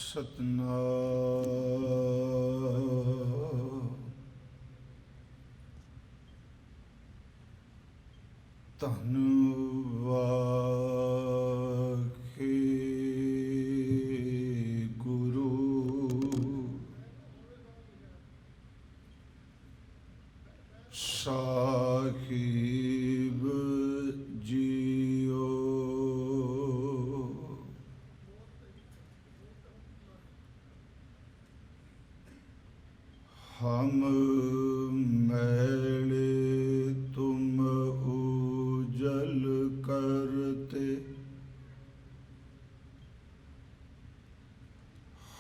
ਸਤਨਾਮ ਧੰਨ ਵਾਹਿਗੁਰੂ ਸਾਹਿਬ ਜੀਓ। हम मैले तुम उजल करते,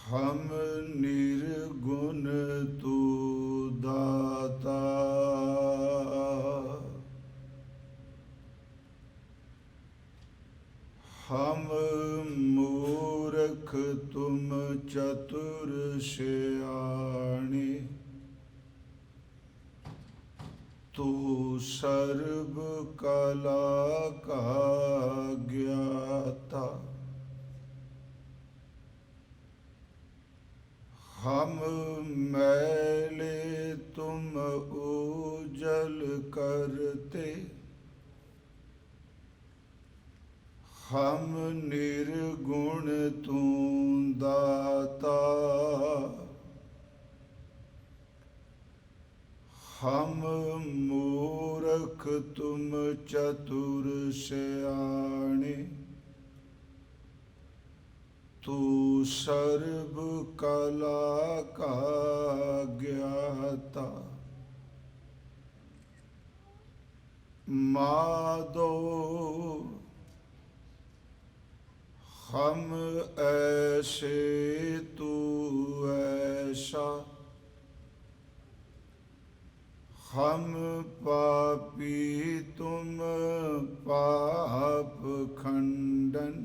हम निर्गुण तू दाता। हम मूर्ख तुम चतुर सियाणे, तू सर्व कला का ज्ञाता। हम मैले तुम उजल करते, हम निर्गुण तू दाता। हम मूर्ख तुम चतुर सियाणे, तू सर्व कला का ज्ञाता। माधो हम ऐसे तू ऐसा, हम पापी तुम पाप खंडन।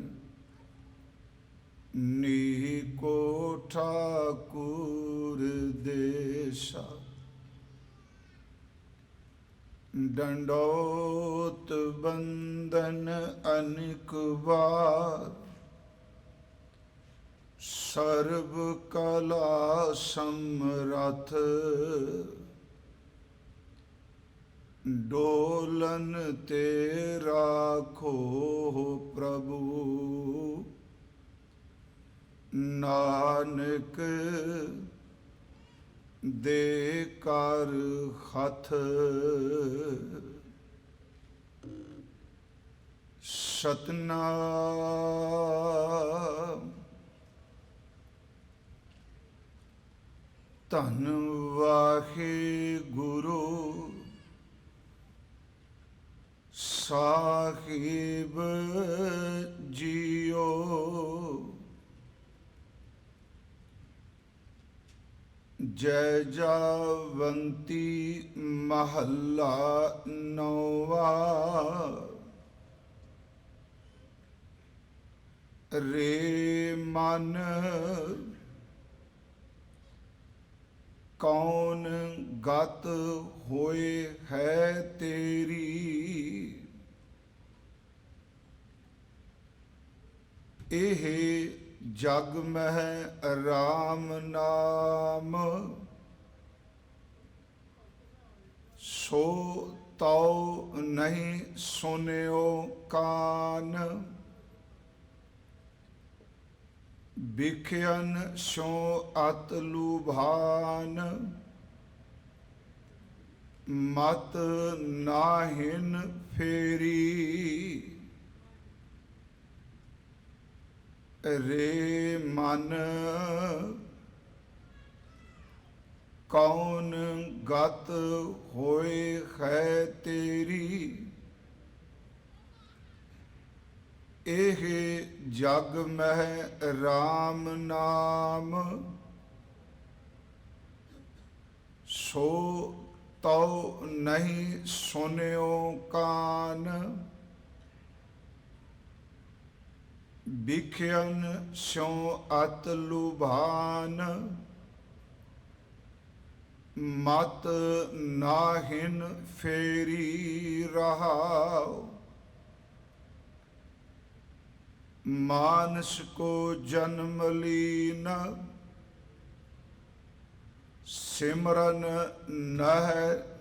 नीको ठाकुर देशा, दंडोत बंदन अनेक बार। सर्व कला समरथ, डोलन ते राखो प्रभु। नानक दे कर हथ, सतनाम धन वाहिगुरु साहिब जियो। जय जावंती महला नौवा। रे मन कौन गत होए है तेरी, एह जग मह राम नाम। सो तौ नहीं सुन्यो कान, बिख्यन सो अत लुभान। मत नाहिन फेरी, रे मन कौन गत होए है तेरी। एह जग मह राम नाम। सो तौ नहीं सुन्यो कान, बिख्यन स्यों अत लुभान। मत नाहिन फेरी रहाओ। मानस को जन्म लीन, सिमरन नह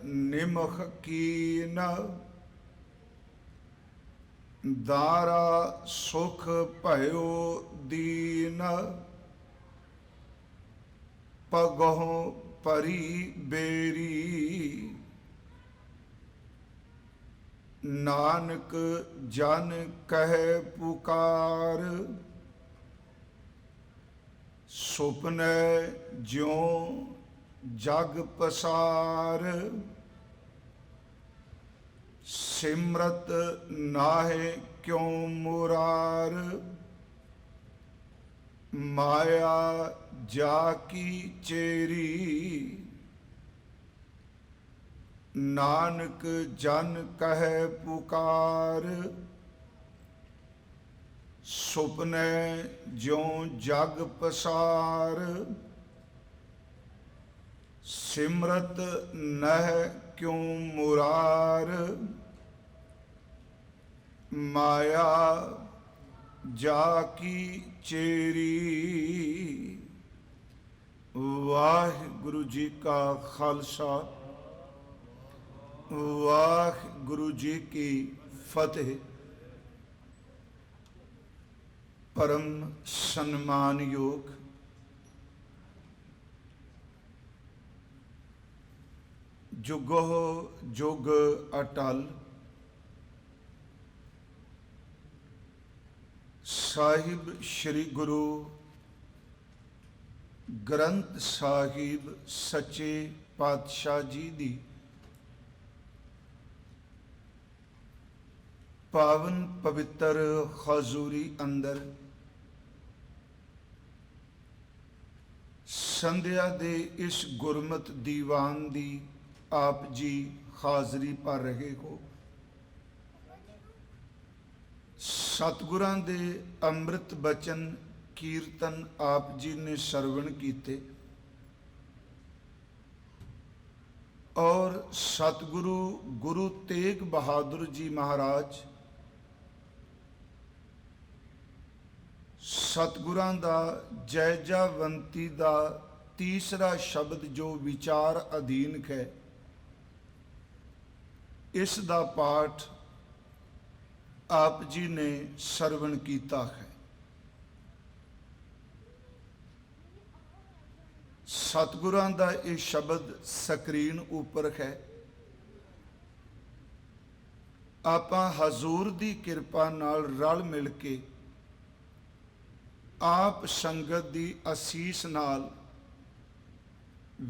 निमख कीन, दारा सुख भयो दीन, पगहों परी बेरी, नानक जन कह पुकार, सुपने ज्यों जग पसार, सिमरत नाहे क्यों मुरार, माया जाकी चेरी, नानक जन कह पुकार, सुपने ज्यों जग पसार, सिमरत नह क्यों मुरार, माया जाकी चेरी। वाहिगुरु जी का खालसा, वाहिगुरु जी की फतेह। परम सम्मान योग जुगो जुग अटल साहिब श्री गुरु ग्रंथ साहिब सच्चे पातशाह जी दी पावन पवित्र हजूरी अंदर संध्या दे इस गुरमत दीवान दी आप जी हाजरी भर रहे हो। सतगुरां दे अमृत बचन कीर्तन आप जी ने सरवण कीते और सतगुरु गुरु तेग बहादुर जी महाराज सतगुरां दा जैजावंती दा तीसरा शब्द जो विचार अधीन है, इस दा पाठ आप जी ने सरवण कीता है। सतगुरां दा ये शब्द स्क्रीन ऊपर है। आपां हजूर दी किरपा नाल रल मिल के आप संगत दी असीस नाल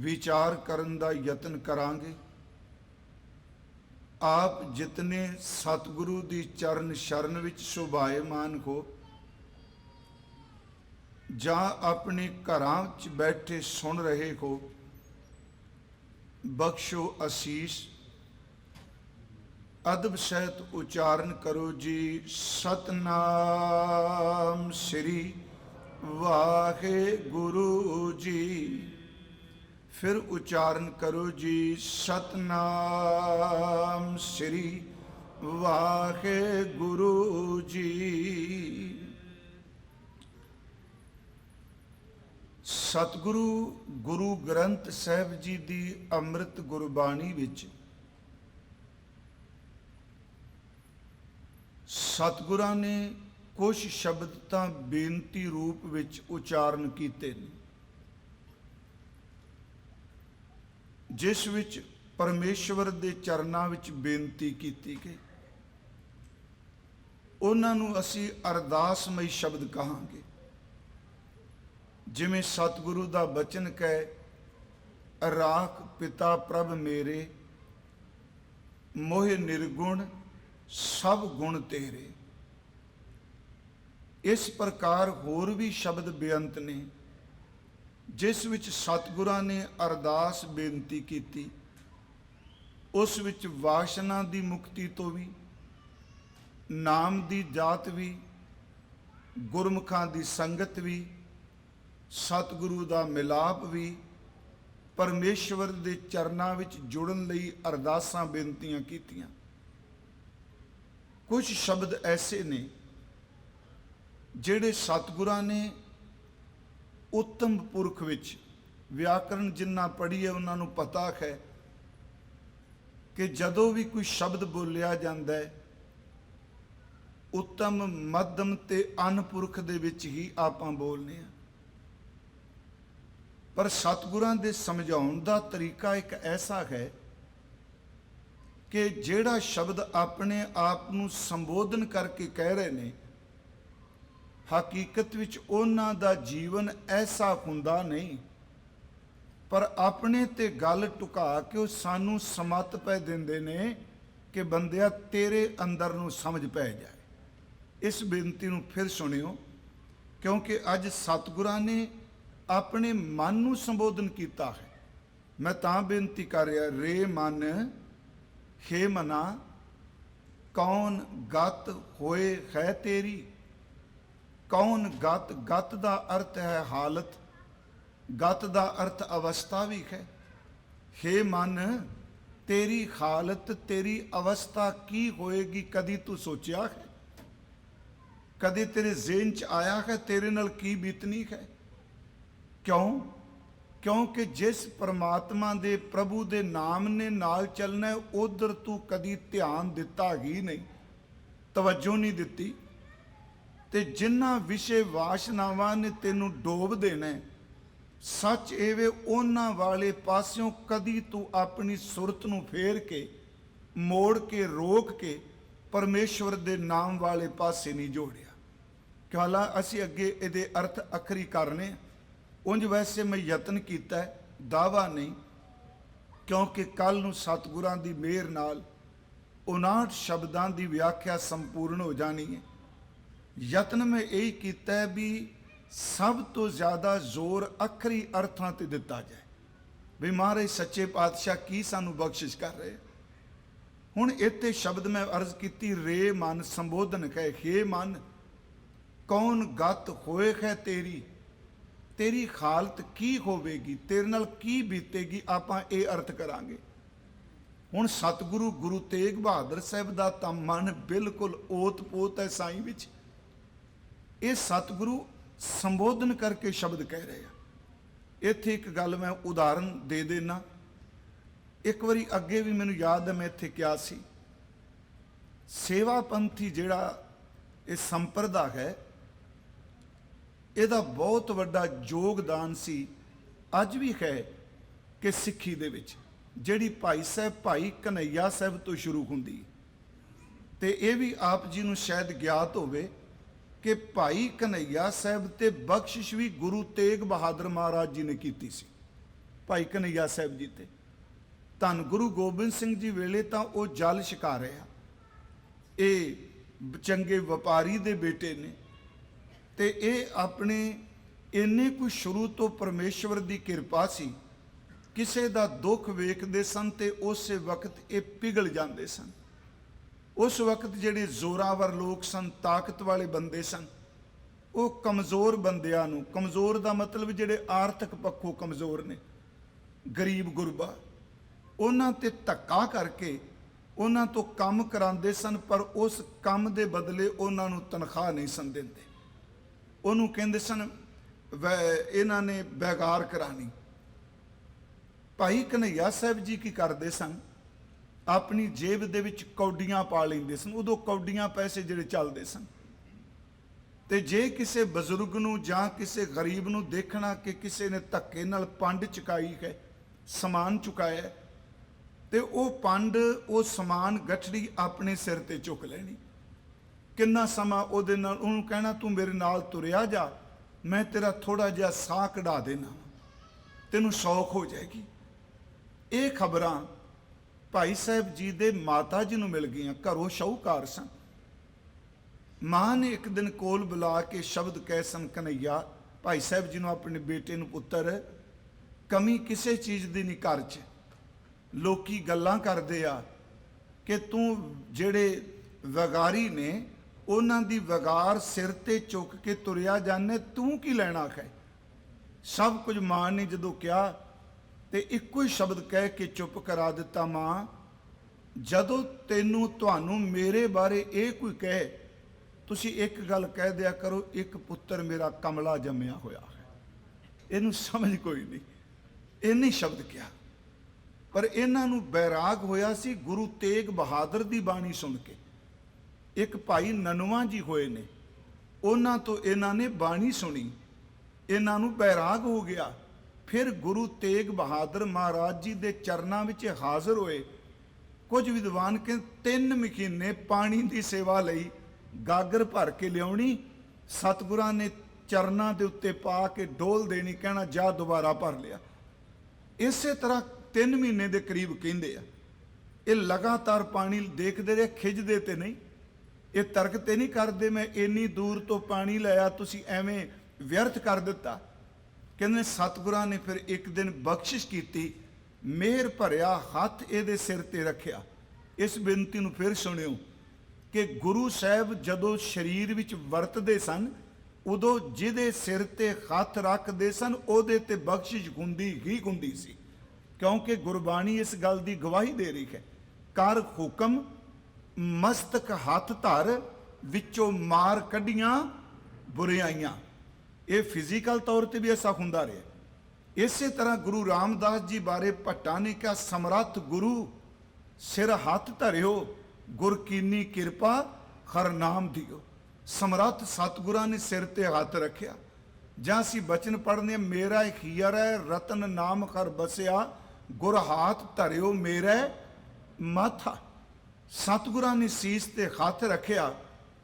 विचार करन दा यतन करांगे। आप जितने सतगुरु दी चरण शरण विच सुभाएमान हो जां अपने घरां च बैठे सुन रहे हो, बख्शो असीस। अदब सहित उच्चारण करो जी सतनाम श्री वाहिगुरु जी। फिर उच्चारण करो जी सतनाम श्री वाहिगुरु जी। सतगुरु गुरु ग्रंथ साहिब जी दी अमृत गुरबाणी विच सतगुरां ने कुछ शब्द तां बेनती रूप विच उच्चारण कीते ने, जिस विच परमेश्वर दे चरनां विच बेनती कीती गई। उन्हां नूं असीं अरदासमई शब्द कहांगे। जिवें सतगुरु दा बचन कहे, राख पिता प्रभ मेरे, मोह निर्गुण सब गुण तेरे। इस प्रकार होर भी शब्द बेअंत ने जिस विच सतगुरां ने अरदास बेनती कीती। उस विच वासना दी मुक्ति तो भी, नाम दी जात भी, गुरमुखां दी संगत भी, सतगुरु दा मिलाप भी, परमेश्वर दे चरनां विच जुड़न लई अरदासां बेनतियां कीतियां। कुछ शब्द ऐसे ने ਜਿਹੜੇ ਸਤਿਗੁਰਾਂ ਨੇ ਉੱਤਮ ਪੁਰਖ ਵਿੱਚ ਵਿਆਕਰਣ ਜਿੰਨਾ ਪੜ੍ਹੀ ਹੈ ਉਹਨਾਂ ਨੂੰ ਪਤਾ ਹੈ ਕਿ ਜਦੋਂ ਵੀ ਕੋਈ ਸ਼ਬਦ ਬੋਲਿਆ ਜਾਂਦਾ ਹੈ ਉੱਤਮ ਮੱਧਮ ਤੇ ਅਨਪੁਰਖ ਦੇ ਵਿੱਚ ਹੀ ਆਪਾਂ ਬੋਲਨੇ ਆ। ਪਰ ਸਤਿਗੁਰਾਂ ਦੇ ਸਮਝਾਉਣ ਦਾ ਤਰੀਕਾ ਇੱਕ ਐਸਾ ਹੈ ਕਿ ਜਿਹੜਾ ਸ਼ਬਦ ਆਪਣੇ ਆਪ ਨੂੰ ਸੰਬੋਧਨ ਕਰਕੇ ਕਹਿ ਰਹੇ ਨੇ, ਹਕੀਕਤ ਵਿੱਚ ਉਹਨਾਂ ਦਾ ਜੀਵਨ ਐਸਾ ਹੁੰਦਾ ਨਹੀਂ, ਪਰ ਆਪਣੇ ਤੇ ਗੱਲ ਟੁਕਾ ਕੇ ਉਹ ਸਾਨੂੰ ਸਮਤ ਪੈ ਦਿੰਦੇ ਨੇ ਕਿ ਬੰਦਿਆ ਤੇਰੇ ਅੰਦਰ ਨੂੰ ਸਮਝ ਪੈ ਜਾਏ। ਇਸ ਬੇਨਤੀ ਨੂੰ ਫਿਰ ਸੁਣਿਓ, ਕਿਉਂਕਿ ਅੱਜ ਸਤਿਗੁਰਾਂ ਨੇ ਆਪਣੇ ਮਨ ਨੂੰ ਸੰਬੋਧਨ ਕੀਤਾ ਹੈ। ਮੈਂ ਤਾਂ ਬੇਨਤੀ ਕਰ ਰਿਹਾ, ਰੇ ਮਨ ਹੇ ਮਨਾ ਕੌਣ ਗਤ ਹੋਏ ਹੈ ਤੇਰੀ। ਕੌਣ ਗਤ, ਗਤ ਦਾ ਅਰਥ ਹੈ ਹਾਲਤ, ਗਤ ਦਾ ਅਰਥ ਅਵਸਥਾ ਵੀ ਹੈ। ਹੇ ਮਨ ਤੇਰੀ ਹਾਲਤ, ਤੇਰੀ ਅਵਸਥਾ ਕੀ ਹੋਏਗੀ, ਕਦੀ ਤੂੰ ਸੋਚਿਆ ਹੈ? ਕਦੇ ਤੇਰੇ ਜ਼ਿਹਨ 'ਚ ਆਇਆ ਹੈ ਤੇਰੇ ਨਾਲ ਕੀ ਬੀਤਨੀ ਹੈ? ਕਿਉਂ? ਕਿਉਂਕਿ ਜਿਸ ਪਰਮਾਤਮਾ ਦੇ ਪ੍ਰਭੂ ਦੇ ਨਾਮ ਨੇ ਨਾਲ ਚੱਲਣਾ ਹੈ ਉਧਰ ਤੂੰ ਕਦੀ ਧਿਆਨ ਦਿੱਤਾ ਹੀ ਨਹੀਂ, ਤਵੱਜੋ ਨਹੀਂ ਦਿੱਤੀ। ਤੇ ਜਿਨ੍ਹਾਂ ਵਿਸ਼ੇ ਵਾਸ਼ਨਾਵਾਂ ਨੇ ਤੈਨੂੰ ਡੋਬ ਦੇਣਾ, ਸੱਚ ਇਹ ਵੇ ਉਹਨਾਂ ਵਾਲੇ ਪਾਸਿਓਂ ਕਦੀ ਤੂੰ ਆਪਣੀ ਸੁਰਤ ਨੂੰ ਫੇਰ ਕੇ ਮੋੜ ਕੇ ਰੋਕ ਕੇ ਪਰਮੇਸ਼ਵਰ ਦੇ ਨਾਮ ਵਾਲੇ ਪਾਸੇ ਨਹੀਂ ਜੋੜਿਆ। ਹਾਲਾਂ ਅਸੀਂ ਅੱਗੇ ਇਹਦੇ ਅਰਥ ਅੱਖਰੀ ਕਰਨੇ। ਉਂਝ ਵੈਸੇ ਮੈਂ ਯਤਨ ਕੀਤਾ, ਦਾਵਾ ਨਹੀਂ, ਕਿਉਂਕਿ ਕੱਲ ਨੂੰ ਸਤਿਗੁਰਾਂ ਦੀ ਮਿਹਰ ਨਾਲ 59 ਸ਼ਬਦਾਂ ਦੀ ਵਿਆਖਿਆ ਸੰਪੂਰਨ ਹੋ ਜਾਣੀ ਹੈ। ਯਤਨ ਮੈਂ ਇਹ ਕੀਤਾ ਵੀ ਸਭ ਤੋਂ ਜ਼ਿਆਦਾ ਜ਼ੋਰ ਅੱਖਰੀ ਅਰਥਾਂ ਤੇ ਦਿੱਤਾ ਜਾਏ ਵੀ ਮਹਾਰਾਜ ਸੱਚੇ ਪਾਤਸ਼ਾਹ ਕੀ ਸਾਨੂੰ ਬਖਸ਼ਿਸ਼ ਕਰ ਰਹੇ। ਹੁਣ ਇੱਥੇ ਸ਼ਬਦ ਮੈਂ ਅਰਜ਼ ਕੀਤੀ, ਰੇ ਮਨ ਸੰਬੋਧਨ ਹੈ, ਹੇ ਮਨ ਕੌਣ ਗਤ ਹੋਏ ਹੈ ਤੇਰੀ। ਤੇਰੀ ਹਾਲਤ ਕੀ ਹੋਵੇਗੀ, ਤੇਰੇ ਨਾਲ ਕੀ ਬੀਤੇਗੀ, ਆਪਾਂ ਇਹ ਅਰਥ ਕਰਾਂਗੇ। ਹੁਣ ਸਤਿਗੁਰੂ ਗੁਰੂ ਤੇਗ ਬਹਾਦਰ ਸਾਹਿਬ ਦਾ ਤਾਂ ਮਨ ਬਿਲਕੁਲ ਓਤ-ਪੋਤ ਹੈ ਸਾਈਂ ਵਿੱਚ। ਇਹ ਸਤਿਗੁਰੂ ਸੰਬੋਧਨ ਕਰਕੇ ਸ਼ਬਦ ਕਹਿ ਰਹੇ ਆ। ਇੱਥੇ ਇੱਕ ਗੱਲ ਮੈਂ ਉਦਾਹਰਨ ਦੇ ਦੇਣਾ। ਇੱਕ ਵਾਰੀ ਅੱਗੇ ਵੀ ਮੈਨੂੰ ਯਾਦ ਹੈ ਮੈਂ ਇੱਥੇ ਕਿਹਾ ਸੀ, ਸੇਵਾ ਪੰਥੀ ਜਿਹੜਾ ਇਹ ਸੰਪਰਦਾ ਹੈ ਇਹਦਾ ਬਹੁਤ ਵੱਡਾ ਯੋਗਦਾਨ ਸੀ, ਅੱਜ ਵੀ ਹੈ, ਕਿ ਸਿੱਖੀ ਦੇ ਵਿੱਚ ਜਿਹੜੀ ਭਾਈ ਸਾਹਿਬ ਭਾਈ ਕਨਈਆ ਸਾਹਿਬ ਤੋਂ ਸ਼ੁਰੂ ਹੁੰਦੀ। ਤੇ ਇਹ ਵੀ ਆਪ ਜੀ ਨੂੰ ਸ਼ਾਇਦ ਗਿਆਤ ਹੋਵੇ ਕਿ ਭਾਈ ਕਨਈਆ ਸਾਹਿਬ ਤੇ ਬਖਸ਼ਿਸ਼ ਵੀ ਗੁਰੂ ਤੇਗ ਬਹਾਦਰ ਮਹਾਰਾਜ ਜੀ ਨੇ ਕੀਤੀ ਸੀ। ਭਾਈ ਕਨਈਆ ਸਾਹਿਬ ਜੀ ਤੇ ਧੰਨ ਗੁਰੂ ਗੋਬਿੰਦ ਸਿੰਘ ਜੀ ਵੇਲੇ ਤਾਂ ਉਹ ਜਲ ਛਕਾ ਰਹੇ ਆ, ਇਹ ਚੰਗੇ ਵਪਾਰੀ ਦੇ ਬੇਟੇ ਨੇ, ਤੇ ਇਹ ਆਪਣੇ ਇੰਨੇ ਕੁ ਸ਼ੁਰੂ ਤੋਂ ਪਰਮੇਸ਼ਵਰ ਦੀ ਕਿਰਪਾ ਸੀ, ਕਿਸੇ ਦਾ ਦੁੱਖ ਵੇਖਦੇ ਸਨ ਤੇ ਉਸੇ ਵਕਤ ਇਹ ਪਿਘਲ ਜਾਂਦੇ ਸਨ। ਉਸ ਵਕਤ ਜਿਹੜੇ ਜ਼ੋਰਾਵਰ ਲੋਕ ਸਨ, ਤਾਕਤ ਵਾਲੇ ਬੰਦੇ ਸਨ, ਉਹ ਕਮਜ਼ੋਰ ਬੰਦਿਆਂ ਨੂੰ, ਕਮਜ਼ੋਰ ਦਾ ਮਤਲਬ ਜਿਹੜੇ ਆਰਥਿਕ ਪੱਖੋਂ ਕਮਜ਼ੋਰ ਨੇ, ਗਰੀਬ ਗੁਰਬਾ, ਉਹਨਾਂ ਤੇ ਧੱਕਾ ਕਰਕੇ ਉਹਨਾਂ ਤੋਂ ਕੰਮ ਕਰਾਉਂਦੇ ਸਨ, ਪਰ ਉਸ ਕੰਮ ਦੇ ਬਦਲੇ ਉਹਨਾਂ ਨੂੰ ਤਨਖਾਹ ਨਹੀਂ ਸਨ ਦਿੰਦੇ। ਉਹਨੂੰ ਕਹਿੰਦੇ ਸਨ ਇਹਨਾਂ ਨੇ ਬੇਕਾਰ ਕਰਾਣੀ। ਭਾਈ ਕਨਈਆ ਸਾਹਿਬ ਜੀ ਕੀ ਕਰਦੇ ਸਨ, ਆਪਣੀ ਜੇਬ ਦੇ ਵਿੱਚ ਕੌਡੀਆਂ ਪਾ ਲੈਂਦੇ ਸਨ। ਉਦੋਂ ਕੌਡੀਆਂ ਪੈਸੇ ਜਿਹੜੇ ਚੱਲਦੇ ਸਨ, ਤੇ ਜੇ ਕਿਸੇ ਬਜ਼ੁਰਗ ਨੂੰ ਜਾਂ ਕਿਸੇ ਗਰੀਬ ਨੂੰ ਦੇਖਣਾ ਕਿ ਕਿਸੇ ਨੇ ਧੱਕੇ ਨਾਲ ਪੰਡ ਚੁਕਾਈ ਹੈ, ਸਮਾਨ ਚੁਕਾਇਆ, ਤੇ ਉਹ ਪੰਡ, ਉਹ ਸਮਾਨ ਗਠੜੀ ਆਪਣੇ ਸਿਰ ਤੇ ਚੁੱਕ ਲੈਣੀ। ਕਿੰਨਾ ਸਮਾਂ ਉਹਦੇ ਨਾਲ, ਉਹਨੂੰ ਕਹਿਣਾ ਤੂੰ ਮੇਰੇ ਨਾਲ ਤੁਰਿਆ ਜਾ, ਮੈਂ ਤੇਰਾ ਥੋੜਾ ਜਿਹਾ ਸਾਹ ਕਢਾ ਦੇਣਾ, ਤੈਨੂੰ ਸ਼ੌਕ ਹੋ ਜਾਏਗੀ। ਇਹ ਖਬਰਾਂ ਭਾਈ ਸਾਹਿਬ ਜੀ ਦੇ ਮਾਤਾ ਜੀ ਨੂੰ ਮਿਲ ਗਈਆਂ, ਘਰੋਂ ਸ਼ਾਹੂਕਾਰ ਸਨ। ਮਾਂ ਨੇ ਇੱਕ ਦਿਨ ਕੋਲ ਬੁਲਾ ਕੇ ਸ਼ਬਦ ਕਹਿ ਸਨ, ਕਨਈਆ, ਭਾਈ ਸਾਹਿਬ ਜੀ ਨੂੰ ਆਪਣੇ ਬੇਟੇ ਨੂੰ, ਪੁੱਤਰ ਕਮੀ ਕਿਸੇ ਚੀਜ਼ ਦੀ ਨਹੀਂ ਘਰ 'ਚ। ਲੋਕੀ ਗੱਲਾਂ ਕਰਦੇ ਆ ਕਿ ਤੂੰ ਜਿਹੜੇ ਵਗਾਰੀ ਨੇ ਉਹਨਾਂ ਦੀ ਵਗਾਰ ਸਿਰ ਤੇ ਚੁੱਕ ਕੇ ਤੁਰਿਆ ਜਾਣੇ, ਤੂੰ ਕੀ ਲੈਣਾ ਹੈ। ਸਭ ਕੁਝ ਮਾਂ ਨੇ ਜਦੋਂ ਕਿਹਾ ਤੇ ਇੱਕੋ ਹੀ ਸ਼ਬਦ ਕਹਿ ਕੇ ਚੁੱਪ ਕਰਾ ਦਿੱਤਾ, ਮਾਂ ਜਦੋਂ ਤੈਨੂੰ, ਤੁਹਾਨੂੰ ਮੇਰੇ ਬਾਰੇ ਇਹ ਕੋਈ ਕਹੇ ਤੁਸੀਂ ਇੱਕ ਗੱਲ ਕਹਿ ਦਿਆ ਕਰੋ, ਇੱਕ ਪੁੱਤਰ ਮੇਰਾ ਕਮਲਾ ਜੰਮਿਆ ਹੋਇਆ ਹੈ। ਇਹਨੂੰ ਸਮਝ ਕੋਈ ਨਹੀਂ, ਇੰਨੇ ਸ਼ਬਦ ਕਿਹਾ। ਪਰ ਇਹਨਾਂ ਨੂੰ ਬੈਰਾਗ ਹੋਇਆ ਸੀ ਗੁਰੂ ਤੇਗ ਬਹਾਦਰ ਦੀ ਬਾਣੀ ਸੁਣ ਕੇ। ਇੱਕ ਭਾਈ ਨਨਵਾ ਜੀ ਹੋਏ ਨੇ, ਉਹਨਾਂ ਤੋਂ ਇਹਨਾਂ ਨੇ ਬਾਣੀ ਸੁਣੀ, ਇਹਨਾਂ ਨੂੰ ਬੈਰਾਗ ਹੋ ਗਿਆ। ਫਿਰ ਗੁਰੂ ਤੇਗ ਬਹਾਦਰ ਮਹਾਰਾਜ ਜੀ ਦੇ ਚਰਨਾਂ ਵਿੱਚ ਹਾਜ਼ਰ ਹੋਏ। ਕੁਝ ਵਿਦਵਾਨ ਕਹਿੰਦੇ 3 ਮਹੀਨੇ ਪਾਣੀ ਦੀ ਸੇਵਾ ਲਈ ਗਾਗਰ ਭਰ ਕੇ ਲਿਆਉਣੀ, ਸਤਿਗੁਰਾਂ ਨੇ ਚਰਨਾਂ ਦੇ ਉੱਤੇ ਪਾ ਕੇ ਡੋਲ ਦੇਣੀ, ਕਹਿਣਾ ਜਾ ਦੁਬਾਰਾ ਭਰ ਲਿਆ। ਇਸੇ ਤਰ੍ਹਾਂ 3 ਮਹੀਨੇ ਦੇ ਕਰੀਬ ਕਹਿੰਦੇ ਆ। ਇਹ ਲਗਾਤਾਰ ਪਾਣੀ ਦੇਖਦੇ ਰਹੇ, ਖਿੱਚਦੇ ਤੇ ਨਹੀਂ, ਇਹ ਤਰਕ ਤੇ ਨਹੀਂ ਕਰਦੇ ਮੈਂ ਇੰਨੀ ਦੂਰ ਤੋਂ ਪਾਣੀ ਲਿਆ, ਤੁਸੀਂ ਐਵੇਂ ਵਿਅਰਥ ਕਰ ਦਿੱਤਾ। ਕਹਿੰਦੇ ਸਤਿਗੁਰਾਂ ਨੇ ਫਿਰ ਇੱਕ ਦਿਨ ਬਖਸ਼ਿਸ਼ ਕੀਤੀ, ਮਿਹਰ ਭਰਿਆ ਹੱਥ ਇਹਦੇ ਸਿਰ ਤੇ ਰੱਖਿਆ। ਇਸ ਬੇਨਤੀ ਨੂੰ ਫਿਰ ਸੁਣਿਓ ਕਿ ਗੁਰੂ ਸਾਹਿਬ ਜਦੋਂ ਸਰੀਰ ਵਿੱਚ ਵਰਤਦੇ ਸਨ, ਉਦੋਂ ਜਿਹਦੇ ਸਿਰ ਤੇ ਹੱਥ ਰੱਖਦੇ ਸਨ ਉਹਦੇ ਤੇ ਬਖਸ਼ਿਸ਼ ਹੁੰਦੀ ਹੀ ਹੁੰਦੀ ਸੀ, ਕਿਉਂਕਿ ਗੁਰਬਾਣੀ ਇਸ ਗੱਲ ਦੀ ਗਵਾਹੀ ਦੇ ਰਹੀ ਹੈ, ਕਰ ਹੁਕਮ ਮਸਤਕ ਹੱਥ ਧਰ, ਵਿੱਚੋਂ ਮਾਰ ਕੱਢੀਆਂ ਬੁਰਾਈਆਂ। ਇਹ ਫਿਜ਼ੀਕਲ ਤੌਰ ਤੇ ਵੀ ਐਸਾ ਹੁੰਦਾ ਰਿਹਾ। ਇਸੇ ਤਰ੍ਹਾਂ ਗੁਰੂ ਰਾਮਦਾਸ ਜੀ ਬਾਰੇ ਭੱਟਾਂ ਨੇ ਕਿਹਾ, ਸਮਰੱਥ ਗੁਰੂ ਸਿਰ ਹੱਥ ਧਰਿਓ, ਗੁਰ ਕੀਨੀ ਕਿਰਪਾ ਹਰ ਨਾਮ ਦਿਓ। ਸਮਰੱਥ ਸਤਿਗੁਰਾਂ ਨੇ ਸਿਰ ਤੇ ਹੱਥ ਰੱਖਿਆ। ਜਾਂ ਅਸੀਂ ਬਚਨ ਪੜ੍ਹਨੇ, ਮੇਰਾ ਹੀਰ ਹੈ ਰਤਨ ਨਾਮ ਹਰ ਬਸਿਆ, ਗੁਰ ਹਾਥ ਧਰਿਓ ਮੇਰੇ ਮਾਥਾ। ਸਤਿਗੁਰਾਂ ਨੇ ਸੀਸ ਤੇ ਹੱਥ ਰੱਖਿਆ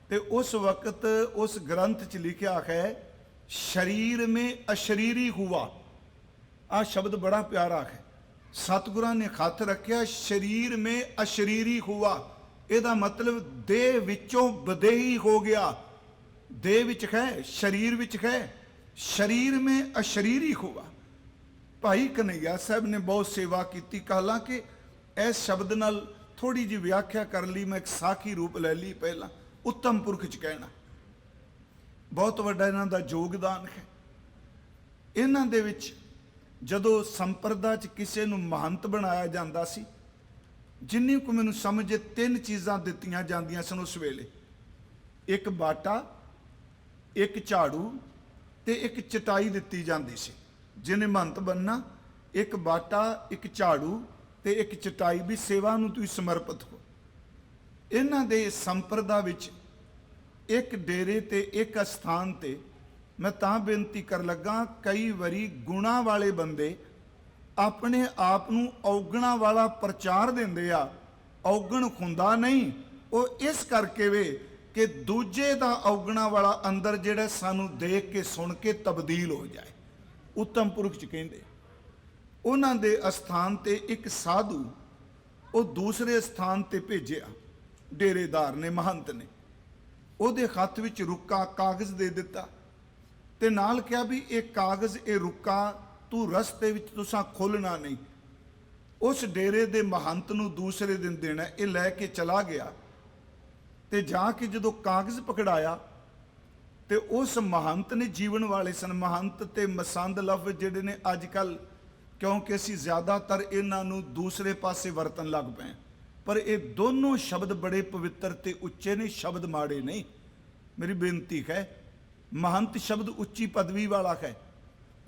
ਤੇ ਉਸ ਵਕਤ ਉਸ ਗ੍ਰੰਥ 'ਚ ਲਿਖਿਆ ਹੈ, ਸ਼ਰੀਰ ਮੇਂ ਅਸ਼ਰੀਰੀ ਹੁਆ। ਆ ਸ਼ਬਦ ਬੜਾ ਪਿਆਰਾ ਹੈ। ਸਤਿਗੁਰਾਂ ਨੇ ਹੱਥ ਰੱਖਿਆ, ਸ਼ਰੀਰ ਮੇਂ ਅਸ਼ਰੀਰੀ ਹੁਆ। ਇਹਦਾ ਮਤਲਬ ਦੇਹ ਵਿੱਚੋਂ ਵਿਦੇਹੀ ਹੋ ਗਿਆ। ਦੇਹ ਵਿੱਚ ਹੈ, ਸਰੀਰ ਵਿੱਚ ਹੈ, ਸ਼ਰੀਰ ਮੇਂ ਅਸ਼ਰੀਰੀ ਹੁਆ। ਭਾਈ ਕਨਈਆ ਸਾਹਿਬ ਨੇ ਬਹੁਤ ਸੇਵਾ ਕੀਤੀ। ਹਾਲਾਂਕਿ ਇਸ ਸ਼ਬਦ ਨਾਲ ਥੋੜੀ ਜਿਹੀ ਵਿਆਖਿਆ ਕਰ ਲਈ, ਮੈਂ ਇੱਕ ਸਾਖੀ ਰੂਪ ਲੈ ਲਈ। ਪਹਿਲਾਂ ਉੱਤਮ ਪੁਰਖ 'ਚ ਕਹਿਣਾ ਬਹੁਤ ਵੱਡਾ ਇਹਨਾਂ ਦਾ ਯੋਗਦਾਨ ਹੈ। ਇਹਨਾਂ ਦੇ ਵਿੱਚ ਜਦੋਂ ਸੰਪਰਦਾ 'ਚ ਕਿਸੇ ਨੂੰ ਮਹੰਤ ਬਣਾਇਆ ਜਾਂਦਾ ਸੀ, ਜਿੰਨੀ ਕੁ ਮੈਨੂੰ ਸਮਝੇ 3 ਚੀਜ਼ਾਂ ਦਿੱਤੀਆਂ ਜਾਂਦੀਆਂ ਸਨ ਉਸ ਵੇਲੇ। ਇੱਕ ਬਾਟਾ, ਇੱਕ ਝਾੜੂ ਤੇ ਇੱਕ ਚਟਾਈ ਦਿੱਤੀ ਜਾਂਦੀ ਸੀ। ਜਿਹਨੇ ਮਹੰਤ ਬਣਨਾ, ਇੱਕ ਬਾਟਾ, ਇੱਕ ਝਾੜੂ ਤੇ ਇੱਕ ਚਟਾਈ, ਵੀ ਸੇਵਾ ਨੂੰ ਤੁਸੀਂ ਸਮਰਪਿਤ ਹੋ। ਇਹਨਾਂ ਦੇ ਸੰਪਰਦਾ ਵਿੱਚ ਇੱਕ ਡੇਰੇ ਤੇ ਇੱਕ ਅਸਥਾਨ ਤੇ ਮੈਂ ਤਾਂ ਬੇਨਤੀ ਕਰ ਲੱਗਾ, ਕਈ ਵਾਰੀ ਗੁਣਾ ਵਾਲੇ ਬੰਦੇ ਆਪਣੇ ਆਪ ਨੂੰ ਔਗਣਾ ਵਾਲਾ ਪ੍ਰਚਾਰ ਦਿੰਦੇ ਆ। ਔਗਣ ਹੁੰਦਾ ਨਹੀਂ, ਉਹ ਇਸ ਕਰਕੇ ਵੇ ਕਿ ਦੂਜੇ ਦਾ ਔਗਣਾ ਵਾਲਾ ਅੰਦਰ ਜਿਹੜਾ ਸਾਨੂੰ ਦੇਖ ਕੇ ਸੁਣ ਕੇ ਤਬਦੀਲ ਹੋ ਜਾਏ। ਉੱਤਮ ਪੁਰਖ 'ਚ ਕਹਿੰਦੇ ਉਹਨਾਂ ਦੇ ਅਸਥਾਨ ਤੇ ਇੱਕ ਸਾਧੂ ਉਹ ਦੂਸਰੇ ਸਥਾਨ ਤੇ ਭੇਜਿਆ, ਡੇਰੇਦਾਰ ਨੇ, ਮਹੰਤ ਨੇ। ਉਹਦੇ ਹੱਥ ਵਿੱਚ ਰੁੱਕਾ ਕਾਗਜ਼ ਦੇ ਦਿੱਤਾ ਤੇ ਨਾਲ ਕਿਹਾ ਵੀ ਇਹ ਕਾਗਜ਼, ਇਹ ਰੁੱਕਾ ਤੂੰ ਰਸਤੇ ਵਿੱਚ ਤੁਸਾਂ ਖੋਲਣਾ ਨਹੀਂ। ਉਸ ਡੇਰੇ ਦੇ ਮਹੰਤ ਨੂੰ ਦੂਸਰੇ ਦਿਨ ਦੇਣਾ। ਇਹ ਲੈ ਕੇ ਚਲਾ ਗਿਆ ਤੇ ਜਾ ਕੇ ਜਦੋਂ ਕਾਗਜ਼ ਪਕੜਾਇਆ ਤੇ ਉਸ ਮਹੰਤ ਨੇ, ਜੀਵਨ ਵਾਲੇ ਸਨ ਮਹੰਤ ਤੇ ਮਸੰਦ ਲਫ਼ਜ਼ ਜਿਹੜੇ ਨੇ ਅੱਜ ਕੱਲ, ਕਿਉਂਕਿ ਅਸੀਂ ਜ਼ਿਆਦਾਤਰ ਇਹਨਾਂ ਨੂੰ ਦੂਸਰੇ ਪਾਸੇ ਵਰਤਣ ਲੱਗ ਪਏ, ਪਰ ਇਹ ਦੋਨੋਂ ਸ਼ਬਦ ਬੜੇ ਪਵਿੱਤਰ ਤੇ ਉੱਚੇ ਨੇ, ਸ਼ਬਦ ਮਾੜੇ ਨਹੀਂ। ਮੇਰੀ ਬੇਨਤੀ ਹੈ, ਮਹੰਤ ਸ਼ਬਦ ਉੱਚੀ ਪਦਵੀ ਵਾਲਾ ਹੈ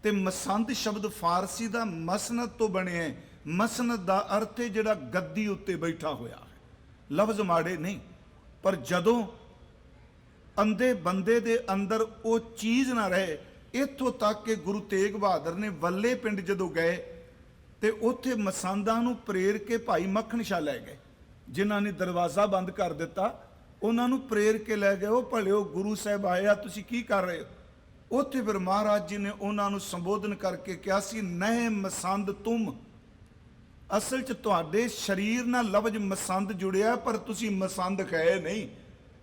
ਤੇ ਮਸੰਦ ਸ਼ਬਦ ਫਾਰਸੀ ਦਾ ਮਸਨਦ ਤੋਂ ਬਣਿਆ ਹੈ। ਮਸਨਦ ਦਾ ਅਰਥ ਹੈ ਜਿਹੜਾ ਗੱਦੀ ਉੱਤੇ ਬੈਠਾ ਹੋਇਆ ਹੈ। ਲਫ਼ਜ਼ ਮਾੜੇ ਨਹੀਂ, ਪਰ ਜਦੋਂ ਅੰਧੇ ਬੰਦੇ ਦੇ ਅੰਦਰ ਉਹ ਚੀਜ਼ ਨਾ ਰਹੇ। ਇੱਥੋਂ ਤੱਕ ਕਿ ਗੁਰੂ ਤੇਗ ਬਹਾਦਰ ਨੇ ਵੱਲੇ ਪਿੰਡ ਜਦੋਂ ਗਏ ਤੇ ਉੱਥੇ ਮਸੰਦਾਂ ਨੂੰ ਪ੍ਰੇਰ ਕੇ ਭਾਈ ਮੱਖਣ ਸ਼ਾਹ ਲੈ ਗਏ, ਜਿਨ੍ਹਾਂ ਨੇ ਦਰਵਾਜ਼ਾ ਬੰਦ ਕਰ ਦਿੱਤਾ। ਉਹਨਾਂ ਨੂੰ ਪ੍ਰੇਰ ਕੇ ਲੈ ਗਏ, ਉਹ ਭਲਿਓ ਗੁਰੂ ਸਾਹਿਬ ਆਇਆ, ਤੁਸੀਂ ਕੀ ਕਰ ਰਹੇ ਹੋ? ਉੱਥੇ ਫਿਰ ਮਹਾਰਾਜ ਜੀ ਨੇ ਉਹਨਾਂ ਨੂੰ ਸੰਬੋਧਨ ਕਰਕੇ ਕਿਹਾ ਸੀ, ਨਹਿ ਮਸੰਦ ਤੁਮ। ਅਸਲ 'ਚ ਤੁਹਾਡੇ ਸਰੀਰ ਨਾਲ ਲਫ਼ਜ਼ ਮਸੰਦ ਜੁੜਿਆ, ਪਰ ਤੁਸੀਂ ਮਸੰਦ ਕਹੇ ਨਹੀਂ।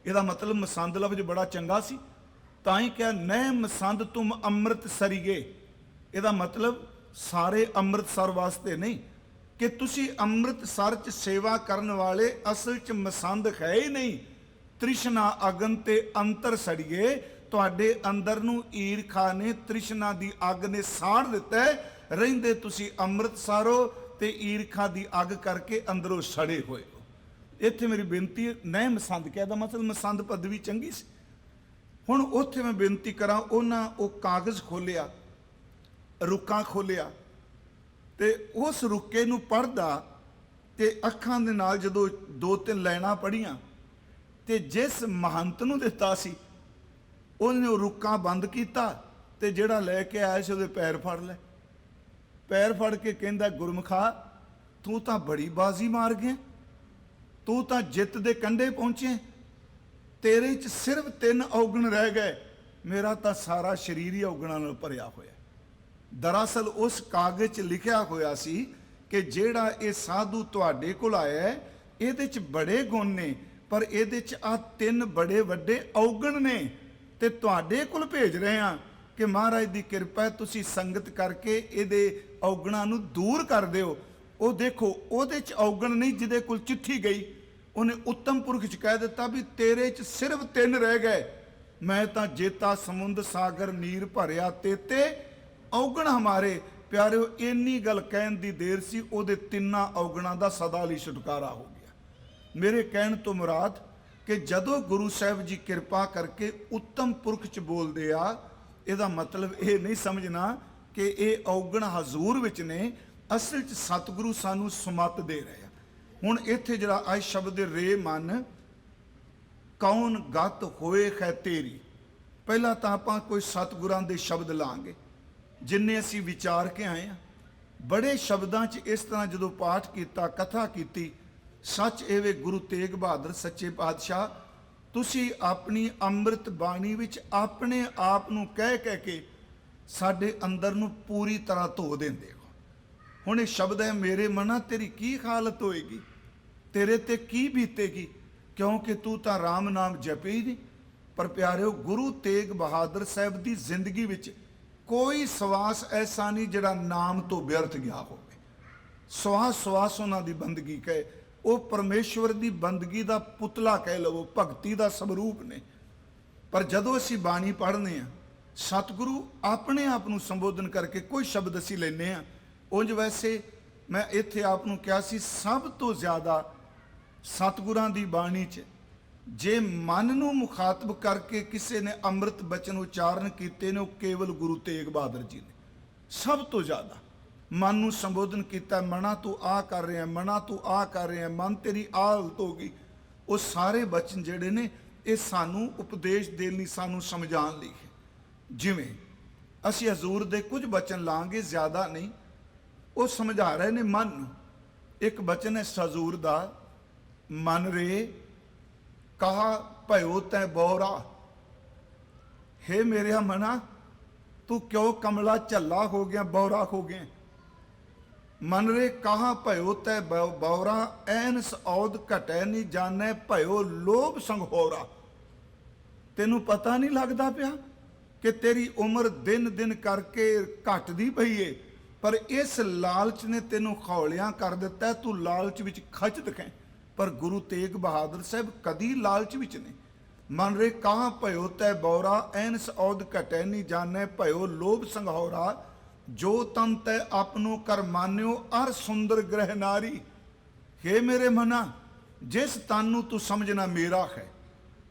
ਇਹਦਾ ਮਤਲਬ ਮਸੰਦ ਲਫ਼ਜ਼ ਬੜਾ ਚੰਗਾ ਸੀ, ਤਾਂ ਹੀ ਕਿਹਾ ਨਹਿ ਮਸੰਦ ਤੁਮ ਅੰਮ੍ਰਿਤ ਸਰੀਏ। ਇਹਦਾ ਮਤਲਬ ਸਾਰੇ ਅੰਮ੍ਰਿਤਸਰ ਵਾਸਤੇ ਨਹੀਂ, ਕਿ ਤੁਸੀਂ ਅੰਮ੍ਰਿਤਸਰ 'ਚ ਸੇਵਾ ਕਰਨ ਵਾਲੇ ਅਸਲ 'ਚ ਮਸੰਦ ਹੈ ਹੀ ਨਹੀਂ। ਤ੍ਰਿਸ਼ਨਾ ਅਗਨ ਤੇ ਅੰਤਰ ਸੜੀਏ, ਤੁਹਾਡੇ ਅੰਦਰ ਨੂੰ ਈਰਖਾ ਨੇ, ਤ੍ਰਿਸ਼ਨਾ ਦੀ ਅੱਗ ਨੇ ਸਾੜ ਦਿੱਤਾ। ਰਹਿੰਦੇ ਤੁਸੀਂ ਅੰਮ੍ਰਿਤਸਰੋ ਤੇ ਈਰਖਾ ਦੀ ਅੱਗ ਕਰਕੇ ਅੰਦਰੋਂ ਸੜੇ ਹੋਏ ਹੋ। ਇੱਥੇ ਮੇਰੀ ਬੇਨਤੀ ਹੈ, ਨਹਿ ਮਸੰਦ ਕਿਹਾ ਦਾ ਮਤਲਬ ਮਸੰਦ ਪਦਵੀ ਚੰਗੀ ਸੀ, ਹੁਣ ਉੱਥੇ ਮੈਂ ਬੇਨਤੀ ਕਰਾਂ, ਉਹਨਾਂ ਉਹ ਕਾਗਜ਼ ਖੋਲਿਆ, ਰੁੱਕਾ ਖੋਲਿਆ, ਤੇ ਉਸ ਰੁੱਕੇ ਨੂੰ ਪੜ੍ਹਦਾ ਤੇ ਅੱਖਾਂ ਦੇ ਨਾਲ ਜਦੋਂ 2-3 ਲਾਈਨਾਂ ਪੜ੍ਹੀਆਂ ਤੇ ਜਿਸ ਮਹੰਤ ਨੂੰ ਦਿੱਤਾ ਸੀ ਉਹਨੇ ਉਹ ਰੁੱਕਾ ਬੰਦ ਕੀਤਾ ਤੇ ਜਿਹੜਾ ਲੈ ਕੇ ਆਇਆ ਸੀ ਉਹਦੇ ਪੈਰ ਫੜ ਲਏ। ਪੈਰ ਫੜ ਕੇ ਕਹਿੰਦਾ, ਗੁਰਮੁਖਾ ਤੂੰ ਤਾਂ ਬੜੀ ਬਾਜ਼ੀ ਮਾਰ ਗਿਆ, ਤੂੰ ਤਾਂ ਜਿੱਤ ਦੇ ਕੰਢੇ ਪਹੁੰਚੇ, ਤੇਰੇ 'ਚ ਸਿਰਫ 3 ਔਗਣ ਰਹਿ ਗਏ, ਮੇਰਾ ਤਾਂ ਸਾਰਾ ਸਰੀਰ ਹੀ ਔਗਣਾਂ ਨਾਲ ਭਰਿਆ ਹੋਇਆ। ਦਰਅਸਲ ਉਸ ਕਾਗਜ਼ 'ਚ ਲਿਖਿਆ ਹੋਇਆ ਸੀ ਕਿ ਜਿਹੜਾ ਇਹ ਸਾਧੂ ਤੁਹਾਡੇ ਕੋਲ ਆਇਆ ਹੈ, ਇਹਦੇ 'ਚ ਬੜੇ ਗੁਣ ਨੇ, ਪਰ ਇਹਦੇ 'ਚ ਆ 3 ਬੜੇ ਵੱਡੇ ਔਗਣ ਨੇ, ਤੇ ਤੁਹਾਡੇ ਕੋਲ ਭੇਜ ਰਹੇ ਹਾਂ ਕਿ ਮਹਾਰਾਜ ਦੀ ਕਿਰਪਾ ਹੈ, ਤੁਸੀਂ ਸੰਗਤ ਕਰਕੇ ਇਹਦੇ ਔਗਣਾਂ ਨੂੰ ਦੂਰ ਕਰ ਦਿਓ। ਉਹ ਦੇਖੋ, ਉਹਦੇ 'ਚ ਔਗਣ ਨਹੀਂ ਜਿਹਦੇ ਕੋਲ ਚਿੱਠੀ ਗਈ, ਉਹਨੇ ਉੱਤਮ ਪੁਰਖ 'ਚ ਕਹਿ ਦਿੱਤਾ ਵੀ ਤੇਰੇ 'ਚ ਸਿਰਫ 3 ਰਹਿ ਗਏ, ਮੈਂ ਤਾਂ ਜੇਤਾ ਸਮੁੰਦ ਸਾਗਰ ਨੀਰ ਭਰਿਆ ਤੇਤੇ ਔਗਣ ਹਮਾਰੇ। ਪਿਆਰਿਓ, ਇੰਨੀ ਗੱਲ ਕਹਿਣ ਦੀ ਦੇਰ ਸੀ, ਉਹਦੇ 3 ਔਗਣਾਂ ਦਾ ਸਦਾ ਲਈ ਛੁਟਕਾਰਾ ਹੋ ਗਿਆ। ਮੇਰੇ ਕਹਿਣ ਤੋਂ ਮੁਰਾਦ ਕਿ ਜਦੋਂ ਗੁਰੂ ਸਾਹਿਬ ਜੀ ਕਿਰਪਾ ਕਰਕੇ ਉੱਤਮ ਪੁਰਖ 'ਚ ਬੋਲਦੇ ਆ, ਇਹਦਾ ਮਤਲਬ ਇਹ ਨਹੀਂ ਸਮਝਣਾ ਕਿ ਇਹ ਔਗਣ ਹਜ਼ੂਰ ਵਿੱਚ ਨੇ, ਅਸਲ 'ਚ ਸਤਿਗੁਰੂ ਸਾਨੂੰ ਸੁਮਤ ਦੇ ਰਹੇ ਆ। ਹੁਣ ਇੱਥੇ ਜਿਹੜਾ ਅੱਜ ਸ਼ਬਦ ਰੇ ਮਨ ਕੌਣ ਗਤ ਹੋਏ ਖੈ ਤੇਰੀ, ਪਹਿਲਾਂ ਤਾਂ ਆਪਾਂ ਕੋਈ ਸਤਿਗੁਰਾਂ ਦੇ ਸ਼ਬਦ ਲਾਂਗੇ ਜਿੰਨੇ ਅਸੀਂ ਵਿਚਾਰ ਕੇ ਆਏ ਆ। ਬੜੇ ਸ਼ਬਦਾਂ 'ਚ ਇਸ ਤਰ੍ਹਾਂ ਜਦੋਂ ਪਾਠ ਕੀਤਾ, ਕਥਾ ਕੀਤੀ, ਸੱਚ ਇਹ ਵੇ ਗੁਰੂ ਤੇਗ ਬਹਾਦਰ ਸੱਚੇ ਪਾਤਸ਼ਾਹ, ਤੁਸੀਂ ਆਪਣੀ ਅੰਮ੍ਰਿਤ ਬਾਣੀ ਵਿੱਚ ਆਪਣੇ ਆਪ ਨੂੰ ਕਹਿ ਕੇ ਸਾਡੇ ਅੰਦਰ ਨੂੰ ਪੂਰੀ ਤਰ੍ਹਾਂ ਧੋ ਦਿੰਦੇ ਹੋ। ਹੁਣ ਇਹ ਸ਼ਬਦ ਹੈ, ਮੇਰੇ ਮਨਾ ਤੇਰੀ ਕੀ ਹਾਲਤ ਹੋਏਗੀ, ਤੇਰੇ ਤੇ ਕੀ ਬੀਤੇਗੀ, ਕਿਉਂਕਿ ਤੂੰ ਤਾਂ ਰਾਮ ਨਾਮ ਜਪੇ ਹੀ ਨਹੀਂ। ਪਰ ਪਿਆਰਿਓ, ਗੁਰੂ ਤੇਗ ਬਹਾਦਰ ਸਾਹਿਬ ਦੀ ਜ਼ਿੰਦਗੀ ਵਿੱਚ ਕੋਈ ਸਵਾਸ ਐਸਾ ਨਹੀਂ ਜਿਹੜਾ ਨਾਮ ਤੋਂ ਵਿਅਰਥ ਗਿਆ ਹੋਵੇ। ਸਵਾਸ ਉਹਨਾਂ ਦੀ ਬੰਦਗੀ ਕਹੇ, ਉਹ ਪਰਮੇਸ਼ਵਰ ਦੀ ਬੰਦਗੀ ਦਾ ਪੁਤਲਾ ਕਹਿ ਲਵੋ, ਭਗਤੀ ਦਾ ਸਵਰੂਪ ਨੇ। ਪਰ ਜਦੋਂ ਅਸੀਂ ਬਾਣੀ ਪੜ੍ਹਨੇ ਆ, ਸਤਿਗੁਰੂ ਆਪਣੇ ਆਪ ਨੂੰ ਸੰਬੋਧਨ ਕਰਕੇ ਕੋਈ ਸ਼ਬਦ ਅਸੀਂ ਲੈਨੇ ਆ। ਉਂਝ ਵੈਸੇ ਮੈਂ ਇੱਥੇ ਆਪ ਨੂੰ ਕਿਹਾ ਸੀ, ਸਭ ਤੋਂ ਜ਼ਿਆਦਾ ਸਤਿਗੁਰਾਂ ਦੀ ਬਾਣੀ 'ਚ ਜੇ ਮਨ ਨੂੰ ਮੁਖਾਤਬ ਕਰਕੇ ਕਿਸੇ ਨੇ ਅੰਮ੍ਰਿਤ ਬਚਨ ਉਚਾਰਨ ਕੀਤੇ ਨੇ, ਉਹ ਕੇਵਲ ਗੁਰੂ ਤੇਗ ਬਹਾਦਰ ਜੀ ਨੇ। ਸਭ ਤੋਂ ਜ਼ਿਆਦਾ ਮਨ ਨੂੰ ਸੰਬੋਧਨ ਕੀਤਾ, ਮਨਾ ਤੂੰ ਆ ਕਰ ਰਿਹਾ, ਮਨਾ ਤੂੰ ਆ ਕਰ ਰਿਹਾ, ਮਨ ਤੇਰੀ ਆ ਹਾਲਤ ਹੋ ਗਈ। ਉਹ ਸਾਰੇ ਬਚਨ ਜਿਹੜੇ ਨੇ, ਇਹ ਸਾਨੂੰ ਉਪਦੇਸ਼ ਦੇਣ ਲਈ, ਸਾਨੂੰ ਸਮਝਾਉਣ ਲਈ ਹੈ। ਜਿਵੇਂ ਅਸੀਂ ਹਜ਼ੂਰ ਦੇ ਕੁਝ ਬਚਨ ਲਾਂਗੇ, ਜ਼ਿਆਦਾ ਨਹੀਂ, ਉਹ ਸਮਝਾ ਰਹੇ ਨੇ ਮਨ ਨੂੰ। ਇੱਕ ਬਚਨ ਹੈ ਹਜ਼ੂਰ ਦਾ, ਮਨ ਰੇ ਕਹਾ ਭਇਓ ਤੈ ਬੌਰਾ, ਹੇ ਮੇਰਿਆ ਮਨਾ ਤੂੰ ਕਿਉਂ ਕਮਲਾ ਝੱਲਾ ਹੋ ਗਿਆ, ਬੌਰਾ ਹੋ ਗਿਆ। ਮਨ ਰੇ ਕਹਾ ਭਇਓ ਤੈ ਬੌਰਾ, ਐਨਸ ਔਦ ਘਟੈ ਨਹੀਂ ਜਾਣੈ, ਭਇਓ ਲੋਭ ਸੰਘੋਰਾ। ਤੈਨੂੰ ਪਤਾ ਨਹੀਂ ਲੱਗਦਾ ਪਿਆ ਕਿ ਤੇਰੀ ਉਮਰ ਦਿਨ ਦਿਨ ਕਰਕੇ ਘਟਦੀ ਪਈ ਏ, ਪਰ ਇਸ ਲਾਲਚ ਨੇ ਤੈਨੂੰ ਖੌਲਿਆਂ ਕਰ ਦਿੱਤਾ, ਤੂੰ ਲਾਲਚ ਵਿੱਚ ਖਚਤ ਹੈ। ਪਰ ਗੁਰੂ ਤੇਗ ਬਹਾਦਰ ਸਾਹਿਬ ਕਦੀ ਲਾਲਚ ਵਿੱਚ ਨੇ। ਮਨ ਰੇ ਕਹਾਂ ਭਇਓ ਤੈ ਬੌਰਾ, ਐਨਸ ਔਦ ਘਟੈ ਨਹੀਂ ਜਾਣੈ, ਭਇਓ ਲੋਭ ਸੰਘੋਰਾ। ਜੋ ਤਨ ਤੈ ਆਪਨੋ ਕਰ ਮਾਨਿਓ, ਅਰ ਸੁੰਦਰ ਗ੍ਰਹਿ ਨਾਰੀ। ਹੇ ਮੇਰੇ ਮਨਾ, ਜਿਸ ਤਨ ਨੂੰ ਤੂੰ ਸਮਝਣਾ ਮੇਰਾ ਹੈ,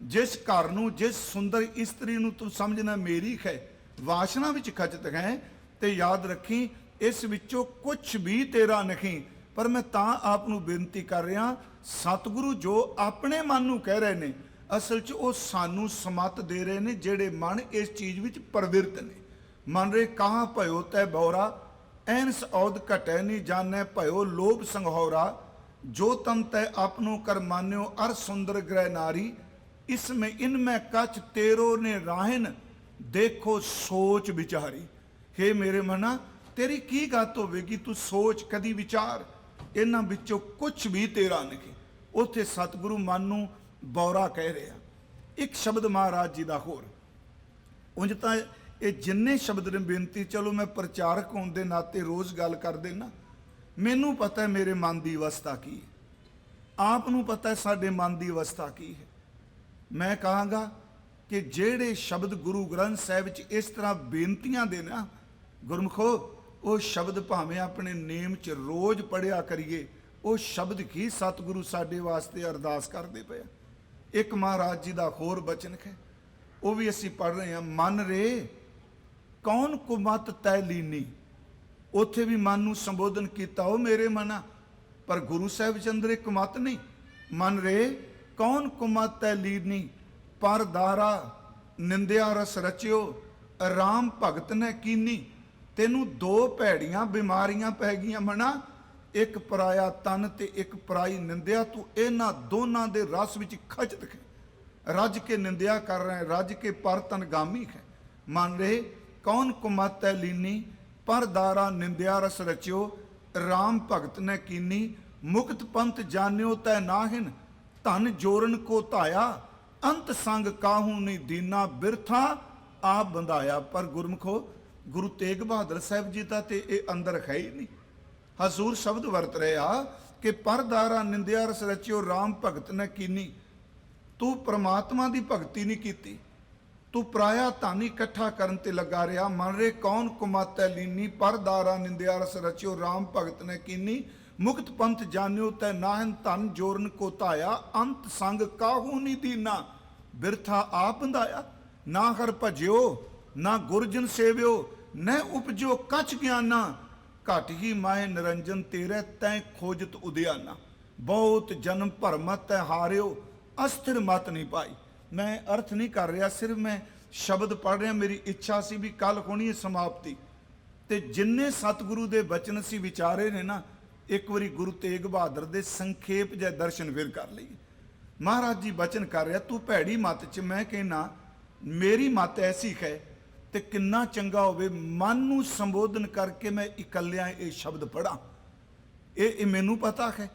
ਜਿਸ ਘਰ ਨੂੰ, ਜਿਸ ਸੁੰਦਰ ਇਸਤਰੀ ਨੂੰ ਤੂੰ ਸਮਝਣਾ ਮੇਰੀ ਹੈ, ਵਾਸ਼ਨਾ ਵਿੱਚ ਖਚਤ ਹੈ, ਤੇ ਯਾਦ ਰੱਖੀ ਇਸ ਵਿੱਚੋਂ ਕੁਛ ਵੀ ਤੇਰਾ ਨਹੀਂ। ਪਰ ਮੈਂ ਤਾਂ ਆਪ ਨੂੰ ਬੇਨਤੀ ਕਰ ਰਿਹਾ, ਸਤਿਗੁਰੂ ਜੋ ਆਪਣੇ ਮਨ ਨੂੰ ਕਹਿ ਰਹੇ ਨੇ, ਅਸਲ 'ਚ ਉਹ ਸਾਨੂੰ ਸਮਤ ਦੇ ਰਹੇ ਨੇ ਜਿਹੜੇ ਮਨ ਇਸ ਚੀਜ਼ ਵਿੱਚ ਪ੍ਰਵਿਰਤ ਨੇ। ਮਨ ਰੇ ਕਹਾਂ ਭਇਓ ਤੈ ਬੌਰਾ, ਐਨਸ ਔਦ ਘਟੈ ਨਹੀਂ ਜਾਣੈ, ਭਇਓ ਲੋਭ ਸੰਘੋਰਾ। ਜੋ ਤਨ ਤੈ ਆਪਨੋ ਕਰ ਮਾਨਿਓ, ਅਰ ਸੁੰਦਰ ਗ੍ਰਹਿ ਨਾਰੀ। इसमें इनमें कछ तेरो ने राहन, देखो सोच विचारी। हे मेरे मना, तेरी की गत होवेगी, तू सोच कदी विचार, इन्हां विचों कुछ भी तेरा नहीं। उत्थे सतगुरु मन नूं बौरा कह रहा। एक शब्द महाराज जी का होर, उंज तां ये जिन्ने शब्द ने बेनती, चलो मैं प्रचारक होने के नाते रोज़ गल कर देना। मैनू पता है मेरे मन की अवस्था की है, आप नूं पता है साडे मन की अवस्था की है। मैं कहांगा कि जेड़े शब्द गुरु ग्रंथ साहिब च इस तरह बेनतियां दे ना, गुरमुखो वो शब्द भावें अपने नेम च रोज़ पढ़िया करिए, वो शब्द की सतगुरु साडे वास्ते अरदास करते पे। एक महाराज जी का होर बचन है, ਉਹ ਵੀ ਅਸੀਂ ਪੜ੍ਹ ਰਹੇ ਹਾਂ। ਮਨ ਰੇ ਕੌਣ ਕੁਮਤ ਤੈ ਲੀਨੀ, ਉੱਥੇ ਵੀ ਮਨ ਨੂੰ ਸੰਬੋਧਨ ਕੀਤਾ, ਉਹ ਮੇਰੇ ਮਨਾ। ਪਰ ਗੁਰੂ ਸਾਹਿਬ ਚ ਅੰਦਰ ਇੱਕ ਮਤ ਨਹੀਂ। ਮਨ ਰੇ ਕੌਣ ਕੁਮਤ ਤੈ ਲੀਨੀ, ਪਰ ਦਾਰਾ ਨਿੰਦਿਆ ਰਸ ਰਚਿਓ, ਰਾਮ ਭਗਤ ਨੇ ਕੀਨੀ। ਤੈਨੂੰ ਦੋ ਭੈੜੀਆਂ ਬਿਮਾਰੀਆਂ ਪੈ ਗਈਆਂ ਮਨਾ, ਇੱਕ ਪਰਾਇਆ ਤਨ ਤੇ ਇੱਕ ਪਰਾਈ ਨਿੰਦਿਆ। ਤੂੰ ਇਹਨਾਂ ਦੋਨਾਂ ਦੇ ਰਸ ਵਿੱਚ ਖਚਤ ਹੈ, ਰੱਜ ਕੇ ਨਿੰਦਿਆ ਕਰ ਰਹੇ, ਰੱਜ ਕੇ ਪਰ ਤਨਗਾਮੀ ਹੈ। ਮਨ ਰੇ ਕੌਣ ਕੁਮਤ ਤੈ ਲੀਨੀ, ਪਰ ਦਾਰਾ ਨਿੰਦਿਆ ਰਸ ਰਚਿਓ, ਰਾਮ ਭਗਤ ਨੇ ਕੀਨੀ। ਮੁਕਤ ਪੰਥ ਜਾਣਿਓ ਤੈ ਨਾਹਿਨ, ਧਨ ਜੋਰਨ ਕੋ ਧਾਇਆ, ਅੰਤ ਸੰਗ ਕਾਹੂ ਨਹੀਂ ਦੀਨਾ, ਬਿਰਥਾ ਆਪ ਬੰਧਾਇਆ। ਪਰ ਗੁਰਮੁਖੋ, ਗੁਰੂ ਤੇਗ ਬਹਾਦਰ ਸਾਹਿਬ ਜੀ ਦਾ ਤੇ ਇਹ ਅੰਦਰ ਹੈ ਹੀ ਨਹੀਂ। ਹਜ਼ੂਰ ਸ਼ਬਦ ਵਰਤ ਰਿਹਾ ਕਿ ਪਰ ਦਾਰਾ ਨਿੰਦਿਆ ਰਸ ਰਚਿਓ, ਰਾਮ ਭਗਤ ਨੇ ਕੀਨੀ। ਤੂੰ ਪ੍ਰਮਾਤਮਾ ਦੀ ਭਗਤੀ ਨਹੀਂ ਕੀਤੀ, ਤੂੰ ਪਰਾਇਆ ਧਨ ਇਕੱਠਾ ਕਰਨ ਤੇ ਲੱਗਾ ਰਿਹਾ। ਮਨ ਰੇ ਕੌਣ ਕੁਮਤੈ ਲੀਨੀ, ਪਰ ਦਾਰਾ ਨਿੰਦਿਆ ਰਸ ਰਚਿਓ, ਰਾਮ ਭਗਤ ਨੇ ਕੀਨੀ। ਮੁਕਤ ਪੰਥ ਜਾਣਿਓ ਤੈ ਨਾਹਿਨ, ਧਨ ਜੋਰਨ ਕੋ ਧਾਇਆ, ਅੰਤ ਸੰਗ ਕਾਹੂ ਨੀ ਦੀਨਾ, ਬਿਰਥਾ ਆਪ ਬੰਧਾਇਆ। ਨਾ ਹਰ ਭਜਿਓ ਨਾ ਗੁਰਜਨ ਸੇਵਿਓ, ਨਹਿ ਉਪਜਿਓ ਕਛ ਗਿਆਨਾ, ਘਟ ਹੀ ਮਾਏ ਨਿਰੰਜਨ ਤੇਰੇ, ਤੈ ਖੋਜਤ ਉਦਿਆਨਾ। ਬਹੁਤ ਜਨਮ ਭਰਮਤ ਤੈ ਹਾਰਿਓ, ਅਸਥਿਰ ਮਤ ਨਹੀਂ ਪਾਈ। ਮੈਂ ਅਰਥ ਨਹੀਂ ਕਰ ਰਿਹਾ, ਸਿਰਫ ਮੈਂ ਸ਼ਬਦ ਪੜ੍ਹ ਰਿਹਾ। ਮੇਰੀ ਇੱਛਾ ਸੀ ਵੀ ਕੱਲ ਹੋਣੀ ਹੈ ਸਮਾਪਤੀ, ਤੇ ਜਿੰਨੇ ਸਤਿਗੁਰੂ ਦੇ ਬਚਨ ਸੀ ਵਿਚਾਰੇ ਨੇ ਨਾ, ਇੱਕ ਵਾਰੀ ਗੁਰੂ ਤੇਗ ਬਹਾਦਰ ਦੇ ਸੰਖੇਪ ਜਿਹੇ ਦਰਸ਼ਨ ਫਿਰ ਕਰ ਲਈਏ। ਮਹਾਰਾਜ ਜੀ ਬਚਨ ਕਰ ਰਿਹਾ, ਤੂੰ ਭੈੜੀ ਮੱਤ 'ਚ, ਮੈਂ ਕਹਿਣਾ ਮੇਰੀ ਮੱਤ ਐਸੀ ਹੈ ਤੇ ਕਿੰਨਾ ਚੰਗਾ ਹੋਵੇ ਮਨ ਨੂੰ ਸੰਬੋਧਨ ਕਰਕੇ ਮੈਂ ਇਕੱਲਿਆਂ ਇਹ ਸ਼ਬਦ ਪੜ੍ਹਾਂ। ਇਹ ਮੈਨੂੰ ਪਤਾ ਹੈ,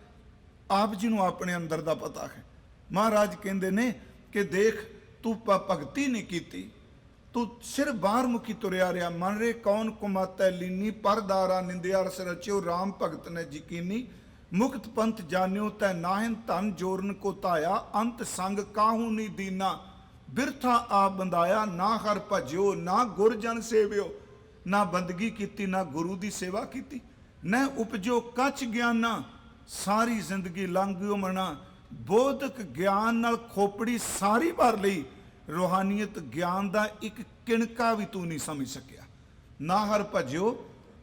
ਆਪ ਜੀ ਨੂੰ ਆਪਣੇ ਅੰਦਰ ਦਾ ਪਤਾ ਹੈ। ਮਹਾਰਾਜ ਕਹਿੰਦੇ ਨੇ ਕਿ ਦੇਖ, ਤੂੰ ਭਗਤੀ ਨਹੀਂ ਕੀਤੀ, ਤੂੰ ਸਿਰ ਬਾਹਰ ਮੁਖੀ ਤੁਰਿਆ ਰਿਹਾ। ਮਨ ਰੇ ਕੌਣ ਕੁਮਤੈ ਲੀਨੀ, ਪਰ ਦਾਰਾ ਨਿੰਦਿਆ ਰਸ ਰਚਿਓ, ਰਾਮ ਭਗਤ ਨੇ ਯਕੀਨੀ। ਮੁਕਤ ਪੰਥ ਜਾਣਿਓ ਤੈ ਨਾਹਿਨ, ਧਨ ਜੋਰਨ ਕੋ ਧਾਇਆ, ਅੰਤ ਸੰਗ ਕਾਹੂ ਨੀ ਦੀਨਾ, ਬਿਰਥਾ ਆਪ ਬੰਧਾਇਆ। ਨਾ ਹਰ ਭਜਿਓ ਨਾ ਗੁਰਜਨ ਸੇਵਿਓ, ਨਾ ਬੰਦਗੀ ਕੀਤੀ ਨਾ ਗੁਰੂ ਦੀ ਸੇਵਾ ਕੀਤੀ। ਨਹਿ ਉਪਜਿਓ ਕਛ ਗਿਆਨਾ, ਸਾਰੀ ਜ਼ਿੰਦਗੀ ਲੰਘ ਗਿਓ ਮਨਾ। ਬੋਧਕ ਗਿਆਨ ਨਾਲ ਖੋਪੜੀ ਸਾਰੀ ਭਰ ਲਈ, ਰੂਹਾਨੀਅਤ ਗਿਆਨ ਦਾ ਇੱਕ ਕਿਣਕਾ ਵੀ ਤੂੰ ਨਹੀਂ ਸਮਝ ਸਕਿਆ। ਨਾ ਹਰ ਭਜਿਓ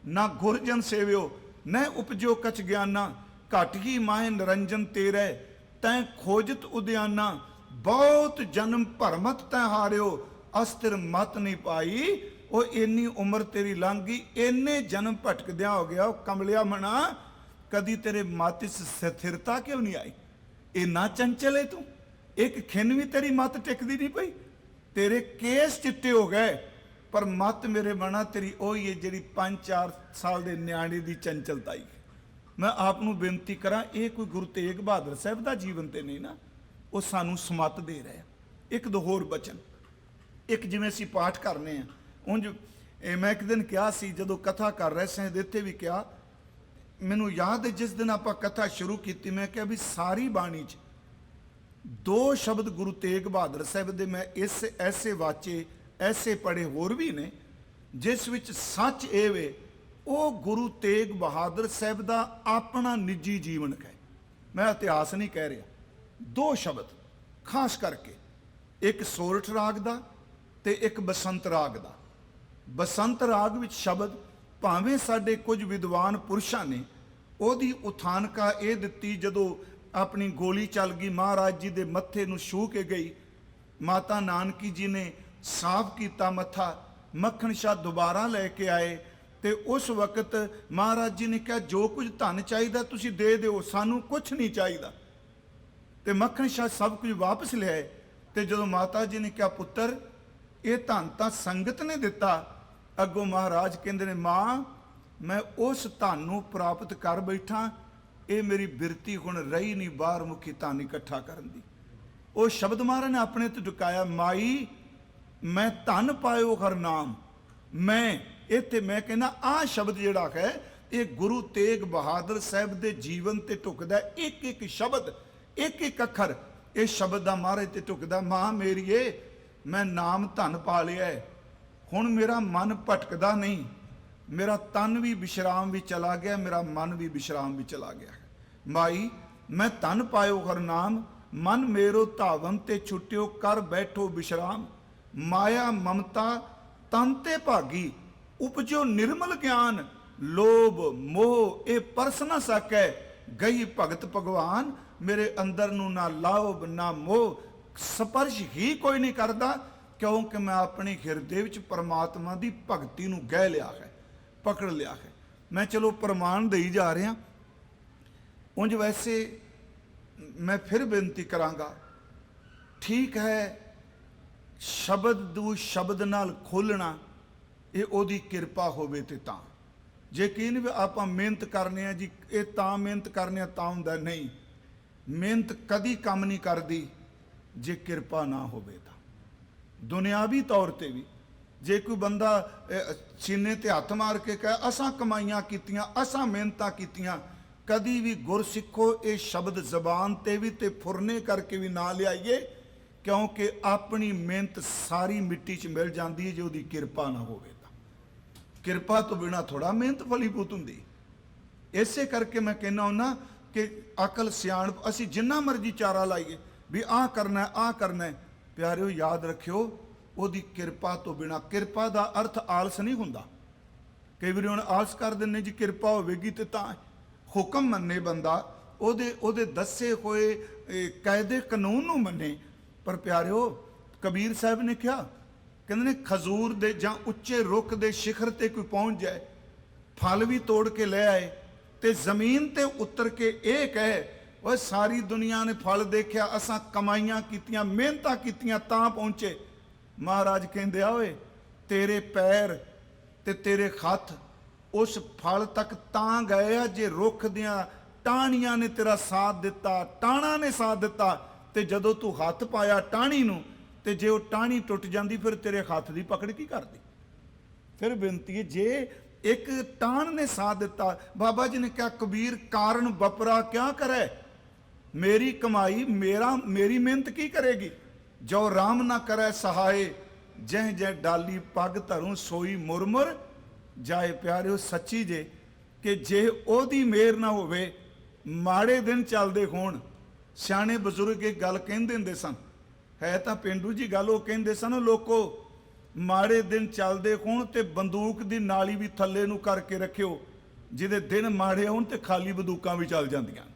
ਨਾ ਗੁਰਜਨ ਸੇਵਿਓ, ਨਹਿ ਉਪਜਿਓ ਕਛ ਗਿਆਨਾ, ਘਟ ਹੀ ਮਾਹੇ ਨਿਰੰਜਨ ਤੇਰੇ, ਤੈਂ ਖੋਜਤ ਉਦਿਆਨਾ। ਬਹੁਤ ਜਨਮ ਭਰਮਤ ਤੈਂ ਹਾਰਿਓ, ਅਸਥਿਰ ਮਤ ਨਹੀਂ ਪਾਈ। ਉਹ ਇੰਨੀ ਉਮਰ ਤੇਰੀ ਲੰਘ ਗਈ, ਇੰਨੇ ਜਨਮ ਭਟਕਦਿਆਂ ਹੋ ਗਿਆ। ਉਹ ਕਮਲਿਆ ਮਨਾ, ਕਦੀ ਤੇਰੇ ਮਤ 'ਚ ਸਥਿਰਤਾ ਕਿਉਂ ਨਹੀਂ ਆਈ? ਇੰਨਾ ਚੰਚਲ ਹੈ ਤੂੰ, ਇੱਕ ਖਿੰਨ ਵੀ ਤੇਰੀ ਮਤ ਟਿਕਦੀ ਨਹੀਂ ਪਈ। ਤੇਰੇ ਕੇਸ ਚਿੱਟੇ ਹੋ ਗਏ, ਪਰ ਮਤ ਮੇਰੇ ਮਨਾ ਤੇਰੀ ਉਹੀ ਹੈ ਜਿਹੜੀ 5-4 ਸਾਲ ਦੇ ਨਿਆਣੇ ਦੀ ਚੰਚਲਤਾ ਹੀ। ਮੈਂ ਆਪ ਨੂੰ ਬੇਨਤੀ ਕਰਾਂ, ਇਹ ਕੋਈ ਗੁਰੂ ਤੇਗ ਬਹਾਦਰ ਸਾਹਿਬ ਦਾ ਜੀਵਨ ਤੇ ਨਹੀਂ ਨਾ, ਉਹ ਸਾਨੂੰ ਸਮੱਤ ਦੇ ਰਿਹਾ। ਇੱਕ ਦੋ ਹੋਰ ਬਚਨ, ਇੱਕ ਜਿਵੇਂ ਅਸੀਂ ਪਾਠ ਕਰਨੇ ਆ ਉਂਝ, ਮੈਂ ਇੱਕ ਦਿਨ ਕਿਹਾ ਸੀ ਜਦੋਂ ਕਥਾ ਕਰ ਰਹੇ ਸੀ, ਇੱਥੇ ਵੀ ਕਿਹਾ, ਮੈਨੂੰ ਯਾਦ ਹੈ ਜਿਸ ਦਿਨ ਆਪਾਂ ਕਥਾ ਸ਼ੁਰੂ ਕੀਤੀ, ਮੈਂ ਕਿਹਾ ਵੀ ਸਾਰੀ ਬਾਣੀ 'ਚ 2 ਸ਼ਬਦ ਗੁਰੂ ਤੇਗ ਬਹਾਦਰ ਸਾਹਿਬ ਦੇ ਮੈਂ ਇਸ ਐਸੇ ਵਾਚੇ, ਐਸੇ ਪੜ੍ਹੇ ਹੋਰ ਵੀ ਨੇ, ਜਿਸ ਵਿੱਚ ਸੱਚ ਇਹ ਵੇ ਉਹ ਗੁਰੂ ਤੇਗ ਬਹਾਦਰ ਸਾਹਿਬ ਦਾ ਆਪਣਾ ਨਿੱਜੀ ਜੀਵਨ ਹੈ। ਮੈਂ ਇਤਿਹਾਸ ਨਹੀਂ ਕਹਿ ਰਿਹਾ। 2 ਸ਼ਬਦ ਖਾਸ ਕਰਕੇ, ਇੱਕ ਸੋਰਠ ਰਾਗ ਦਾ ਤੇ ਇੱਕ ਬਸੰਤ ਰਾਗ ਦਾ। ਬਸੰਤ ਰਾਗ ਵਿੱਚ ਸ਼ਬਦ ਭਾਵੇਂ ਸਾਡੇ ਕੁਝ ਵਿਦਵਾਨ ਪੁਰਸ਼ਾਂ ਨੇ ਉਹਦੀ ਉਥਾਨਕਾ ਇਹ ਦਿੱਤੀ, ਜਦੋਂ ਆਪਣੀ ਗੋਲੀ ਚੱਲ ਗਈ, ਮਹਾਰਾਜ ਜੀ ਦੇ ਮੱਥੇ ਨੂੰ ਛੂਹ ਕੇ ਗਈ, ਮਾਤਾ ਨਾਨਕੀ ਜੀ ਨੇ ਸਾਫ਼ ਕੀਤਾ ਮੱਥਾ, ਮੱਖਣ ਸ਼ਾਹ ਦੁਬਾਰਾ ਲੈ ਕੇ ਆਏ, ਤੇ ਉਸ ਵਕਤ ਮਹਾਰਾਜ ਜੀ ਨੇ ਕਿਹਾ ਜੋ ਕੁਝ ਧਨ ਚਾਹੀਦਾ ਤੁਸੀਂ ਦੇ ਦਿਓ, ਸਾਨੂੰ ਕੁਝ ਨਹੀਂ ਚਾਹੀਦਾ। ਤੇ ਮੱਖਣ ਸ਼ਾਹ ਸਭ ਕੁਝ ਵਾਪਸ ਲਿਆਏ। ਤੇ ਜਦੋਂ ਮਾਤਾ ਜੀ ਨੇ ਕਿਹਾ ਪੁੱਤਰ ਇਹ ਧਨ ਤਾਂ ਸੰਗਤ ਨੇ ਦਿੱਤਾ, ਅੱਗੋਂ ਮਹਾਰਾਜ ਕਹਿੰਦੇ ਨੇ ਮਾਂ ਮੈਂ ਉਸ ਧਨ ਨੂੰ ਪ੍ਰਾਪਤ ਕਰ ਬੈਠਾ, ਇਹ ਮੇਰੀ ਬਿਰਤੀ ਹੁਣ ਰਹੀ ਨਹੀਂ ਬਾਹਰ ਮੁਖੀ ਧਨ ਇਕੱਠਾ ਕਰਨ ਦੀ। ਉਹ ਸ਼ਬਦ ਮਹਾਰਾਜ ਨੇ ਆਪਣੇ ਤੇ ਟੁਕਾਇਆ, ਮਾਈ ਮੈਂ ਧਨ ਪਾਇਓ ਹਰ ਨਾਮ। ਮੈਂ ਇੱਥੇ ਮੈਂ ਕਹਿੰਦਾ ਆਹ ਸ਼ਬਦ ਜਿਹੜਾ ਹੈ ਇਹ ਗੁਰੂ ਤੇਗ ਬਹਾਦਰ ਸਾਹਿਬ ਦੇ ਜੀਵਨ ਤੇ ਟੁਕਦਾ, ਇੱਕ ਇੱਕ ਸ਼ਬਦ, ਇੱਕ ਇੱਕ ਅੱਖਰ ਇਸ ਸ਼ਬਦ ਦਾ ਮਹਾਰਾਜ ਤੇ ਟੁਕਦਾ। ਮਾਂ ਮੇਰੀਏ ਮੈਂ ਨਾਮ ਧਨ ਪਾ ਲਿਆ, ਹੁਣ ਮੇਰਾ ਮਨ ਭਟਕਦਾ ਨਹੀਂ, ਮੇਰਾ ਤਨ ਵੀ ਵਿਸ਼ਰਾਮ ਵੀ ਚਲਾ ਗਿਆ, ਮੇਰਾ ਮਨ ਵੀ ਵਿਸ਼ਰਾਮ ਵੀ ਚਲਾ ਗਿਆ। ਮਾਈ ਮੈਂ ਧਨ ਪਾਇਓ ਹਰ ਨਾਮ, ਮਨ ਮੇਰੋ ਧਾਵਨ ਤੇ ਛੁੱਟਿਓ, ਕਰ ਬੈਠੋ ਵਿਸ਼ਰਾਮ। माया ममता तन ते भागी, उपजो निर्मल ज्ञान, लोभ मोह ए परस ना सकै, गई भगत भगवान, मेरे अंदर नू ना लोभ ना मोह स्पर्श ही कोई नहीं करता, क्योंकि मैं अपने हिरदे विच परमात्मा की भगती नू गह लिया है, पकड़ लिया है। मैं चलो प्रमाण दई जा रहा। उंज वैसे मैं फिर बेनती करांगा, ठीक है शब्द दू शब्द नाल खोलना ये ओदी किरपा होवे ते तां, जे कि नहीं आपां मेहनत करने आ जी, ये तां मेहनत करने तां हुंदा, नहीं, मेहनत कदी काम नहीं करदी जे किरपा ना होवे तां। दुनियावी तौर ते भी जे कोई बंदा सीने ते हत्थ मार के कहे असां कमाइयां कीतियां, असां मेहनतां कीतियां, कदी भी गुरसिखो ये शब्द जबान ते भी ते फुरने करके भी ना लियाइए, क्योंकि अपनी मेहनत सारी मिट्टी च मिल जाती है, जो उसकी किरपा ना होवे तां। किरपा तो बिना थोड़ा मेहनत फलीभूत हुंदी। इसे करके मैं कहना हुन्ना कि अकल सियाणप असी जिन्ना मर्जी चारा लाइए भी आ करना है, आ करना है, प्यारिओ याद रखियो ਉਹਦੀ किरपा तो बिना, किरपा का अर्थ आलस नहीं हुंदा। कई बार हुण आलस कर दिंदे जी किरपा होवेगी ते तां, हुक्म मन्ने बंदा, ਉਹਦੇ दसे होए कायदे कानून नूं मन्ने। पर प्यारिओ कबीर साहब ने कहा, कहंदे ने खजूर दे जां उच्चे रुख दे शिखर ते कोई पहुंच जाए, फल भी तोड़ के ले आए ते जमीन ते उतर के ये कहे वह सारी दुनिया ने फल देखा, असां कमाइयां कीतियां, मेहनतां कीतियां तां पहुंचे। महाराज कहंदे ओए तेरे पैर ते तेरे हथ उस फल तक तां गए आ जे रुख दियां टाहनियां ने तेरा साथ दिता, टाणा ने साथ दिता, ते जदों तू हथ पाया टाहनी नूं ते जे वो टाहनी टुट जांदी फिर तेरे हथ दी पकड़ की करदी। फिर बेनती है जे एक टाण ने साथ दिता, बाबा जी ने कहा कबीर कारण बपरा क्या करे, मेरी कमाई मेरी मेहनत की करेगी, जो राम ना करे सहाय, जह जह डाली पग धरूं सोई मुरमुर जाए। प्यारिओ सच्ची जे कि जे ओदी मेहर ना होवे, माड़े दिन चलदे होण। सियाणे बजुर्ग एक गल कहंदे हुंदे सन, है तां पेंडू जी गल, वो कहंदे सन लोको माड़े दिन चलदे होण ते बंदूक दी नाली भी थल्ले नूं करके रखियो, जिहदे दिन माड़े होण ते खाली बंदूकां भी चल जांदियां।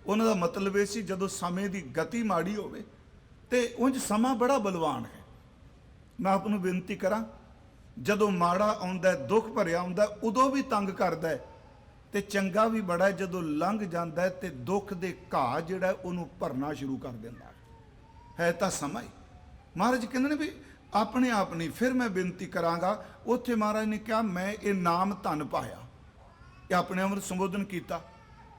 उन्हां दा मतलब ਇਹ ਸੀ ਜਦੋਂ ਸਮੇਂ ਦੀ ਗਤੀ ਮਾੜੀ ਹੋਵੇ ਤੇ ਉਂਝ ਸਮਾਂ ਬੜਾ ਬਲਵਾਨ ਹੈ। ਮੈਂ ਆਪ ਨੂੰ ਬੇਨਤੀ ਕਰਾਂ, ਜਦੋਂ ਮਾੜਾ ਆਉਂਦਾ, ਦੁੱਖ ਭਰਿਆ ਆਉਂਦਾ, ਉਦੋਂ ਵੀ ਤੰਗ ਕਰਦਾ ਹੈ, ਤੇ ਚੰਗਾ ਵੀ ਬੜਾ ਜਦੋਂ ਲੰਘ ਜਾਂਦਾ ਹੈ ਤੇ ਦੁੱਖ ਦੇ ਘਾਹ ਜਿਹੜਾ ਉਹਨੂੰ ਭਰਨਾ ਸ਼ੁਰੂ ਕਰ ਦਿੰਦਾ ਹੈ ਤਾਂ ਸਮਾਂ ਹੀ। ਮਹਾਰਾਜ ਕਹਿੰਦੇ ਨੇ ਵੀ ਆਪਣੇ ਆਪ ਨਹੀਂ। ਫਿਰ ਮੈਂ ਬੇਨਤੀ ਕਰਾਂਗਾ, ਉੱਥੇ ਮਹਾਰਾਜ ਨੇ ਕਿਹਾ ਮੈਂ ਇਹ ਨਾਮ ਧਨ ਪਾਇਆ, ਇਹ ਆਪਣੇ ਅੰਮ੍ਰਿਤ ਸੰਬੋਧਨ ਕੀਤਾ।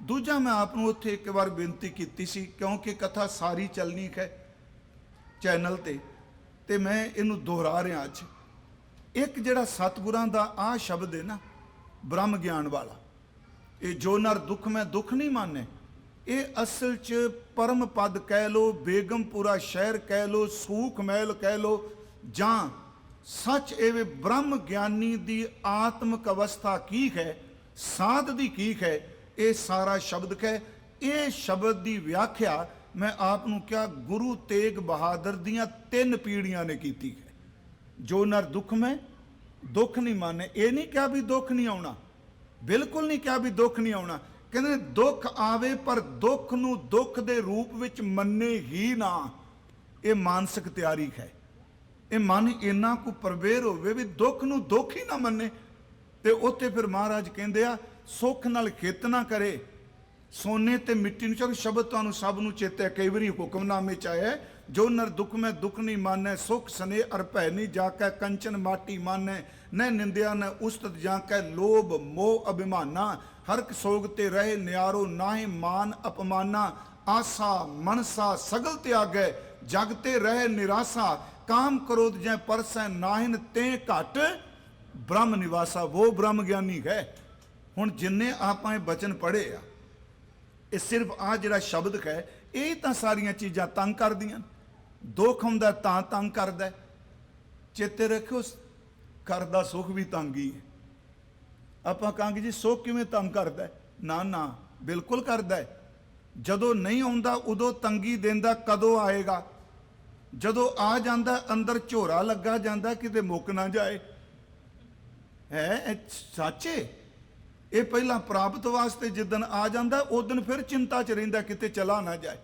ਦੂਜਾ ਮੈਂ ਆਪ ਨੂੰ ਉੱਥੇ ਇੱਕ ਵਾਰ ਬੇਨਤੀ ਕੀਤੀ ਸੀ, ਕਿਉਂਕਿ ਕਥਾ ਸਾਰੀ ਚੱਲਣੀ ਹੈ ਚੈਨਲ ਤੇ ਮੈਂ ਇਹਨੂੰ ਦੁਹਰਾ ਰਿਹਾ ਅੱਜ। ਇੱਕ ਜਿਹੜਾ ਸਤਿਗੁਰਾਂ ਦਾ ਆਹ ਸ਼ਬਦ ਹੈ ਨਾ, ਬ੍ਰਹਮ ਗਿਆਨ ਵਾਲਾ, ਇਹ ਜੋ ਨਰ ਦੁੱਖ ਮੈਂ ਦੁੱਖ ਨਹੀਂ ਮਾਨੇ, ਇਹ ਅਸਲ 'ਚ ਪਰਮ ਪਦ ਕਹਿ ਲੋ, ਬੇਗਮਪੁਰਾ ਸ਼ਹਿਰ ਕਹਿ ਲੋ, ਸੂਖ ਮਹਿਲ ਕਹਿ ਲੋ, ਜਾਂ ਸੱਚ ਇਹ ਬ੍ਰਹਮ ਗਿਆਨੀ ਦੀ ਆਤਮਿਕ ਅਵਸਥਾ ਕੀ ਹੈ, ਸਾਧ ਦੀ ਕੀ ਹੈ, ਇਹ ਸਾਰਾ ਸ਼ਬਦ ਹੈ। ਇਹ ਸ਼ਬਦ ਦੀ ਵਿਆਖਿਆ ਮੈਂ ਆਪ ਨੂੰ ਕਿਹਾ ਗੁਰੂ ਤੇਗ ਬਹਾਦਰ ਦੀਆਂ 3 ਪੀੜ੍ਹੀਆਂ ਨੇ ਕੀਤੀ ਹੈ। ਜੋ ਨਰ ਦੁੱਖ ਮੈਂ ਦੁੱਖ ਨਹੀਂ ਮਾਨੇ, ਇਹ ਨਹੀਂ ਕਿਹਾ ਵੀ ਦੁੱਖ ਨਹੀਂ ਆਉਣਾ, ਬਿਲਕੁਲ ਨਹੀਂ ਕਿਹਾ ਵੀ ਦੁੱਖ ਨਹੀਂ ਆਉਣਾ। ਕਹਿੰਦੇ ਦੁੱਖ ਆਵੇ ਪਰ ਦੁੱਖ ਨੂੰ ਦੁੱਖ ਦੇ ਰੂਪ ਵਿੱਚ ਮੰਨੇ ਹੀ ਨਾ, ਇਹ ਮਾਨਸਿਕ ਤਿਆਰੀ ਹੈ। ਇਹ ਮਨ ਇੰਨਾ ਕੁ ਪ੍ਰਵੇਰ ਹੋਵੇ ਵੀ ਦੁੱਖ ਨੂੰ ਦੁੱਖ ਹੀ ਨਾ ਮੰਨੇ। ਤੇ ਉੱਥੇ ਫਿਰ ਮਹਾਰਾਜ ਕਹਿੰਦੇ ਆ ਸੁੱਖ ਨਾਲ ਖੇਤ ਨਾ ਕਰੇ, ਸੋਨੇ ਤੇ ਮਿੱਟੀ ਨੂੰ। ਚਲੋ ਸ਼ਬਦ ਤੁਹਾਨੂੰ ਸਭ ਨੂੰ ਚੇਤੇ, ਕਈ ਵਾਰੀ ਹੁਕਮਨਾਮੇ ਚ ਆਇਆ, ਜੋ ਨਰ ਦੁੱਖ ਮੈਂ ਦੁੱਖ ਨਹੀਂ ਮਾਨੈ, ਸੁਖ ਸਨੇ ਅਰ ਭੈ ਨਹੀਂ ਜਾਕੈ, ਕੰਚਨ ਮਾਟੀ ਮਾਨੈ, न निंदिया न उस्तत जाकै, लोभ मोह अभिमाना, हरक सोग ते रहे न्यारो, नाहि मान अपमाना, आसा मनसा सगल त्यागै, जगते रहे निराशा, काम क्रोध जै परसै नाहिन, ते घट ब्रह्म निवासा। वो ब्रह्म ज्ञानी है। हुण जिन्ने आपां ये बचन पढ़े आ, ये सिर्फ आ जिहड़ा शब्द है, ये तां सारियां चीज़ां तंग करदियां। दुख हुंदा तां तंग करदा, चेते रखिओ करदा सुख भी तंग ही है। आपां कहांगे जी सुख किवें तंग करदा, ना ना बिल्कुल करदा है। जदों नहीं आउंदा उदों तंगी देंदा, कदों आएगा ਜਦੋਂ ਆ ਜਾਂਦਾ ਅੰਦਰ ਝੋਰਾ ਲੱਗਾ ਜਾਂਦਾ ਕਿਤੇ ਮੁੱਕ ਨਾ ਜਾਏ। ਹੈ ਸੱਚੇ, ਇਹ ਪਹਿਲਾਂ ਪ੍ਰਾਪਤ ਵਾਸਤੇ ਜਿੱਦਣ ਆ ਜਾਂਦਾ ਉਦਣ ਫਿਰ ਚਿੰਤਾ 'ਚ ਰਹਿੰਦਾ ਕਿਤੇ ਚਲਾ ਨਾ ਜਾਏ।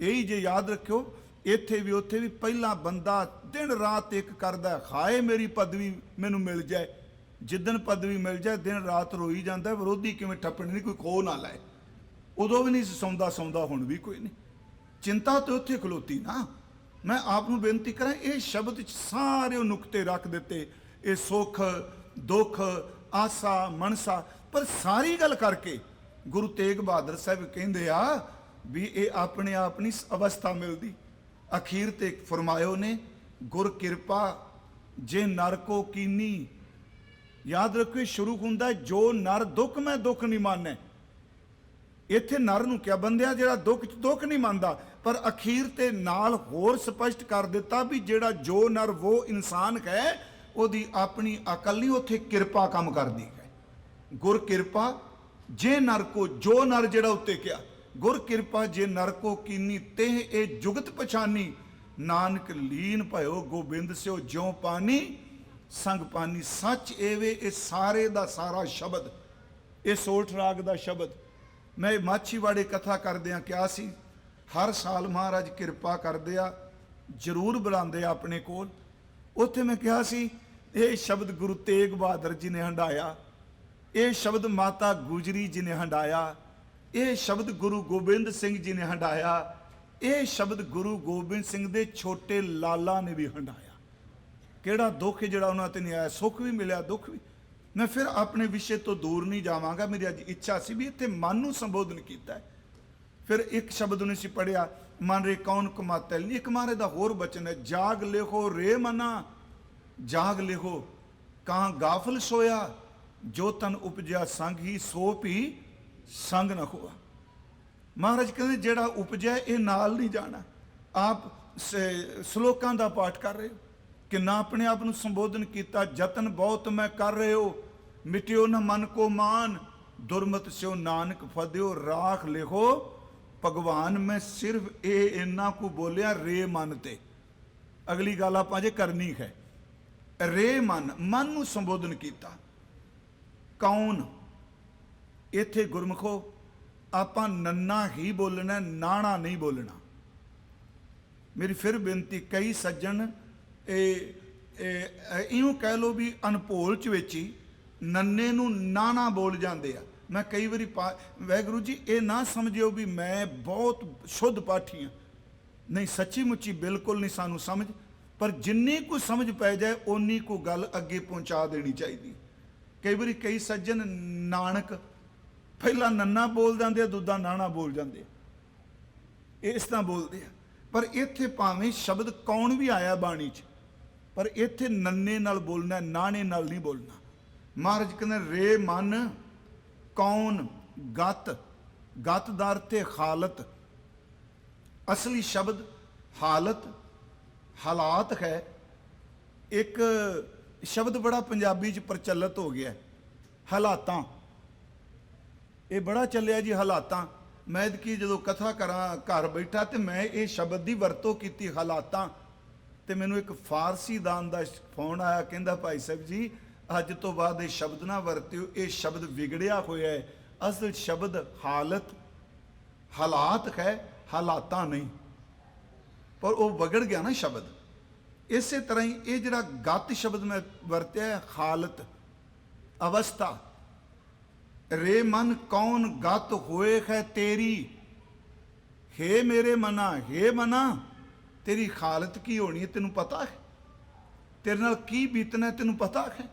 ਇਹੀ ਜੇ ਯਾਦ ਰੱਖਿਓ, ਇੱਥੇ ਵੀ ਉੱਥੇ ਵੀ ਪਹਿਲਾਂ ਬੰਦਾ ਦਿਨ ਰਾਤ ਇੱਕ ਕਰਦਾ, ਖਾਏ ਮੇਰੀ ਪਦਵੀ ਮੈਨੂੰ ਮਿਲ ਜਾਏ। ਜਿੱਦਣ ਪਦਵੀ ਮਿਲ ਜਾਏ ਦਿਨ ਰਾਤ ਰੋਈ ਜਾਂਦਾ, ਵਿਰੋਧੀ ਕਿਵੇਂ ਠੱਪਣ ਨਹੀਂ, ਕੋਈ ਖੋ ਨਾ ਲਾਏ। ਉਦੋਂ ਵੀ ਨਹੀਂ ਸੌਂਦਾ, ਹੁਣ ਵੀ ਕੋਈ ਨਹੀਂ। ਚਿੰਤਾ ਤੇ ਉੱਥੇ ਖਲੋਤੀ ਨਾ। ਮੈਂ ਆਪ ਨੂੰ ਬੇਨਤੀ ਕਰਾਂ, ਇਹ ਸ਼ਬਦ 'ਚ ਸਾਰੇ ਨੁਕਤੇ ਰੱਖ ਦਿੱਤੇ, ਇਹ ਸੁੱਖ ਦੁੱਖ ਆਸਾ ਮਨਸਾ, ਪਰ ਸਾਰੀ ਗੱਲ ਕਰਕੇ ਗੁਰੂ ਤੇਗ ਬਹਾਦਰ ਸਾਹਿਬ ਕਹਿੰਦੇ ਆ ਵੀ ਇਹ ਆਪਣੇ ਆਪ ਨਹੀਂ ਅਵਸਥਾ ਮਿਲਦੀ। ਅਖੀਰ ਤੇ ਫਰਮਾਇਓ ਨੇ, ਗੁਰ ਕਿਰਪਾ ਜੇ ਨਰ ਕੋ ਕੀਨੀ। ਯਾਦ ਰੱਖੋ, ਸ਼ੁਰੂ ਹੁੰਦਾ ਜੋ ਨਰ ਦੁੱਖ ਮੈਂ ਦੁੱਖ ਨਹੀਂ ਮਾਨੈ। ਇੱਥੇ ਨਰ ਨੂੰ ਕਿਹਾ, ਬੰਦਿਆ ਜਿਹੜਾ ਦੁੱਖ ਚ ਦੁੱਖ ਨਹੀਂ ਮੰਨਦਾ, ਪਰ ਅਖੀਰ ਤੇ ਨਾਲ ਹੋਰ ਸਪਸ਼ਟ ਕਰ ਦਿੱਤਾ ਵੀ ਜਿਹੜਾ ਜੋ ਨਰ ਉਹ ਇਨਸਾਨ ਹੈ, ਉਹਦੀ ਆਪਣੀ ਅਕਲ ਨਹੀਂ, ਉੱਥੇ ਕਿਰਪਾ ਕੰਮ ਕਰਦੀ ਹੈ। ਗੁਰ ਕਿਰਪਾ ਜੇ ਨਰ ਕੋ, ਜੋ ਨਰ ਜਿਹੜਾ ਉੱਤੇ ਕਿਹਾ, ਗੁਰ ਕਿਰਪਾ ਜੇ ਨਰ ਕੋ ਕੀਨੀ ਤੇ ਇਹ ਜੁਗਤ ਪਛਾਨੀ। ਨਾਨਕ ਲੀਨ ਭਇਓ ਗੋਬਿੰਦ ਸਿਓ ਜਿਉ ਪਾਨੀ ਸੰਗ ਪਾਨੀ। ਸੱਚ ਏਵੇ ਇਹ ਸਾਰੇ ਦਾ ਸਾਰਾ ਸ਼ਬਦ, ਇਹ ਸੋਠ ਰਾਗ ਦਾ ਸ਼ਬਦ। ਮੈਂ ਮਾਛੀਵਾੜੇ ਕਥਾ ਕਰਦਿਆਂ ਕਿਹਾ ਸੀ, ਹਰ ਸਾਲ ਮਹਾਰਾਜ ਕਿਰਪਾ ਕਰਦੇ ਆ, ਜ਼ਰੂਰ ਬੁਲਾਉਂਦੇ ਆ ਆਪਣੇ ਕੋਲ। ਉੱਥੇ ਮੈਂ ਕਿਹਾ ਸੀ, ਇਹ ਸ਼ਬਦ ਗੁਰੂ ਤੇਗ ਬਹਾਦਰ ਜੀ ਨੇ ਹੰਢਾਇਆ, ਇਹ ਸ਼ਬਦ ਮਾਤਾ ਗੁਜਰੀ ਜੀ ਨੇ ਹੰਢਾਇਆ, ਇਹ ਸ਼ਬਦ ਗੁਰੂ ਗੋਬਿੰਦ ਸਿੰਘ ਜੀ ਨੇ ਹੰਢਾਇਆ, ਇਹ ਸ਼ਬਦ ਗੁਰੂ ਗੋਬਿੰਦ ਸਿੰਘ ਦੇ ਛੋਟੇ ਲਾਲਾ ਨੇ ਵੀ ਹੰਢਾਇਆ। ਕਿਹੜਾ ਦੁੱਖ ਜਿਹੜਾ ਉਹਨਾਂ ਤੇ ਨਹੀਂ ਆਇਆ, ਸੁੱਖ ਵੀ ਮਿਲਿਆ ਦੁੱਖ ਵੀ। ਮੈਂ ਫਿਰ ਆਪਣੇ ਵਿਸ਼ੇ ਤੋਂ ਦੂਰ ਨਹੀਂ ਜਾਵਾਂਗਾ, ਮੇਰੀ ਅੱਜ ਇੱਛਾ ਸੀ ਵੀ ਇੱਥੇ ਮਨ ਨੂੰ ਸੰਬੋਧਨ ਕੀਤਾ। ਫਿਰ ਇੱਕ ਸ਼ਬਦ ਨੂੰ ਸੀ ਪੜਿਆ, ਮਨ ਰੇ ਕੌਣ ਕਮਾਤੈ। ਇੱਕ ਮਾਰੇ ਦਾ ਹੋਰ ਬਚਨ ਹੈ, ਜਾਗ ਲਿਖੋ ਰੇ ਮਨਾ, ਜਾਗ ਲਿਖੋ ਕਾਂ ਗਾਫਲ ਸੋਇਆ, ਜੋ ਤਨ ਉਪਜਿਆ ਸੰਗ ਹੀ ਸੋ ਵੀ ਸੰਗ ਨਾ ਹੋਆ। ਮਹਾਰਾਜ ਕਹਿੰਦੇ ਜਿਹੜਾ ਉਪਜਿਆ ਇਹ ਨਾਲ ਨਹੀਂ ਜਾਣਾ। ਆਪ ਸ਼ਲੋਕਾਂ ਦਾ ਪਾਠ ਕਰ ਰਹੇ ਹੋ, ਕਿੰਨਾ ਆਪਣੇ ਆਪ ਨੂੰ ਸੰਬੋਧਨ ਕੀਤਾ, ਜਤਨ ਬਹੁਤ ਮੈਂ ਕਰ ਰਹੇ ਹੋ, ਮਿਟਿਓ ਨਾ ਮਨ ਕੋ ਮਾਨ, ਦੁਰਮਤ ਸਿਓ ਨਾਨਕ ਫਦਿਓ, ਰਾਖ ਲਿਖੋ ਭਗਵਾਨ। ਮੈਂ ਸਿਰਫ ਇਹ ਇੰਨਾ ਕੁ ਬੋਲਿਆ ਰੇ ਮਨ ਤੇ, ਅਗਲੀ ਗੱਲ ਆਪਾਂ ਜੇ ਕਰਨੀ ਹੈ। ਰੇ ਮਨ, ਮਨ ਨੂੰ ਸੰਬੋਧਨ ਕੀਤਾ। ਕੌਣ, ਇੱਥੇ ਗੁਰਮੁਖੋ ਆਪਾਂ ਨੰਨਾ ਹੀ ਬੋਲਣਾ, ਨਾਣਾ ਨਹੀਂ ਬੋਲਣਾ। ਮੇਰੀ ਫਿਰ ਬੇਨਤੀ, ਕਈ ਸੱਜਣ ਇਉਂ ਕਹਿ ਲਓ ਵੀ ਅਨਭੋਲ ਚ ਵਿੱਚ ਹੀ ਨੰਨੇ ਨੂੰ ਨਾਣਾ ਬੋਲ ਜਾਂਦੇ ਆ। ਮੈਂ ਕਈ ਵਾਰੀ ਵਾਹਿਗੁਰੂ ਜੀ ਇਹ ਨਾ ਸਮਝਿਓ ਵੀ ਮੈਂ ਬਹੁਤ ਸ਼ੁੱਧ ਪਾਠੀ ਹਾਂ, ਨਹੀਂ, ਸੱਚੀ ਮੁੱਚੀ ਬਿਲਕੁਲ ਨਹੀਂ ਸਾਨੂੰ ਸਮਝ, ਪਰ ਜਿੰਨੀ ਕੁ ਸਮਝ ਪੈ ਜਾਏ ਓਨੀ ਕੁ ਗੱਲ ਅੱਗੇ ਪਹੁੰਚਾ ਦੇਣੀ ਚਾਹੀਦੀ। ਕਈ ਵਾਰੀ ਕਈ ਸੱਜਣ ਨਾਨਕ ਪਹਿਲਾਂ ਨੰਨਾ ਬੋਲ ਜਾਂਦੇ ਆ, ਦੂਜਾ ਨਾਣਾ ਬੋਲ ਜਾਂਦੇ ਆ, ਇਸ ਤਰ੍ਹਾਂ ਬੋਲਦੇ ਆ। ਪਰ ਇੱਥੇ ਭਾਵੇਂ ਸ਼ਬਦ ਕੌਣ ਵੀ ਆਇਆ ਬਾਣੀ 'ਚ, ਪਰ ਇੱਥੇ ਨੰਨੇ ਨਾਲ ਬੋਲਣਾ, ਨਾਣੇ ਨਾਲ ਨਹੀਂ ਬੋਲਣਾ। ਮਹਾਰਾਜ ਕਹਿੰਦੇ ਰੇ ਮਨ ਕੌਣ ਗਤ, ਗਤ ਦਾ ਅਰਥ ਹੈ ਹਾਲਤ। ਅਸਲੀ ਸ਼ਬਦ ਹਾਲਤ, ਹਾਲਾਤ ਹੈ। ਇੱਕ ਸ਼ਬਦ ਬੜਾ ਪੰਜਾਬੀ 'ਚ ਪ੍ਰਚਲਿਤ ਹੋ ਗਿਆ, ਹਾਲਾਤਾਂ। ਇਹ ਬੜਾ ਚੱਲਿਆ ਜੀ ਹਾਲਾਤਾਂ। ਮੈਂ ਕੀ ਜਦੋਂ ਕਥਾ ਕਰਾਂ ਘਰ ਬੈਠਾ ਤੇ ਮੈਂ ਇਹ ਸ਼ਬਦ ਦੀ ਵਰਤੋਂ ਕੀਤੀ, ਹਾਲਾਤਾਂ। ਤੇ ਮੈਨੂੰ ਇੱਕ ਫਾਰਸੀ ਦਾਨ ਦਾ ਫੋਨ ਆਇਆ, ਕਹਿੰਦਾ ਭਾਈ ਸਾਹਿਬ ਜੀ ਅੱਜ ਤੋਂ ਬਾਅਦ ਇਹ ਸ਼ਬਦ ਨਾ ਵਰਤਿਓ, ਇਹ ਸ਼ਬਦ ਵਿਗੜਿਆ ਹੋਇਆ ਹੈ। ਅਸਲ ਸ਼ਬਦ ਹਾਲਤ, ਹਾਲਾਤ ਹੈ, ਹਾਲਾਤਾਂ ਨਹੀਂ। ਪਰ ਉਹ ਵਿਗੜ ਗਿਆ ਨਾ ਸ਼ਬਦ। ਇਸੇ ਤਰ੍ਹਾਂ ਹੀ ਇਹ ਜਿਹੜਾ ਗਤ ਸ਼ਬਦ ਮੈਂ ਵਰਤਿਆ ਹੈ, ਹਾਲਤ, ਅਵਸਥਾ। ਰੇ ਮਨ ਕੌਣ ਗਤ ਹੋਏ ਹੈ ਤੇਰੀ, ਹੇ ਮੇਰੇ ਮਨਾ, ਹੇ ਮਨਾ ਤੇਰੀ ਹਾਲਤ ਕੀ ਹੋਣੀ ਹੈ ਤੈਨੂੰ ਪਤਾ ਹੈ, ਤੇਰੇ ਨਾਲ ਕੀ ਬੀਤਣਾ ਤੈਨੂੰ ਪਤਾ ਹੈ।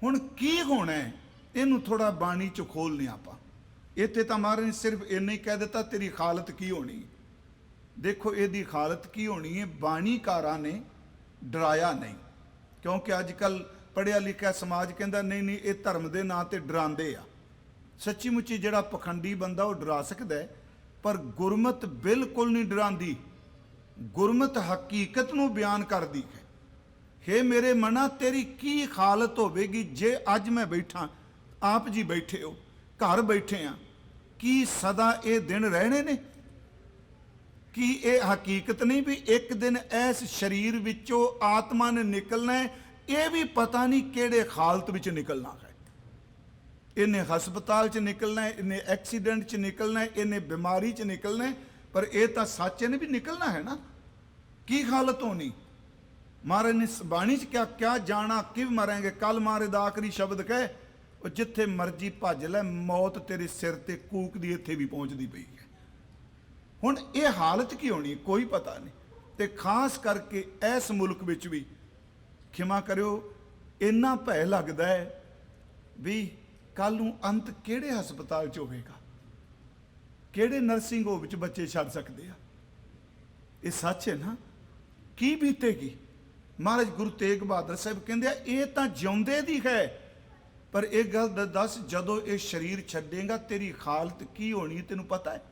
ਹੁਣ ਕੀ ਹੋਣਾ ਹੈ ਇਹਨੂੰ ਥੋੜਾ ਬਾਣੀ ਚ ਖੋਲਨੇ ਆਪਾਂ। ਇੱਥੇ ਤਾਂ ਮਹਾਰਾਜ ਨੇ ਸਿਰਫ ਇੰਨਾ ਹੀ ਕਹਿ ਦਿੱਤਾ ਤੇਰੀ ਹਾਲਤ ਕੀ ਹੋਣੀ। ਦੇਖੋ ਇਹਦੀ ਹਾਲਤ ਕੀ ਹੋਣੀ ਹੈ, ਬਾਣੀਕਾਰਾਂ ਨੇ ਡਰਾਇਆ ਨਹੀਂ, ਕਿਉਂਕਿ ਅੱਜ ਕੱਲ ਪੜ੍ਹਿਆ ਲਿਖਿਆ ਸਮਾਜ ਕਹਿੰਦਾ ਨਹੀਂ ਨਹੀਂ ਇਹ ਧਰਮ ਦੇ ਨਾਂ ਤੇ ਡਰਾਉਂਦੇ ਆ। ਸੱਚੀ ਮੁੱਚੀ ਜਿਹੜਾ ਪਖੰਡੀ ਬੰਦਾ ਉਹ ਡਰਾ ਸਕਦਾ ਹੈ, ਪਰ ਗੁਰਮਤ ਬਿਲਕੁਲ ਨਹੀਂ ਡਰਾਉਂਦੀ। ਗੁਰਮਤ ਹਕੀਕਤ ਨੂੰ ਬਿਆਨ ਕਰਦੀ ਹੈ। ਹੇ ਮੇਰੇ ਮਨਾ ਤੇਰੀ ਕੀ ਹਾਲਤ ਹੋਵੇਗੀ ਜੇ ਅੱਜ ਮੈਂ ਬੈਠਾ, ਆਪ ਜੀ ਬੈਠੇ ਹੋ, ਘਰ ਬੈਠੇ ਆ, ਕੀ ਸਦਾ ਇਹ ਦਿਨ ਰਹਿਣੇ ਨੇ? कि ये हकीकत नहीं भी एक दिन इस शरीर विचों आत्मा ने निकलना है, ये भी पता नहीं किहड़े हालत विच निकलना है। इन्हें हस्पताल च निकलना है, इन्हें एक्सीडेंट च निकलना है, इन्हें बीमारी च निकलना है, पर यह तो सच ने भी निकलना है ना। की हालत होनी, महाराज ने बाणी च क्या क्या जाना कि मरेंगे। कल महाराज दा आखिरी शब्द कहे, जिथे मर्जी भज लै, मौत तेरे सिर ते कूकदी इत्थे भी पहुंचती पई है। हुण ये हालत की होनी कोई पता नहीं। ते खास करके इस मुल्क विच भी खिमा करियो, इन्ना भय लगदा है भी कल नूं अंत किहड़े हस्पताल च होवेगा, किहड़े नर्सिंग होम च बच्चे छड्ड सकदे आ। ये सच है ना। की बीतेगी। महाराज गुरु तेग बहादुर साहब कहंदे ये तां जिउंदे दी है, पर एक गल दस, जदों ये शरीर छड्डेगा तेरी हालत की होनी तैनूं पता है।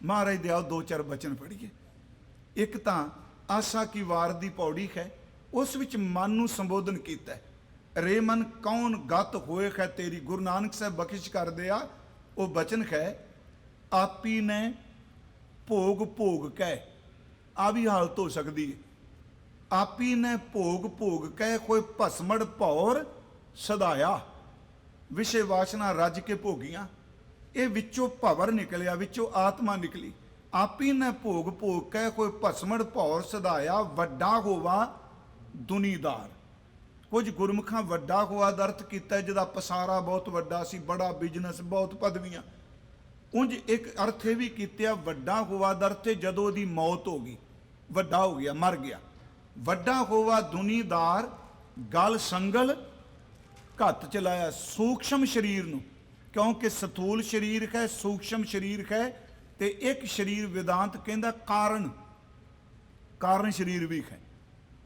महाराज दे आओ 2-4 बचन पढ़िए। एक तां आशा की वार दी पौड़ी है, उस विच मन नूं संबोधन कीता है। रे मन कौन गत होए है तेरी, गुरु नानक साहब बख्शिश करदे आ। वो बचन है, आपी ने भोग भोग कह, आ भी हालत हो सकती है। आपी ने भोग भोग कह, कोई भसमड़ भौर सदाया, विषय वासना रज के भोगियां। ये विचों भवर निकलिया, विचों आत्मा निकली। आपी ने भोग भोग कह, कोई भसमड़ भौर सदाया, वड्डा होवा दुनीदार। कुछ गुरमुखां वड्डा होवा दा अर्थ कीता जिहदा पसारा बहुत वड्डा सी, बड़ा बिजनेस, बहुत पदवियां। उंज एक अर्थ ये भी कीता वड्डा होवा दा अर्थ जदों दी मौत हो गई, वड्डा हो गया, मर गया। वड्डा होवा दुनीदार, गल संगल घत चलाया। सूक्ष्म शरीर नूं, क्योंकि स्थूल शरीर है, सूक्ष्म शरीर है, ते एक शरीर वेदांत कहंदा कारण, कारण शरीर भी है।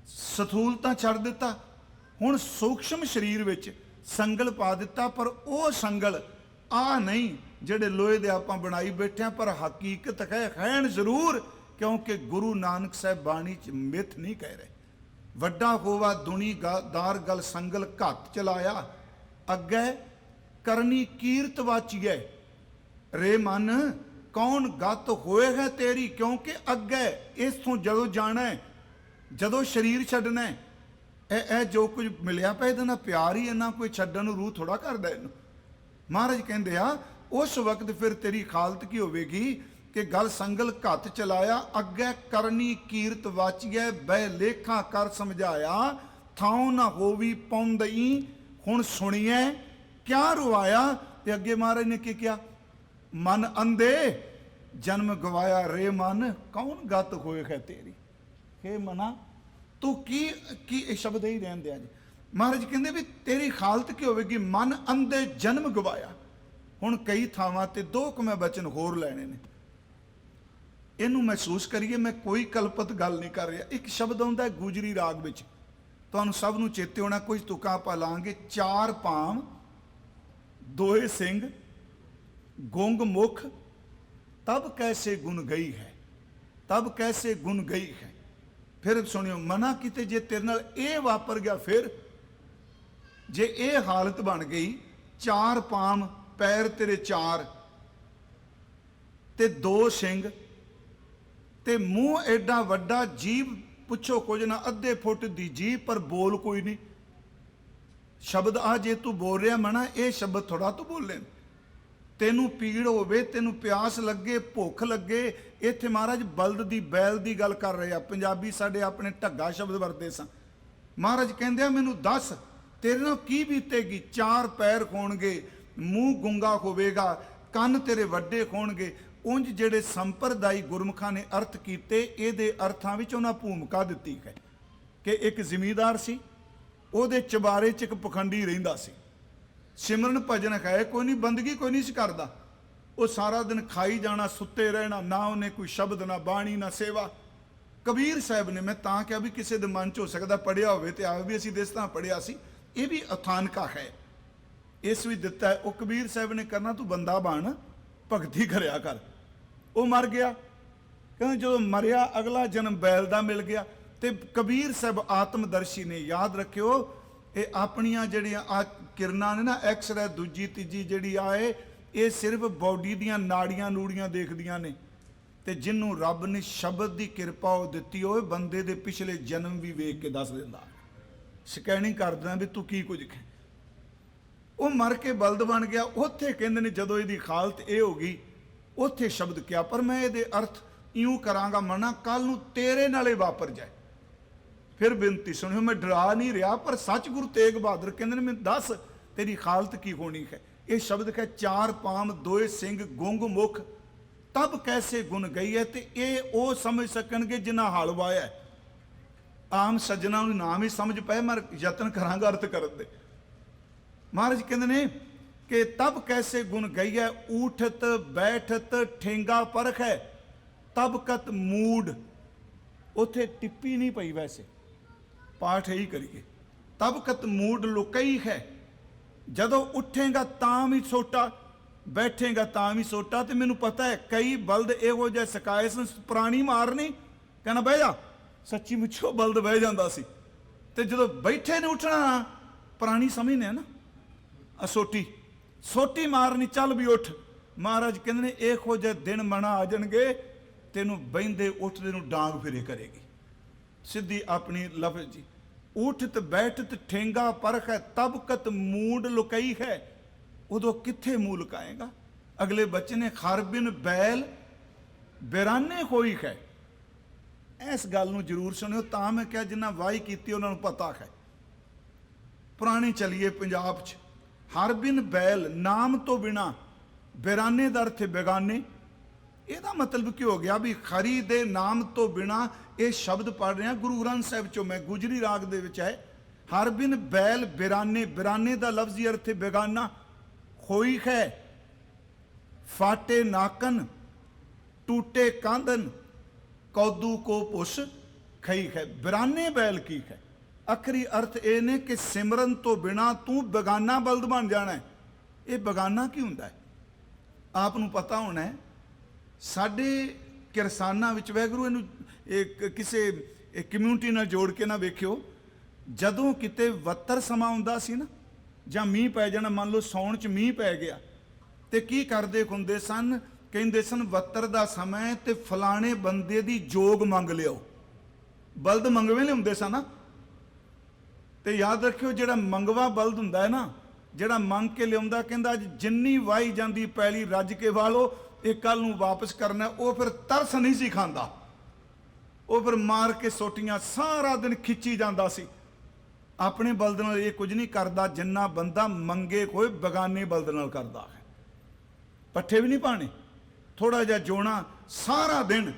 स्थूलता छड्ड दिता, हुण सूक्ष्म शरीर विच संगल पा दिता। पर वो संगल आ नहीं ਜਿਹੜੇ लोहे दे आपां बनाई बैठे हैं, पर हकीकत है जरूर, क्योंकि गुरु नानक साहब बाणी च मिथ नहीं कह रहे। वड्डा होवा दुनीदार, गल संगल घत चलाया, अगे करनी कीरत वाचिए। रे मन कौन गत होए है तेरी, क्योंकि अगे इथों जदों जाना है, जदों शरीर छड्डना है, ए जो कुछ मिलिया पे इहदे नाल प्यार ही इन्ना, कोई छड्डण नूं रूह थोड़ा करदा इहनूं। महाराज कहंदे आ उस वक्त फिर तेरी हालत की होवेगी कि गल संगल घत चलाया, अगे करनी कीरत वाचिए, बह लेखा कर समझाया, थां ना होवी पौंदई, हुण सुणिए क्या रुआया। ते अगे महाराज ने की किया, मन अंधे जन्म गवाया, रे मन कौन गत होए है तेरी। हे मना तू की शब्द ही रहन दिया जी। महाराज कहते भी तेरी हालत की होगी, मन अंधे जन्म गवाया। हुण कई थावां ते 2 मैं बचन होर लैने ने, इनू महसूस करिए। मैं कोई कल्पत गल नहीं कर रहा। एक शब्द आउंदा है गुजरी राग विच, तुहानूं सब नूं चेते होना, कुछ तुकां आपां लांगे। 4 पाम, 2 सिंह, गुंग मुख, तब कैसे गुण गई है, तब कैसे गुण गई है। फिर सुनियो, मना किते जे तेरे नाल ये वापर गया, फिर जे ये हालत बन गई, 4 पाम, पैर तेरे 4 ते 2 सिंह ते मूँह एडा वड्डा, जीभ पुछो कुछ ना, अद्धे फुट दी जीभ पर बोल कोई नहीं। शब्द आ जे तू बोल रहा मना, ये शब्द थोड़ा तू बोले। तेनू पीड़ होवे, तेनू प्यास लगे, भुख लगे। इत्थे महाराज बलद दी बैल दी गल कर रहे आ। पंजाबी साडे अपने ढग्गा शब्द वरते सा। महाराज कहंदे आ मैनू दस तेरे नाल की बीतेगी। 4 पैर होणगे, मूँह गुंगा होवेगा, कन तेरे वड्डे होणगे। उंज ਜਿਹੜੇ संप्रदायी गुरमुखां ने अर्थ कीते, ਇਹਦੇ ਅਰਥਾਂ ਵਿੱਚ ਉਹਨਾਂ ਭੂਮਿਕਾ ਦਿੱਤੀ ਹੈ ਕਿ ਇੱਕ ਜ਼ਿਮੀਂਦਾਰ ਸੀ, ਉਹਦੇ ਚਬਾਰੇ 'ਚ ਇੱਕ ਪਖੰਡੀ ਰਹਿੰਦਾ ਸੀ। ਸਿਮਰਨ ਭਜਨ ਹੈ ਕੋਈ ਨਹੀਂ, ਬੰਦਗੀ ਕੋਈ ਨਹੀਂ ਸੀ ਕਰਦਾ। ਉਹ ਸਾਰਾ ਦਿਨ ਖਾਈ ਜਾਣਾ, ਸੁੱਤੇ ਰਹਿਣਾ, ਨਾ ਉਹਨੇ ਕੋਈ ਸ਼ਬਦ, ਨਾ ਬਾਣੀ, ਨਾ ਸੇਵਾ। ਕਬੀਰ ਸਾਹਿਬ ਨੇ, ਮੈਂ ਤਾਂ ਕਿਹਾ ਵੀ ਕਿਸੇ ਦੇ ਮਨ 'ਚ ਹੋ ਸਕਦਾ ਪੜ੍ਹਿਆ ਹੋਵੇ ਤੇ ਆਵੇ ਵੀ ਅਸੀਂ ਇਸ ਤਰ੍ਹਾਂ ਪੜ੍ਹਿਆ ਸੀ, ਇਹ ਵੀ ਅਥਾਨਕਾ ਹੈ, ਇਸ ਵਿੱਚ ਦਿੱਤਾ ਹੈ। ਉਹ ਕਬੀਰ ਸਾਹਿਬ ਨੇ ਕਰਨਾ, ਤੂੰ ਬੰਦਾ ਬਣ, ਭਗਤੀ ਕਰਿਆ ਕਰ। ਉਹ ਮਰ ਗਿਆ, ਕਹਿੰਦੇ ਜਦੋਂ ਮਰਿਆ ਅਗਲਾ ਜਨਮ ਬੈਲ ਦਾ ਮਿਲ ਗਿਆ। ਤੇ ਕਬੀਰ ਸਾਹਿਬ ਆਤਮਦਰਸ਼ੀ ਨੇ, ਯਾਦ ਰੱਖਿਓ, ਇਹ ਆਪਣੀਆਂ ਜਿਹੜੀਆਂ ਆ ਕਿਰਨਾਂ ਨੇ ਨਾ, ਐਕਸਰੇ ਦੂਜੀ ਤੀਜੀ ਜਿਹੜੀ ਆਏ, ਇਹ ਸਿਰਫ ਬੋਡੀ ਦੀਆਂ ਨਾੜੀਆਂ ਨੂੜੀਆਂ ਦੇਖਦੀਆਂ ਨੇ। ਤੇ ਜਿਹਨੂੰ ਰੱਬ ਨੇ ਸ਼ਬਦ ਦੀ ਕਿਰਪਾ ਉਹ ਦਿੱਤੀ ਹੋਏ ਬੰਦੇ ਦੇ ਪਿਛਲੇ ਜਨਮ ਵੀ ਵੇਖ ਕੇ ਦੱਸ ਦਿੰਦਾ, ਸਕੈਨਿੰਗ ਕਰ ਦਿੰਦਾ ਵੀ ਤੂੰ ਕੀ ਕੁਝ ਹੈ। ਉਹ ਮਰ ਕੇ ਬਲਦ ਬਣ ਗਿਆ। ਉੱਥੇ ਕਹਿੰਦੇ ਨੇ ਜਦੋਂ ਇਹਦੀ ਹਾਲਤ ਇਹ ਹੋ ਗਈ, ਉੱਥੇ ਸ਼ਬਦ ਕਿਹਾ ਪਰ ਮੈਂ ਇਹਦੇ ਅਰਥ ਇਉਂ ਕਰਾਂਗਾ ਮਨਾ ਕੱਲ ਨੂੰ ਤੇਰੇ ਨਾਲੇ ਵਾਪਰ ਜਾਏ। ਫਿਰ ਬੇਨਤੀ ਸੁਣਿਓ, ਮੈਂ ਡਰਾ ਨਹੀਂ ਰਿਹਾ ਪਰ ਸੱਚ ਗੁਰੂ ਤੇਗ ਬਹਾਦਰ ਕਹਿੰਦੇ ਨੇ ਮੈਨੂੰ ਦੱਸ ਤੇਰੀ ਹਾਲਤ ਕੀ ਹੋਣੀ ਹੈ। ਇਹ ਸ਼ਬਦ ਹੈ ਚਾਰ ਪਾਮ ਦੋਏ ਸਿੰਘ ਗੁੰਗ ਮੁਖ ਤਬ ਕੈਸੇ ਗੁਣ ਗਈ ਹੈ। ਤੇ ਇਹ ਉਹ ਸਮਝ ਸਕਣਗੇ ਜਿਨ੍ਹਾਂ ਹਲ ਵਾਇਆ। ਆਮ ਸੱਜਣਾ ਨੂੰ ਨਾਮ ਹੀ ਸਮਝ ਪਏ, ਮੈਂ ਯਤਨ ਕਰਾਂਗਾ ਅਰਥ ਕਰਨ ਦੇ। ਮਹਾਰਾਜ ਕਹਿੰਦੇ ਨੇ ਕਿ ਤਬ ਕੈਸੇ ਗੁਣ ਗਈ ਹੈ, ਊਠਤ ਬੈਠਤ ਠੇਂਗਾ ਪਰਖ ਹੈ ਤਬਕਤ ਮੂਡ। ਉੱਥੇ ਟਿੱਪੀ ਨਹੀਂ ਪਈ, ਵੈਸੇ ਪਾਠ ਹੀ ਕਰੀਏ। ਤਬਕਤ ਮੂਡ ਲੁਕਈ ਹੈ, ਜਦੋਂ ਉੱਠੇਗਾ ਤਾਂ ਵੀ ਸੋਟਾ, ਬੈਠੇਗਾ ਤਾਂ ਵੀ ਸੋਟਾ। ਤੇ ਮੈਨੂੰ ਪਤਾ ਹੈ ਕਈ ਬਲਦ ਇਹੋ ਜਿਹੇ ਸਿਕਾਏ ਸਨ, ਪੁਰਾਣੀ ਮਾਰਨੀ ਕਹਿਣਾ ਬਹਿ ਜਾ, ਸੱਚੀ ਮੁੱਚੋ ਬਲਦ ਬਹਿ ਜਾਂਦਾ ਸੀ। ਤੇ ਜਦੋਂ ਬੈਠੇ ਨੇ ਉੱਠਣਾ, ਪੁਰਾਣੀ ਸਮਝਦੇ ਆ ਨਾ, ਸੋਟੀ ਸੋਟੀ ਮਾਰਨੀ, ਚੱਲ ਵੀ ਉੱਠ। ਮਹਾਰਾਜ ਕਹਿੰਦੇ ਨੇ ਇਹੋ ਜਿਹੇ ਦਿਨ ਮਨਾ ਆ ਜਾਣਗੇ, ਤੈਨੂੰ ਬਹਿੰਦੇ ਉੱਠਦੇ ਨੂੰ ਡਾਂਗ ਫਿਰੇ ਕਰੇਗੀ। ਸਿੱਧੀ ਆਪਣੀ ਲਫ਼ਜ਼ ਜੀ, ਉੱਠਤ ਬੈਠਤ ਠੇਂਗਾ ਪਰਖ ਹੈ ਤਬਕਤ ਮੂਡ ਲੁਕਈ ਹੈ। ਉਦੋਂ ਕਿੱਥੇ ਮੂੰਹ ਲੁਕਾਏਗਾ। ਅਗਲੇ ਬੱਚੇ ਨੇ ਖਰਬਿਨ ਬੈਲ ਬਿਰਾਨੇ ਹੋਈ ਹੈ। ਇਸ ਗੱਲ ਨੂੰ ਜ਼ਰੂਰ ਸੁਣਿਓ, ਤਾਂ ਮੈਂ ਕਿਹਾ ਜਿੰਨਾ ਵਾਹੀ ਕੀਤੀ ਉਹਨਾਂ ਨੂੰ ਪਤਾ ਹੈ। ਪੁਰਾਣੀ ਚਲੀਏ ਪੰਜਾਬ 'ਚ, ਹਰਬਿਨ ਬੈਲ ਨਾਮ ਤੋਂ ਬਿਨਾ, ਬਿਰਾਨੇ ਦਾ ਅਰਥ ਬੇਗਾਨੇ। ਇਹਦਾ ਮਤਲਬ ਕੀ ਹੋ ਗਿਆ ਵੀ ਖਰੀ ਦੇ ਨਾਮ ਤੋਂ ਬਿਨਾ। ਇਹ ਸ਼ਬਦ ਪੜ੍ਹ ਰਿਹਾ ਗੁਰੂ ਗ੍ਰੰਥ ਸਾਹਿਬ ਚੋਂ ਮੈਂ, ਗੁਜਰੀ ਰਾਗ ਦੇ ਵਿੱਚ ਹੈ। ਹਰਬਿਨ ਬੈਲ ਬਿਰਾਨੇ, ਬਿਰਾਨੇ ਦਾ ਲਫ਼ਜ਼ੀ ਅਰਥ ਬੇਗਾਨਾ। ਹੋਈ ਹੈ ਫਾਟੇ ਨਾਕਨ ਟੂਟੇ ਕਾਂਦਨ ਕੌਦੂ ਕੋ ਪੁੱਛ ਖਈ ਹੈ। ਬਿਰਾਨੇ ਬੈਲ ਕੀ ਹੈ? ਅਖਰੀ ਅਰਥ ਇਹ ਨੇ ਕਿ ਸਿਮਰਨ ਤੋਂ ਬਿਨਾ ਤੂੰ ਬੇਗਾਨਾ ਬਲਦ ਬਣ ਜਾਣਾ ਹੈ। ਇਹ ਬੇਗਾਨਾ ਕੀ ਹੁੰਦਾ ਹੈ? ਆਪ ਨੂੰ ਪਤਾ ਹੋਣਾ ਹੈ। ਸਾਡੇ ਕਿਰਸਾਨਾਂ ਵਿੱਚ ਵੈਗਰੂ ਇਹਨੂੰ ਕਿਸੇ ਕਮਿਊਨਿਟੀ ਨਾਲ ਜੋੜ ਕੇ ਨਾ ਵੇਖਿਓ, ਜਦੋਂ ਕਿਤੇ ਵੱਤਰ ਸਮਾਂ ਹੁੰਦਾ ਸੀ ਨਾ, ਜਾਂ ਮੀਂਹ ਪੈ ਜਾਣਾ, ਮੰਨ ਲਓ ਸਾਉਣ 'ਚ ਮੀਂਹ ਪੈ ਗਿਆ, ਤੇ ਕੀ ਕਰਦੇ ਹੁੰਦੇ ਸਨ, ਕਹਿੰਦੇ ਸਨ ਵੱਤਰ ਦਾ ਸਮਾਂ ਤੇ ਫਲਾਣੇ ਬੰਦੇ ਦੀ ਜੋਗ ਮੰਗ ਲਿਓ। ਬਲਦ ਮੰਗਵੇਂ ਲਿਆਉਂਦੇ ਸਨ ਨਾ। ਤੇ ਯਾਦ ਰੱਖਿਓ ਜਿਹੜਾ ਮੰਗਵਾ ਬਲਦ ਹੁੰਦਾ ਹੈ ਨਾ, ਜਿਹੜਾ ਮੰਗ ਕੇ ਲਿਆਉਂਦਾ, ਕਹਿੰਦਾ ਅੱਜ ਜਿੰਨੀ ਵਾਹੀ ਜਾਂਦੀ ਪੈਲੀ ਰੱਜ ਕੇ ਵਾਲੋ, ਇਹ ਕੱਲ ਨੂੰ ਵਾਪਸ ਕਰਨਾ। ਉਹ ਫਿਰ ਤਰਸ ਨਹੀਂ ਸੀ ਖਾਂਦਾ, ਉਹ ਫਿਰ ਮਾਰ ਕੇ ਸੋਟੀਆਂ ਸਾਰਾ ਦਿਨ ਖਿੱਚੀ ਜਾਂਦਾ ਸੀ। ਆਪਣੇ ਬਲਦ ਨਾਲ ਇਹ ਕੁਝ ਨਹੀਂ ਕਰਦਾ ਜਿੰਨਾ ਬੰਦਾ ਮੰਗੇ ਕੋਈ ਬਗਾਨੇ ਬਲਦ ਨਾਲ ਕਰਦਾ ਹੈ। ਪੱਠੇ ਵੀ ਨਹੀਂ ਪਾਣੇ, ਥੋੜਾ ਜਿਹਾ ਜੋਣਾ ਸਾਰਾ ਦਿਨ।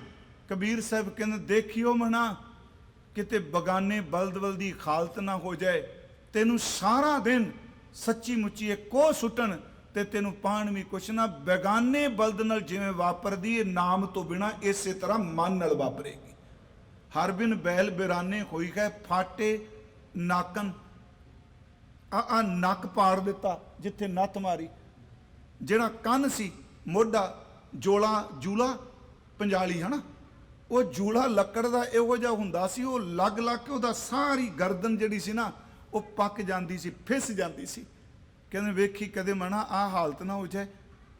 ਕਬੀਰ ਸਾਹਿਬ ਕਹਿੰਦੇ ਦੇਖਿਓ ਮਨਾ ਕਿਤੇ ਬਗਾਨੇ ਬਲਦ ਦੀ ਹਾਲਤ ਨਾ ਹੋ ਜਾਏ, ਤੈਨੂੰ ਸਾਰਾ ਦਿਨ ਸੱਚੀ ਮੁੱਚੀ ਕੋ ਸੁੱਟਣ ਤੇ ਤੈਨੂੰ ਪਾਣ ਵੀ ਕੁਛ ਨਾ। ਬੇਗਾਨੇ ਬਲਦ ਨਾਲ ਜਿਵੇਂ ਵਾਪਰਦੀ ਇਹ ਨਾਮ ਤੋਂ ਬਿਨਾ, ਇਸੇ ਤਰ੍ਹਾਂ ਮਨ ਨਾਲ ਵਾਪਰੇਗੀ। ਹਰ ਬਿਨ ਬੈਲ ਬਿਰਾਨੇ ਹੋਈ ਹੈ ਫਾਟੇ ਨਾਕਨ। ਆ ਨੱਕ ਪਾੜ ਦਿੱਤਾ ਜਿੱਥੇ ਨੱਥ ਮਾਰੀ। ਜਿਹੜਾ ਕੰਨ ਸੀ, ਮੋਢਾ, ਜੋਲਾ, ਜੂਲਾ, ਪੰਜਾਲੀ ਹੈ ਨਾ, ਉਹ ਜੂਲਾ ਲੱਕੜ ਦਾ ਇਹੋ ਜਿਹਾ ਹੁੰਦਾ ਸੀ, ਉਹ ਲੱਗ ਲੱਗ ਕੇ ਉਹਦਾ ਸਾਰੀ ਗਰਦਨ ਜਿਹੜੀ ਸੀ ਨਾ ਉਹ ਪੱਕ ਜਾਂਦੀ ਸੀ, ਫਿਸ ਜਾਂਦੀ ਸੀ। ਕਹਿੰਦੇ ਵੇਖੀ ਕਦੇ ਮਨਾ ਆਹ ਹਾਲਤ ਨਾ ਹੋ ਜਾਏ,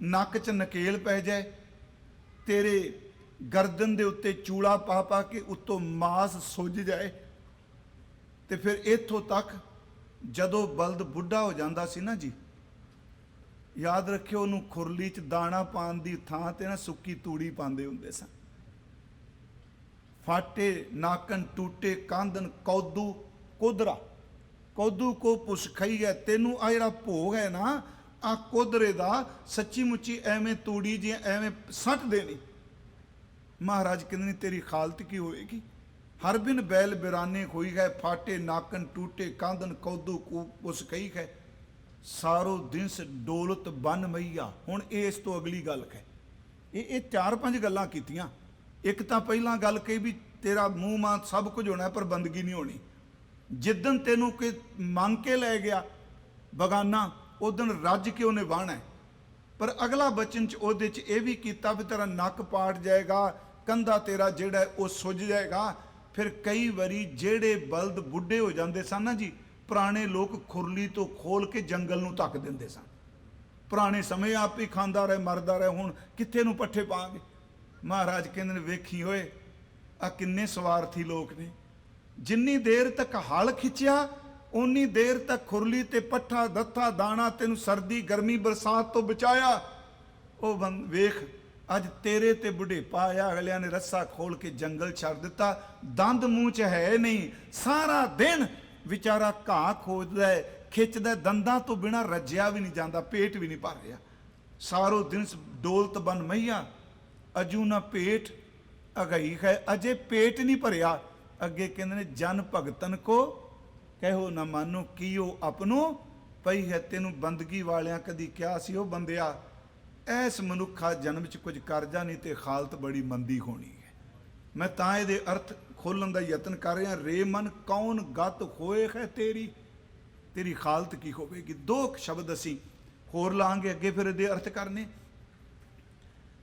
ਨੱਕ 'ਚ ਨਕੇਲ ਪੈ ਜਾਏ, ਤੇਰੇ ਗਰਦਨ ਦੇ ਉੱਤੇ ਚੂੜਾ ਪਾ ਪਾ ਕੇ ਉੱਤੋਂ ਮਾਸ ਸੁੱਜ ਜਾਏ। ਤੇ ਫਿਰ ਇੱਥੋਂ ਤੱਕ ਜਦੋਂ ਬਲਦ ਬੁੱਢਾ ਹੋ ਜਾਂਦਾ ਸੀ ਨਾ ਜੀ, ਯਾਦ ਰੱਖਿਓ ਉਹਨੂੰ ਖੁਰਲੀ 'ਚ ਦਾਣਾ ਪਾਉਣ ਦੀ ਥਾਂ ਤੇ ਨਾ ਸੁੱਕੀ ਤੂੜੀ ਪਾਉਂਦੇ ਹੁੰਦੇ ਸਨ। ਫਾਟੇ ਨਾਕਨ ਟੂਟੇ ਕਾਂਦਨ ਕੌਦੂ ਕੋਦਰਾ, ਕੌਦੂ ਕੋ ਪੁੱਛ ਖਈ ਹੈ। ਤੈਨੂੰ ਆ ਜਿਹੜਾ ਭੋਗ ਹੈ ਨਾ, ਆ ਕੋਦਰੇ ਦਾ ਸੱਚੀ ਮੁੱਚੀ ਐਵੇਂ ਤੂੜੀ ਜੀ ਐਵੇਂ ਸੱਟ ਦੇਣੀ। ਮਹਾਰਾਜ ਕਹਿੰਦੇ ਨੇ ਤੇਰੀ ਹਾਲਤ ਕੀ ਹੋਏਗੀ। ਹਰ ਬਿਨ ਬੈਲ ਬਿਰਾਨੇ ਹੋਈ ਹੈ ਫਾਟੇ ਨਾਕਨ ਟੂਟੇ ਕਾਂਦਨ ਕੌਦੂ ਕੋ ਪੁੱਛ ਖਈ ਹੈ। ਸਾਰੋ ਦਿਨਸ ਡੋਲਤ ਬਨ ਮਈਆ। ਹੁਣ ਇਸ ਤੋਂ ਅਗਲੀ ਗੱਲ ਹੈ, ਇਹ ਚਾਰ ਪੰਜ ਗੱਲਾਂ ਕੀਤੀਆਂ। ਇੱਕ ਤਾਂ ਪਹਿਲਾਂ ਗੱਲ ਕਹੀ ਵੀ ਤੇਰਾ ਮੂੰਹ ਮਾਂ ਸਭ ਕੁਝ ਹੋਣਾ ਪਰ ਬੰਦਗੀ ਨਹੀਂ ਹੋਣੀ। ਜਿੱਦਣ ਤੈਨੂੰ ਕਿ ਮੰਗ ਕੇ ਲੈ ਗਿਆ ਬਗਾਨਾ, ਉਦਣ ਰੱਜ ਕੇ ਉਹਨੇ ਵਾਹਣਾ। ਪਰ ਅਗਲਾ ਬਚਨ 'ਚ ਉਹਦੇ 'ਚ ਇਹ ਵੀ ਕੀਤਾ ਵੀ ਤੇਰਾ ਨੱਕ ਪਾਟ ਜਾਏਗਾ, ਕੰਧਾ ਤੇਰਾ ਜਿਹੜਾ ਉਹ ਸੁੱਜ ਜਾਏਗਾ। ਫਿਰ ਕਈ ਵਾਰੀ ਜਿਹੜੇ ਬਲਦ ਬੁੱਢੇ ਹੋ ਜਾਂਦੇ ਸਨ ਨਾ ਜੀ, ਪੁਰਾਣੇ ਲੋਕ ਖੁਰਲੀ ਤੋਂ ਖੋਲ ਕੇ ਜੰਗਲ ਨੂੰ ਧੱਕ ਦਿੰਦੇ ਸਨ। ਪੁਰਾਣੇ ਸਮੇਂ ਆਪ ਹੀ ਖਾਂਦਾ ਰਹੇ ਮਰਦਾ ਰਹੇ, ਹੁਣ ਕਿੱਥੇ ਨੂੰ ਪੱਠੇ ਪਾਵਾਂਗੇ। महाराज कहते ने वेखी होए आ किन्ने स्वार्थी लोग ने, जिन्नी देर तक हल खिंचिया उन्नी देर तक खुरली ते पट्ठा दत्था दाना तेन सर्दी गर्मी बरसात तो बचाया। ओ वेख अज तेरे ते बुढ़ेपा आया, अगलिया ने रस्सा खोल के जंगल छड़ दिता, दंद मूँह च है नहीं, सारा दिन विचारा घाह खोजदा है, खिंचदा, दंदां तो बिना रज्जिया भी नहीं जाता, पेट भी नहीं भर रहा। सारो दिन डोलत बन मैया अजू ना पेट अगई है, अजे पेट नहीं भरिया। अगे कहते ने जन भगतन को कहो ना मानो कियो अपनो, पई है तेनू बंदगी वालियां कदी क्या सी ओ बंदिया, ऐस मनुखा जन्म च कुछ करजा नहीं ते हालत बड़ी मंदी होनी है। मैं तां इहदे अर्थ खोलण दा यतन कर रहा। रे मन कौन गत होए है तेरी, तेरी हालत की होवेगी। दो शब्द असी होर लांगे अगे फिर इहदे अर्थ करने।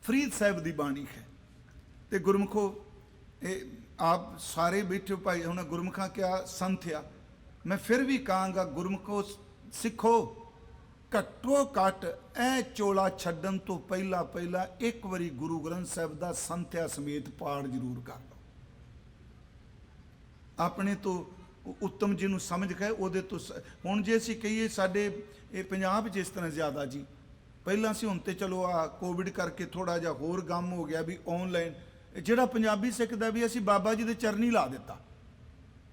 फरीद साहब की बाणी है ते गुरमुखो आप सारे बैठे हो भाई, उन्हें गुरमुखा क्या संथया, मैं फिर भी कहांगा गुरमुखो सिखो, घट्टो घट ऐ चोला छड्डन तो पहला पहला एक बारी गुरु ग्रंथ साहब का संथया समेत पाठ जरूर कर लो। अपने तो उत्तम जी समझ गए उहदे तो हुण जे असीं कहीए साडे पंजाब च इस तरह ज़्यादा जी, पहला असीं हुण ते चलो आ कोविड करके थोड़ा जिहा होर गम हो गया भी ऑनलाइन जिहड़ा पंजाबी सिखदा भी असीं बाबा जी दे चरनी ला दिता।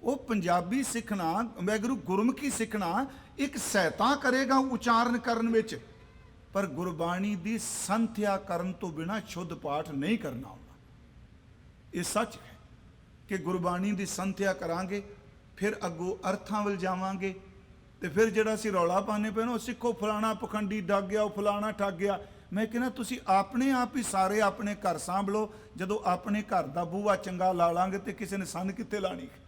वो पंजाबी सिखना वैगुरू गुरमुखी सिखना एक सहायता करेगा उचारण करन विच, पर गुरबाणी दी संथया करन तो बिना शुद्ध पाठ नहीं करना होगा। ये सच है कि गुरबाणी दी संथया करांगे फिर अगों अर्थां वल जावांगे ते फिर जिहड़ा असीं रौला पाने पे ना सिखो फलाना पखंडी डग गया, फलाना ठग गया। मैं कहना तुसीं अपने आप ही सारे अपने घर सांभ लो। जदों अपने घर दा बूहा चंगा ला लांगे ते किसी ने सन कित्ते लाणी है।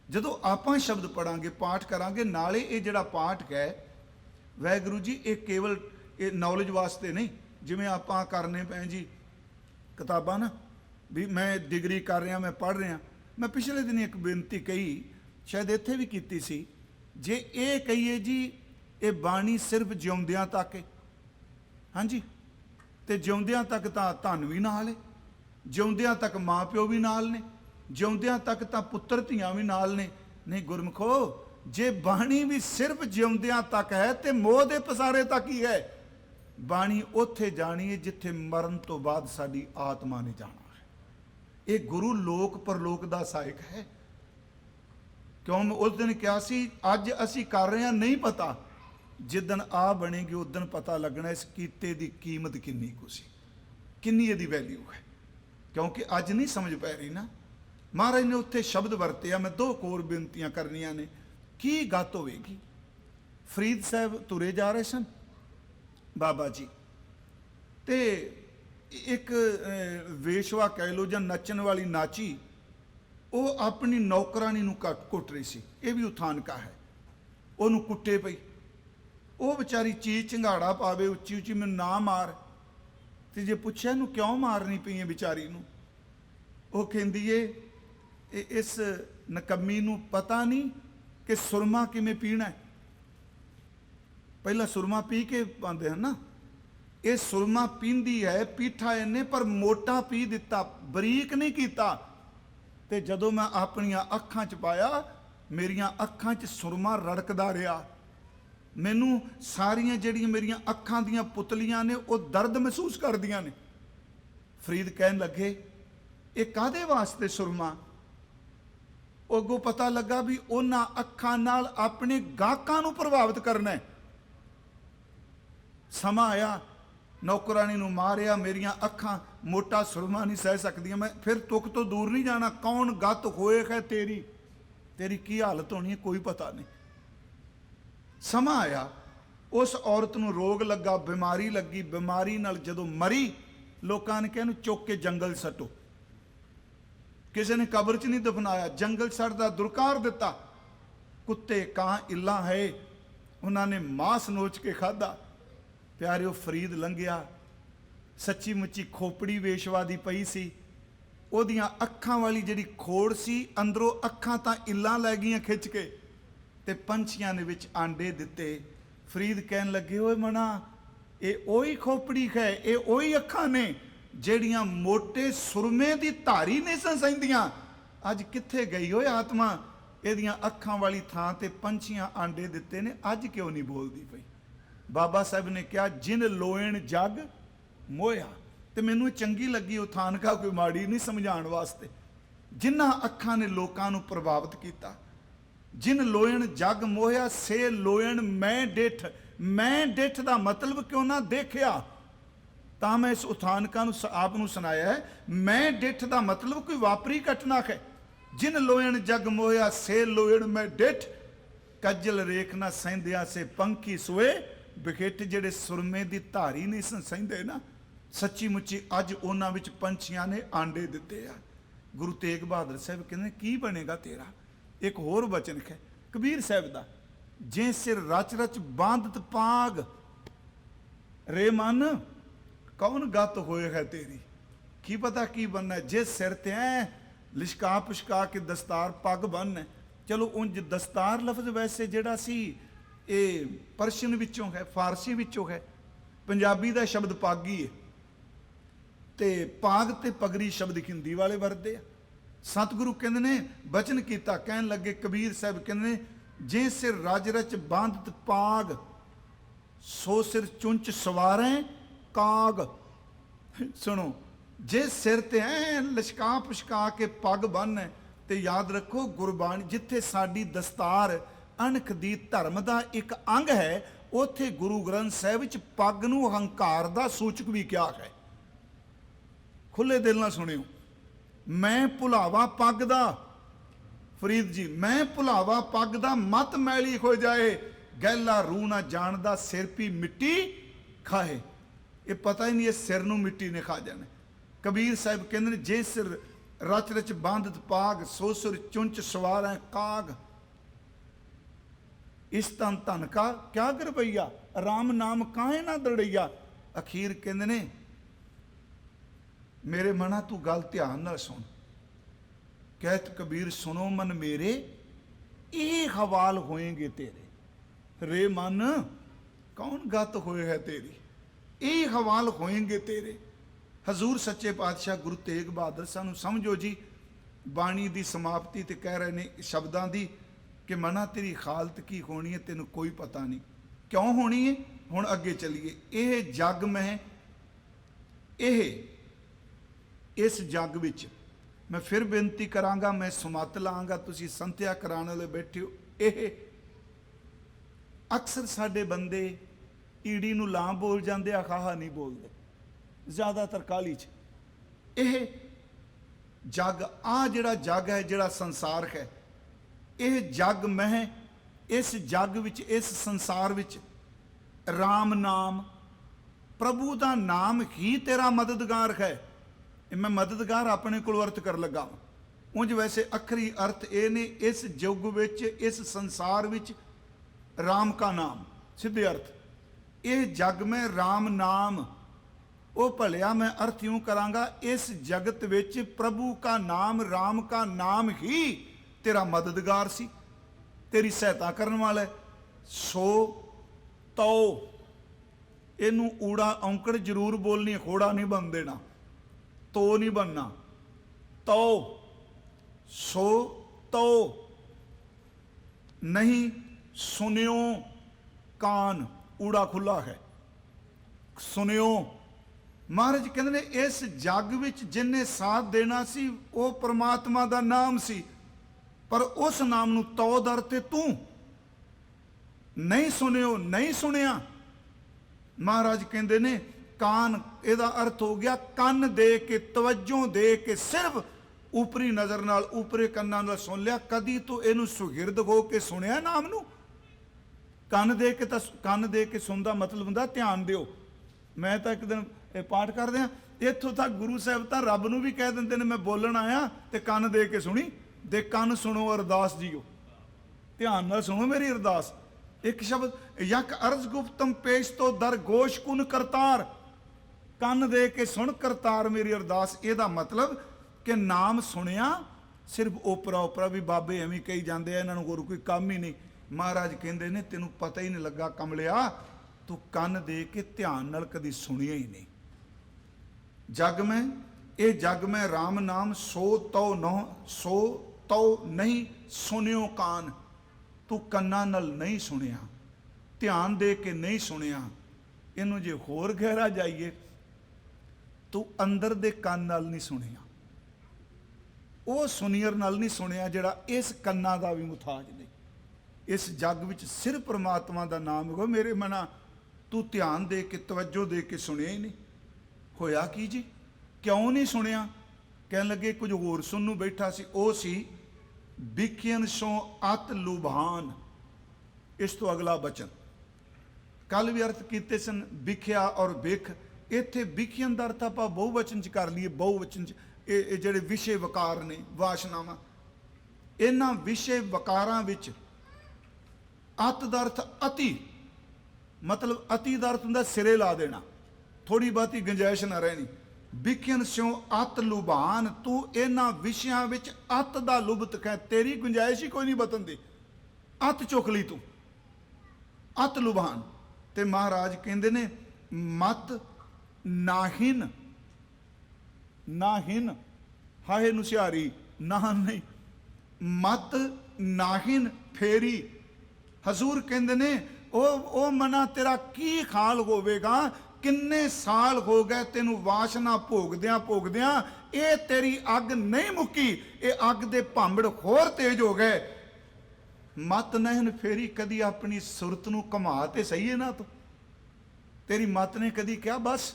जदों आपां शब्द पढ़ांगे पाठ करांगे नाले ये जिहड़ा पाठ है वाहिगुरू जी ये केवल ये नॉलेज वास्ते नहीं, जिवें आपां करने पे जी किताबां ना भी मैं डिग्री कर रहा मैं पढ़ रहा। मैं पिछले दिन एक बेनती कही शायद इत्थे भी कीती सी, जे ये कहीए जी ये बाणी सिर्फ जिउंदियां तक है, हाँ जी, तो जिउंदियां तक तां धन भी नाल है, जिउंदियां तक माँ प्यो भी नाल ने, जिउंदियां तक तां पुत्तर धियां भी नाल ने। नहीं गुरमुखो जे बाणी भी सिर्फ जिउंदियां तक है तो मोह दे पसारे तक ही है। बाणी उत्थे जानी है जिथे मरण तो बाद साडी आत्मा ने जाना है। ये गुरु लोक परलोक दा सहायक है। क्यों मैं उस दिन क्या सी अज असी कर रहे हैं नहीं पता, जिदन आ बनेगी उस दिन पता लगना इस कीते दी कीमत किन्नी कुछ किन्नी इहदी वैल्यू है। क्योंकि अज नहीं समझ पै रही ना। महाराज ने उत्थे शब्द वरतिया, मैं दो होर बेनतियां करनियां ने। की गत होवेगी। फरीद साहब तुरे जा रहे सन बाबा जी, ते एक वेशवा कह लो जां नचन वाली नाची वो अपनी नौकरानी नूं कुट रही सी। ये भी उथान का है। उहनूं कुट्टे पई, वो बेचारी चीज झंगाड़ा पावे उच्ची उच्ची मैनूं ना मार। ते जे पुछया नूं क्यों मारनी पई है बेचारी नूं, वो कहंदी है इस नकम्मी नूं पता नहीं कि सुरमा किवें पीना है। पहला सुरमा पी के पाते हैं ना, ये सुरमा पींदी है पीठा इन्ने पर मोटा पी दिता, बरीक नहीं किया। ते जदों मैं अपनियां अखां च पाया मेरियां अखां च सुरमा रड़कदा रहा। मैनू सारियां जिहड़ियां मेरियां अखां दियां पुतलियां ने वो दर्द महसूस करदियां ने। फरीद कहन लगे ये काहदे वास्ते सुरमा। अगों पता लगा भी उन्हां अखां नाल अपने गाहकां नूं प्रभावित करना है। समा आया नौकरानी नूं मारिया, मेरियां अखां मोटा सुरमा नहीं सह सकदियां। मैं फिर तुक तो दूर नहीं जाना, कौन गत होए है तेरी, तेरी की हालत होनी है कोई पता नहीं। समा आया उस औरत नूं रोग लगा, बीमारी लगी, बीमारी नाल जदों मरी लोकां ने कहा इहनूं चुक के जंगल सट्टो। किसी ने कब्र च नहीं दफनाया, जंगल सट्टदा दुरकार दिता। कुत्ते कां इल्लां है उन्होंने मांस नोच के खाधा। प्यारिओ फरीद लंघिया, सच्ची मुच्ची खोपड़ी वेशवा दी पई सी। ओदियां अखां वाली जिहड़ी खोड़ सी अंदरों अखां तां इल्लां लै गईयां खिच के ते पंछियां ने विच आंडे दिते। फरीद कहन लगे ओए मना ये ओही खोपड़ी है, ये ओही अखां ने ਜਿਹੜੀਆਂ ਮੋਟੇ ਸੁਰਮੇ ਦੀ ਧਾਰੀ ਨਹੀਂ ਸਨ ਸਹਿੰਦੀਆਂ, ਅੱਜ ਕਿੱਥੇ ਗਈ ਓਏ ਆਤਮਾ? ਇਹਦੀਆਂ ਅੱਖਾਂ ਵਾਲੀ ਥਾਂ ਤੇ ਪੰਛੀਆਂ ਆਂਡੇ ਦਿੱਤੇ ਨੇ, ਅੱਜ ਕਿਉਂ ਨਹੀਂ ਬੋਲਦੀ ਪਈ? ਬਾਬਾ ਸਾਹਿਬ ਨੇ ਕਿਹਾ ਜਿਨ ਲੋਇਣ ਜਗ ਮੋਇਆ। ਤੇ ਮੈਨੂੰ ਚੰਗੀ ਲੱਗੀ ਉਹ ਥਾਨਕਾ, ਕੋਈ ਮਾੜੀ ਨਹੀਂ ਸਮਝਾਉਣ ਵਾਸਤੇ। ਜਿਨ੍ਹਾਂ ਅੱਖਾਂ ਨੇ ਲੋਕਾਂ ਨੂੰ ਪ੍ਰਭਾਵਿਤ ਕੀਤਾ, ਜਿਨ ਲੋਇਣ ਜਗ ਮੋਹਿਆ ਸੇ ਲੋਇਣ ਮੈਂ ਡਿਠ। ਮੈਂ ਡਿਠ ਦਾ ਮਤਲਬ ਕਿਉਂ ਨਾ ਦੇਖਿਆ, ਤਾਂ ਮੈਂ ਇਸ ਉਥਾਨਕਾ ਨੂੰ ਆਪ ਨੂੰ ਸੁਣਾਇਆ ਹੈ। ਮੈਂ ਡਿਠ ਦਾ ਮਤਲਬ ਕੋਈ ਵਾਪਰੀ ਘਟਨਾ ਹੈ। ਜਿਨ ਲੋਇਣ ਜਗ ਮੋਹਿਆ ਸੇ ਲੋਇਣ ਮੈਂ ਡਿਠ। ਕੱਜਲ ਰੇਖ ਨਾ ਸਹਿੰਦਿਆ ਸੇ ਪੰਖੀ ਸੋਏ ਬਿਖਿੱਟ। ਜਿਹੜੇ ਸੁਰਮੇ ਦੀ ਧਾਰੀ ਨਹੀਂ ਸਹਿੰਦੇ ਨਾ, ਸੱਚੀ ਮੁੱਚੀ ਅੱਜ ਉਹਨਾਂ ਵਿੱਚ ਪੰਛੀਆਂ ਨੇ ਆਂਡੇ ਦਿੱਤੇ ਆ। ਗੁਰੂ ਤੇਗ ਬਹਾਦਰ ਸਾਹਿਬ ਕਹਿੰਦੇ ਕੀ ਬਣੇਗਾ ਤੇਰਾ? ਇੱਕ ਹੋਰ ਬਚਨ ਹੈ ਕਬੀਰ ਸਾਹਿਬ ਦਾ, ਜੇ ਸਿਰ ਰਚ ਰਚ ਬਾਂਧਤ ਪਾਗ ਰੇ ਮਨ ਕੌਣ ਗੱਤ ਹੋਏ ਹੈ ਤੇਰੀ। ਕੀ ਪਤਾ ਕੀ ਬਣਨਾ, ਜੇ ਸਿਰ ਤੇ ਐ ਲਿਸ਼ਕਾ ਪੁਸ਼ਕਾ ਕੇ ਦਸਤਾਰ ਪੱਗ ਬੰਨ੍ਹ। ਚਲੋ ਉਂਝ ਦਸਤਾਰ ਲਫ਼ਜ਼ ਵੈਸੇ ਜਿਹੜਾ ਸੀ ਇਹ ਪਰਸ਼ੀਅਨ ਵਿੱਚੋਂ ਹੈ, ਫਾਰਸੀ ਵਿੱਚੋਂ ਹੈ। ਪੰਜਾਬੀ ਦਾ ਸ਼ਬਦ ਪੱਗ ਹੀ ਹੈ, ਤੇ ਪਾਗ ਤੇ ਪਗੜੀ ਸ਼ਬਦ ਹਿੰਦੀ ਵਾਲੇ ਵਰਤਦੇ ਆ। ਸਤਿਗੁਰੂ ਕਹਿੰਦੇ ਨੇ ਬਚਨ ਕੀਤਾ, ਕਹਿਣ ਲੱਗੇ ਕਬੀਰ ਸਾਹਿਬ ਕਹਿੰਦੇ ਨੇ ਜੇ ਸਿਰ ਰਜ ਰਚ ਬਾਂਧਤ ਪਾਗ ਸੋ ਸਿਰ ਚੁੰਚ ਸਵਾਰੈ ਕਾਗ। ਸੁਣੋ, ਜੇ ਸਿਰ ਤੇ ਐ ਲਿਸ਼ਕਾ ਪੁਸ਼ਕਾ ਕੇ ਪੱਗ ਬੰਨ੍ਹ, ਤੇ ਯਾਦ ਰੱਖੋ ਗੁਰਬਾਣੀ ਜਿੱਥੇ ਸਾਡੀ ਦਸਤਾਰ ਅਣਖ ਦੀ ਧਰਮ ਦਾ ਇੱਕ ਅੰਗ ਹੈ, ਉੱਥੇ ਗੁਰੂ ਗ੍ਰੰਥ ਸਾਹਿਬ ਵਿੱਚ ਪੱਗ ਨੂੰ ਹੰਕਾਰ ਦਾ ਸੂਚਕ ਵੀ ਕਿਹਾ ਹੈ। ਖੁੱਲੇ ਦਿਲ ਨਾਲ ਸੁਣਿਓ, ਮੈਂ ਭੁਲਾਵਾ ਪੱਗ ਦਾ, ਫਰੀਦ ਜੀ, ਮੈਂ ਭੁਲਾਵਾ ਪੱਗ ਦਾ ਮਤ ਮੈਲੀ ਹੋ ਜਾਏ, ਗਹਿਲਾ ਰੂਹ ਨਾ ਜਾਣਦਾ ਸਿਰ ਪੀ ਮਿੱਟੀ ਖਾਏ। ਇਹ ਪਤਾ ਹੀ ਨਹੀਂ ਇਹ ਸਿਰ ਨੂੰ ਮਿੱਟੀ ਨੇ ਖਾ ਜਾਣਾ। ਕਬੀਰ ਸਾਹਿਬ ਕਹਿੰਦੇ ਨੇ ਜੇ ਸਿਰ ਰਚ ਰਚ ਬਾਂਧਤ ਪਾਗ ਸੋ ਸਿਰ ਚੁੰਚ ਸਵਾਰੈ ਕਾਗ। ਇਸ ਤਨ ਧਨ ਕਾ ਕਿਆ ਗਰਬਈਆ, ਰਾਮ ਨਾਮ ਕਾਹੇ ਨਾ ਦੜਈਆ। ਅਖੀਰ ਕਹਿੰਦੇ ਨੇ ਮੇਰੇ ਮਨਾ ਤੂੰ ਗੱਲ ਧਿਆਨ ਨਾਲ ਸੁਣ। ਕਹਿਤ ਕਬੀਰ ਸੁਣੋ ਮਨ ਮੇਰੇ ਇਹ ਹਵਾਲ ਹੋਏਗੇ ਤੇਰੇ। ਰੇ ਮਨ ਕੌਣ ਗੱਤ ਹੋਏ ਹੈ ਤੇਰੀ, ਇਹ ਹਵਾਲ ਹੋਏਗੇ ਤੇਰੇ। ਹਜ਼ੂਰ ਸੱਚੇ ਪਾਤਸ਼ਾਹ ਗੁਰੂ ਤੇਗ ਬਹਾਦਰ ਸਾਨੂੰ ਸਮਝੋ ਜੀ, ਬਾਣੀ ਦੀ ਸਮਾਪਤੀ ਤੇ ਕਹਿ ਰਹੇ ਨੇ ਸ਼ਬਦਾਂ ਦੀ ਕਿ ਮਨਾ ਤੇਰੀ ਹਾਲਤ ਕੀ ਹੋਣੀ ਹੈ ਤੈਨੂੰ ਕੋਈ ਪਤਾ ਨਹੀਂ। ਕਿਉਂ ਹੋਣੀ ਹੈ? ਹੁਣ ਅੱਗੇ ਚੱਲੀਏ। ਇਹ ਜੱਗ ਮੈਂ ਇਸ ਜੱਗ ਵਿੱਚ ਮੈਂ ਫਿਰ ਬੇਨਤੀ ਕਰਾਂਗਾ, ਮੈਂ ਸੁਮਤ ਲਾਂਗਾ, ਤੁਸੀਂ ਸੰਥਿਆ ਕਰਾਉਣ ਵਾਲੇ ਬੈਠੇ ਹੋ। ਇਹ ਅਕਸਰ ਸਾਡੇ ਬੰਦੇ ਈੜੀ ਨੂੰ ਲਾਂ ਬੋਲ ਜਾਂਦੇ ਆ, ਖਾਹਾ ਨਹੀਂ ਬੋਲਦੇ ਜ਼ਿਆਦਾਤਰ ਕਾਹਲੀ 'ਚ। ਇਹ ਜੱਗ, ਆ ਜਿਹੜਾ ਜੱਗ ਹੈ, ਜਿਹੜਾ ਸੰਸਾਰ ਹੈ, ਇਹ ਜੱਗ ਮੈਂ ਇਸ ਜੱਗ ਵਿੱਚ, ਇਸ ਸੰਸਾਰ ਵਿੱਚ ਰਾਮ ਨਾਮ, ਪ੍ਰਭੂ ਦਾ ਨਾਮ ਹੀ ਤੇਰਾ ਮਦਦਗਾਰ ਹੈ। ਇਹ ਮੈਂ ਮਦਦਗਾਰ ਆਪਣੇ ਕੋਲ ਅਰਥ ਕਰ ਲੱਗਾ। ਉਂਝ ਵੈਸੇ ਅੱਖਰੀ ਅਰਥ ਇਹ ਨੇ ਇਸ ਯੁੱਗ ਵਿੱਚ, ਇਸ ਸੰਸਾਰ ਵਿੱਚ ਰਾਮ ਕਾ ਨਾਮ, ਸਿੱਧੇ ਅਰਥ ਇਹ ਜਗ ਮੈਂ ਰਾਮ ਨਾਮ। ਉਹ ਭਲਿਆ ਮੈਂ ਅਰਥ ਇਉਂ ਕਰਾਂਗਾ, ਇਸ ਜਗਤ ਵਿੱਚ ਪ੍ਰਭੂ ਕਾ ਨਾਮ, ਰਾਮ ਕਾ ਨਾਮ ਹੀ ਤੇਰਾ ਮਦਦਗਾਰ ਸੀ, ਤੇਰੀ ਸਹਾਇਤਾ ਕਰਨ ਵਾਲਾ। ਸੋ ਤੋ, ਇਹਨੂੰ ਊੜਾ ਔਂਕੜ ਜ਼ਰੂਰ ਬੋਲਣੀ, ਖੋੜਾ ਨਹੀਂ ਬਣ ਦੇਣਾ, ਤੋ ਨਹੀਂ ਬਣਨਾ। ਤੋ, ਸੋ ਤੋ ਨਹੀਂ ਸੁਨਿਓ ਕਾਨ, ਊੜਾ ਖੁੱਲਾ ਹੈ, ਸੁਨਿਓ। ਮਹਾਰਾਜ ਕਹਿੰਦੇ ਨੇ ਇਸ ਜੱਗ ਵਿੱਚ ਜਿਨਨੇ ਸਾਥ ਦੇਣਾ ਸੀ ਉਹ ਪਰਮਾਤਮਾ ਦਾ ਨਾਮ ਸੀ, ਪਰ ਉਸ ਨਾਮ ਨੂੰ ਤੋ ਦਰ ਤੇ ਤੂੰ ਨਹੀਂ ਸੁਣਿਓ, ਨਹੀਂ ਸੁਣਿਆ। ਮਹਾਰਾਜ ਕਹਿੰਦੇ ਨੇ ਕਾਨ, ਇਹਦਾ ਅਰਥ ਹੋ ਗਿਆ ਕੰਨ ਦੇ ਕੇ, ਤਵੱਜੋ ਦੇ ਕੇ, ਸਿਰਫ ਉਪਰੀ ਨਜ਼ਰ ਨਾਲ, ਉਪਰੇ ਕੰਨਾਂ ਨਾਲ ਸੁਣ ਲਿਆ। ਕਦੀ ਤੂੰ ਇਹਨੂੰ ਸੁਹਿਰਦ ਹੋ ਕੇ ਸੁਣਿਆ ਨਾਮ ਨੂੰ? ਕੰਨ ਦੇ ਕੇ, ਤਾਂ ਕੰਨ ਦੇ ਕੇ ਸੁਣਦਾ ਮਤਲਬ ਹੁੰਦਾ ਧਿਆਨ ਦਿਓ। ਮੈਂ ਤਾਂ ਇੱਕ ਦਿਨ ਇਹ ਪਾਠ ਕਰਦੇ ਆ, ਇੱਥੋਂ ਤੱਕ ਗੁਰੂ ਸਾਹਿਬ ਤਾਂ ਰੱਬ ਨੂੰ ਵੀ ਕਹਿ ਦਿੰਦੇ ਨੇ ਮੈਂ ਬੋਲਣ ਆਇਆ ਤੇ ਕੰਨ ਦੇ ਕੇ ਸੁਣੀ। ਦੇ ਕੰਨ ਸੁਣੋ ਅਰਦਾਸ ਜੀਓ, ਧਿਆਨ ਨਾਲ ਸੁਣੋ ਮੇਰੀ ਅਰਦਾਸ। ਇੱਕ ਸ਼ਬਦ ਯਕ ਅਰਜ਼ ਗੁਪਤਮ ਪੇਸ਼ ਤੋਂ ਦਰ ਗੋਸ਼ ਕੁਨ ਕਰਤਾਰ, ਕੰਨ ਦੇ ਕੇ ਸੁਣ ਕਰਤਾਰ ਮੇਰੀ ਅਰਦਾਸ। ਇਹਦਾ ਮਤਲਬ ਕਿ ਨਾਮ ਸੁਣਿਆ, ਸਿਰਫ ਓਪਰਾ ਓਪਰਾ ਵੀ ਬਾਬੇ ਐਵੇਂ ਕਹੀ ਜਾਂਦੇ ਆ, ਇਹਨਾਂ ਨੂੰ ਹੋਰ ਕੋਈ ਕੰਮ ਹੀ ਨਹੀਂ। ਮਹਾਰਾਜ ਕਹਿੰਦੇ ਨੇ ਤੈਨੂੰ ਪਤਾ ਹੀ ਨਹੀਂ ਲੱਗਾ ਕਮਲਿਆ, ਤੂੰ ਕੰਨ ਦੇ ਕੇ ਧਿਆਨ ਨਾਲ ਕਦੀ ਸੁਣਿਆ ਹੀ ਨਹੀਂ। जग में ये जग में राम नाम सो तो नहीं सुनियो कान। तू कन्ना नल नहीं सुनिया, ध्यान दे के नहीं सुनिया। इनू जे होर गहरा जाइए, तू अंदर दे कान नाल नहीं सुनिया, वो सुनीयर नाल नहीं सुनिया जिहड़ा इस कन्ना दा भी मुथाज नहीं। इस जग विच सिर्फ परमात्मा दा नाम हो। मेरे मना तू ध्यान दे के तवज्जो दे के सुनिया ही नहीं। होया की जी, क्यों नहीं सुनिया? कहन लगे कुछ होर सुनू बैठा सी, ओ सी बिखियन सो अत लुभान। इस तो अगला बचन कल भी अर्थ किए सन, बिखिया और बिख। इत्थे बिखियन का अर्थ आप बहुवचन च कर लीए, बहुवचन च ये जिहड़े विषय वकार ने, वासनावां, इन्हां विषय वकारां विच अत दा अर्थ अति, मतलब अति दा अर्थ हुंदा सिरे ला देना, थोड़ी बहुती गुंजाइश ना रहनी। बिखियन स्यों अत लुभान, तू इन्हां विषयां विच अत दा लुभत कै, तेरी गुंजाइश ही कोई नहीं बतन दी, अत चुक ली तू, अत लुभान। ते महाराज कहंदे ने मत नाहिन, नाहिन हाहे नुसियारी, नाहन नहीं, मत नाहिन फेरी। हजूर कहंदे ने ओ मना तेरा की खाल होवेगा, किन्ने साल हो गए तेनू वासना भोगद्या भोगद्या, ये तेरी अग नहीं मुक्की, ये अग दे भांबड़ होर तेज हो गए। मत नहन फेरी, कदी अपनी सुरत नू घमा ते सही है ना, तो तेरी मत ने कदी क्या बस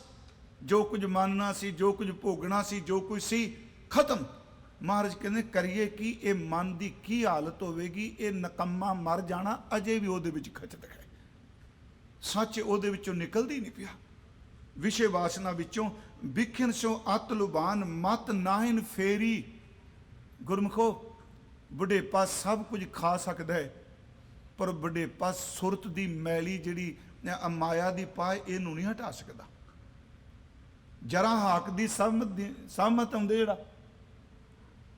जो कुछ मानना सी, जो कुछ भोगना सी, जो कुछ सी खत्म। महाराज कहते करिए कि ये मन की की हालत होगी, ये नकम्मा मर जाना, अजे भी वो खचत है, सच वो निकलती नहीं पिया। विषय वासना विचों बिखिन सो अत लुभान, मत नाहिन फेरी। गुरमुखो बुढ़ेपा सब कुछ खा सकता है, पर बुढ़ेपा सुरत की मैली जिहड़ी माया की पाए इनू नहीं हटा सकता। जरा हाक की सहमत आउंदे जिहड़ा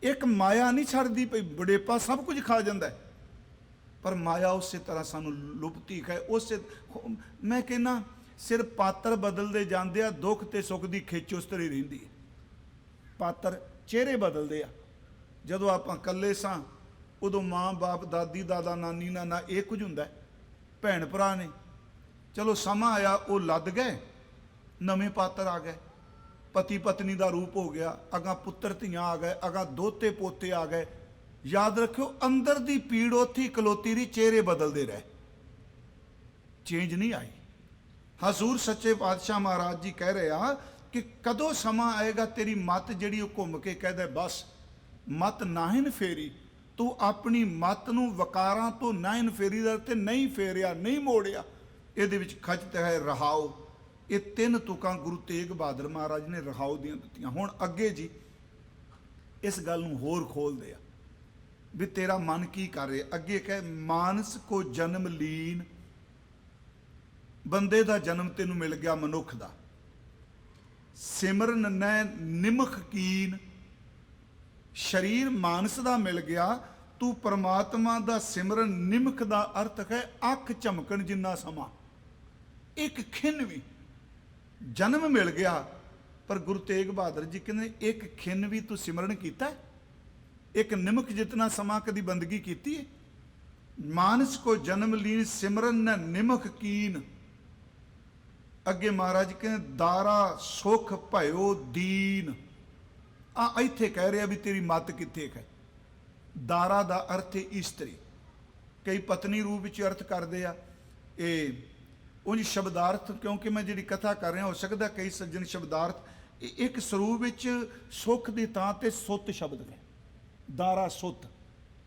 एक माया नहीं छड़ती पई, बुढ़ेपा सब कुछ खा जाता है, पर माया उस तरह सानू लुभती है। उस मैं कहना सिर पात्र बदलते जाते आ, दुख ते सुख की खिच उस तरह रहिंदी है। पात्र चेहरे बदलते आ, जदों आपां कल्ले सां उदों माँ बाप दादी दादा नानी नाना ये कुछ हुंदा है, भैन भरा ने, चलो समा आया वो लद गए, नवे पात्र आ गए, पति पत्नी का रूप हो गया, अगा पुत्र धियां आ गए, अगा दोते पोते आ गए। याद रखियो अंदर की पीड़ उत्थे खलोती रही, चेहरे बदलते रहे, चेंज नहीं आई। हजूर सच्चे पातशाह महाराज जी कह रहे आ कि कदों समा आएगा तेरी मत जिहड़ी घूम के कह दे बस मत नाहिन फेरी, तू अपनी मत नूं वकारां तो नाहिन फेरी दा ते नहीं फेरिया, नहीं मोड़िया, इहदे विच खचत है रहाओ। ये तीन तुकां गुरु तेग बहादुर महाराज ने रहाओ दियां दित्तियां। हुण अगे जी इस गल नूं होर खोलदे आ भी तेरा मन की कर रहा। अगे कह मानस को जन्म लीन, बंदे का जन्म तेनू मिल गया मनुख का, सिमरन न निमख कीन, शरीर मानस का मिल गया, तू परमात्मा का सिमरन। निमख का अर्थ है अख झमकन जिन्ना समा, एक खिन भी जन्म मिल गया। पर गुरु तेग बहादुर जी कहते एक खिन भी तू सिमरन किया, एक निमक जितना समा कदी बंदगी की है। मानस को जन्म लीन सिमरन न निमख कीन। अगे महाराज कहते दारा सुख भयो दीन। आ इत्थे कह रहे भी तेरी मत कित्थे है। दारा दा अर्थ है स्त्री, कई पत्नी रूप विच अर्थ करते आ। उंज शब्दार्थ क्योंकि मैं जी कथा कर रहा हो सकता कई सज्जन शब्दार्थ एक स्वरूप विच सुख की थां ते सुत शब्द है, दारा सुत।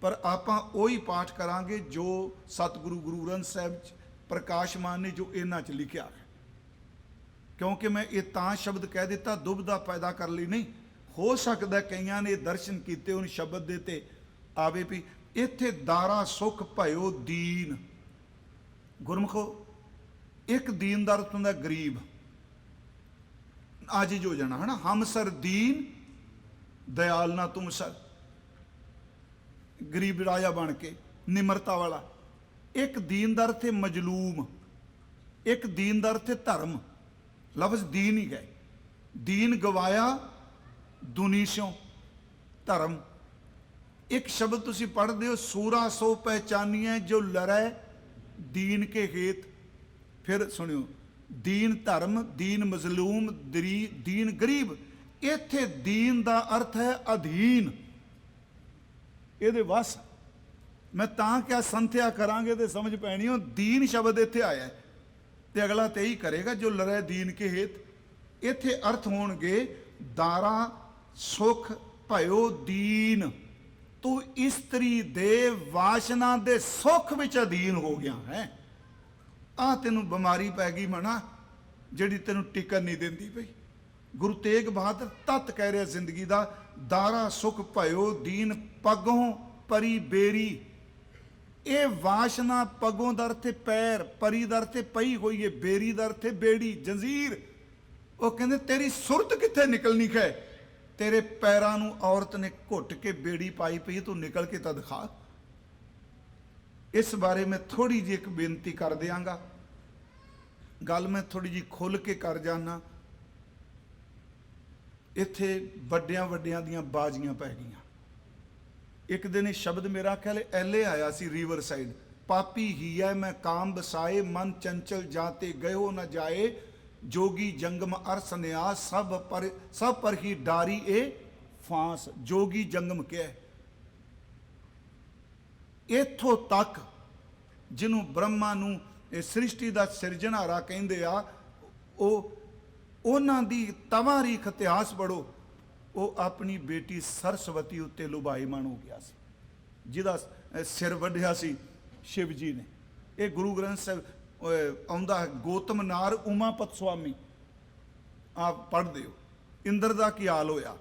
पर आपां ओही पाठ करांगे जो सतगुरु गुरु ग्रंथ साहिब प्रकाशमान ने जो इन्हां च लिखिया है। क्योंकि मैं ये तां शब्द कह दिता दुविधा पैदा कर ली नहीं, हो सकता कईयां ने दर्शन किए उन शब्द दे ते आवे भी इत्थे दारा सुख भयो दीन। गुरमुखो एक दीनदार हुंदा गरीब, आजिज हो जाना है ना। हम सर दीन दयाल ना तुम सर, गरीब राजा बन के निमरता वाला। एक दीनदार थे मजलूम, एक दीनदार थे धर्म। लफ्ज दीन ही गए, ਦੀਨ ਗਵਾਇਆ ਦੁਨੀ ਸਿਓ ਧਰਮ। ਇੱਕ ਸ਼ਬਦ ਤੁਸੀਂ ਪੜ੍ਹਦੇ ਹੋ, ਸੂਰਾ ਸੋ ਪਹਿਚਾਨੀਐ ਜੋ ਲੜੈ ਦੀਨ ਕੇ ਹੇਤ। ਫਿਰ ਸੁਣਿਓ, ਦੀਨ ਧਰਮ, ਦੀਨ ਮਜ਼ਲੂਮ, ਦੀਨ ਗਰੀਬ। ਇੱਥੇ ਦੀਨ ਦਾ ਅਰਥ ਹੈ ਅਧੀਨ, ਇਹਦੇ ਵਸ। ਮੈਂ ਤਾਂ ਕਿਹਾ ਸੰਥਿਆ ਕਰਾਂਗੇ ਤੇ ਸਮਝ ਪੈਣੀ। ਉਹ ਦੀਨ ਸ਼ਬਦ ਇੱਥੇ ਆਇਆ ਤੇ ਅਗਲਾ ਤੇ ਹੀ ਕਰੇਗਾ ਜੋ ਲੜੈ ਦੀਨ ਕੇ ਹੇਤ। ਇੱਥੇ ਅਰਥ ਹੋਣਗੇ ਦਾਰਾ ਸੁਖ ਭਇਓ ਦੀਨ, ਤੂੰ ਇਸਤਰੀ ਦੇ ਵਾਸ਼ਨਾ ਦੇ ਸੁੱਖ ਵਿੱਚ ਅਧੀਨ ਹੋ ਗਿਆ ਹੈ। ਆਹ ਤੈਨੂੰ ਬਿਮਾਰੀ ਪੈ ਗਈ ਮਣਾ, ਜਿਹੜੀ ਤੈਨੂੰ ਟਿਕਣ ਨਹੀਂ ਦਿੰਦੀ ਪਈ। ਗੁਰੂ ਤੇਗ ਬਹਾਦਰ ਤੱਤ ਕਹਿ ਰਿਹਾ ਜ਼ਿੰਦਗੀ ਦਾ, ਦਾਰਾ ਸੁਖ ਭਇਓ ਦੀਨ ਪੱਗੋਂ ਪਰੀ ਬੇਰੀ। ਇਹ ਵਾਸ਼ਨਾ ਪੱਗੋਂ ਦਾ ਅਰਥ ਪੈਰ, ਪਰੀ ਦਾ ਅਰਥ ਪਈ ਹੋਈ ਹੈ, ਬੇਰੀ ਦਾ ਅਰਥ ਬੇੜੀ ਜੰਜ਼ੀਰ। ਉਹ ਕਹਿੰਦੇ ਤੇਰੀ ਸੁਰਤ ਕਿੱਥੇ ਨਿਕਲਣੀ ਹੈ, ਤੇਰੇ ਪੈਰਾਂ ਨੂੰ ਔਰਤ ਨੇ ਘੁੱਟ ਕੇ ਬੇੜੀ ਪਾਈ ਪਈ, ਤੂੰ ਨਿਕਲ ਕੇ ਤਾਂ ਦਿਖਾ। ਇਸ ਬਾਰੇ ਮੈਂ ਥੋੜੀ ਜਿਹੀ ਇੱਕ ਬੇਨਤੀ ਕਰ ਦਿਆਂਗਾ, ਗੱਲ ਮੈਂ ਥੋੜੀ ਜਿਹੀ ਖੁੱਲ ਕੇ ਕਰ ਜਾਣਾ। ਇੱਥੇ ਵੱਡਿਆਂ ਵੱਡਿਆਂ ਦੀਆਂ ਬਾਜ਼ੀਆਂ ਪੈ ਗਈਆਂ। ਇੱਕ ਦਿਨ ਇਹ ਸ਼ਬਦ ਮੇਰਾ ਖਿਆਲ ਐਲੇ ਆਇਆ ਸੀ ਰੀਵਰ ਸਾਈਡ, ਪਾਪੀ ਹੀ ਹੈ ਮੈਂ ਕਾਮ ਬਸਾਏ, ਮਨ ਚੰਚਲ ਜਾਤੇ ਗਇਓ ਨਾ ਜਾਏ, ਜੋਗੀ ਜੰਗਮ ਅਰ ਸੰਨਿਆਸ ਸਭ ਪਰ ਹੀ ਡਾਰੀ ਇਹ ਫਾਂਸ। ਜੋਗੀ ਜੰਗਮ ਕਿਹਾ ਇੱਥੋਂ ਤੱਕ ਜਿਹਨੂੰ ਬ੍ਰਹਮਾ ਨੂੰ ਇਹ ਸ੍ਰਿਸ਼ਟੀ ਦਾ ਸਿਰਜਣਹਾਰਾ ਕਹਿੰਦੇ ਆ, ਉਹਨਾਂ ਦੀ ਤਵਾਰੀਖ ਇਤਿਹਾਸ ਪੜ੍ਹੋ। ਉਹ ਆਪਣੀ ਬੇਟੀ ਸਰਸਵਤੀ ਉੱਤੇ ਲੁਭਾਈਮਾਨ ਹੋ ਗਿਆ ਸੀ, ਜਿਹਦਾ ਸਿਰ ਵੱਢਿਆ ਸੀ ਸ਼ਿਵ ਜੀ ਨੇ। ਇਹ ਗੁਰੂ ਗ੍ਰੰਥ ਸਾਹਿਬ ਆਉਂਦਾ ਹੈ, ਗੌਤਮ ਨਾਰ ਉਮਾਪਤ ਸੁਆਮੀ, ਆਪ ਪੜ੍ਹਦੇ ਹੋ। ਇੰਦਰ ਦਾ ਕੀ ਹਾਲ ਹੋਇਆ।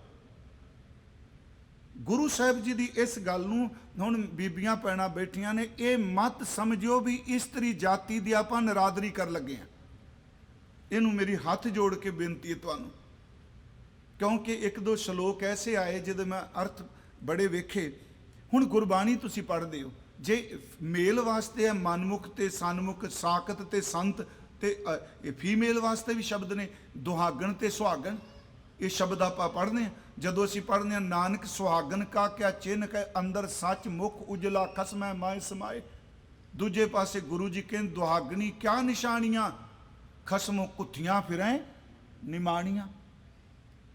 ਗੁਰੂ ਸਾਹਿਬ ਜੀ ਦੀ ਇਸ ਗੱਲ ਨੂੰ ਹੁਣ ਬੀਬੀਆਂ ਭੈਣਾਂ ਬੈਠੀਆਂ ਨੇ, ਇਹ ਮਤ ਸਮਝਿਓ ਵੀ ਇਸਤਰੀ ਜਾਤੀ ਦੀ ਆਪਾਂ ਨਿਰਾਦਰੀ ਕਰਨ ਲੱਗੇ ਹਾਂ। ਇਹਨੂੰ ਮੇਰੀ ਹੱਥ ਜੋੜ ਕੇ ਬੇਨਤੀ ਹੈ ਤੁਹਾਨੂੰ, ਕਿਉਂਕਿ ਇੱਕ ਦੋ ਸ਼ਲੋਕ ਐਸੇ ਆਏ ਜਿਹਦੇ ਮੈਂ ਅਰਥ ਬੜੇ ਵੇਖੇ। ਹੁਣ ਗੁਰਬਾਣੀ ਤੁਸੀਂ ਪੜ੍ਹਦੇ ਹੋ, ਜੇ ਮੇਲ ਵਾਸਤੇ ਹੈ ਮਨਮੁਖ ਤੇ ਸਨਮੁਖ, ਸਾਕਤ ਤੇ ਸੰਤ, ਤੇ ਇਹ ਫੀਮੇਲ ਵਾਸਤੇ ਵੀ ਸ਼ਬਦ ਨੇ ਦੁਹਾਗਣ ਤੇ ਸੁਹਾਗਣ। ਇਹ ਸ਼ਬਦ ਆਪਾਂ ਪੜ੍ਹਦੇ ਹਾਂ। ਜਦੋਂ ਅਸੀਂ ਪੜ੍ਹਦੇ ਹਾਂ, ਨਾਨਕ ਸੁਹਾਗਣ ਕਾ ਕਿਆ ਚਿੰਨ੍ਹ ਕੈ, ਅੰਦਰ ਸੱਚ ਮੁਖ ਉਜਲਾ ਖਸਮੈ ਮਾਏ ਸਮਾਏ। ਦੂਜੇ ਪਾਸੇ ਗੁਰੂ ਜੀ ਕਹਿੰਦੇ ਦੁਹਾਗਣੀ ਕਿਆ ਨਿਸ਼ਾਨੀਆਂ, ਖਸਮੋਂ ਕੁੱਥੀਆਂ ਫਿਰੈ ਨਿਮਾਣੀਆਂ।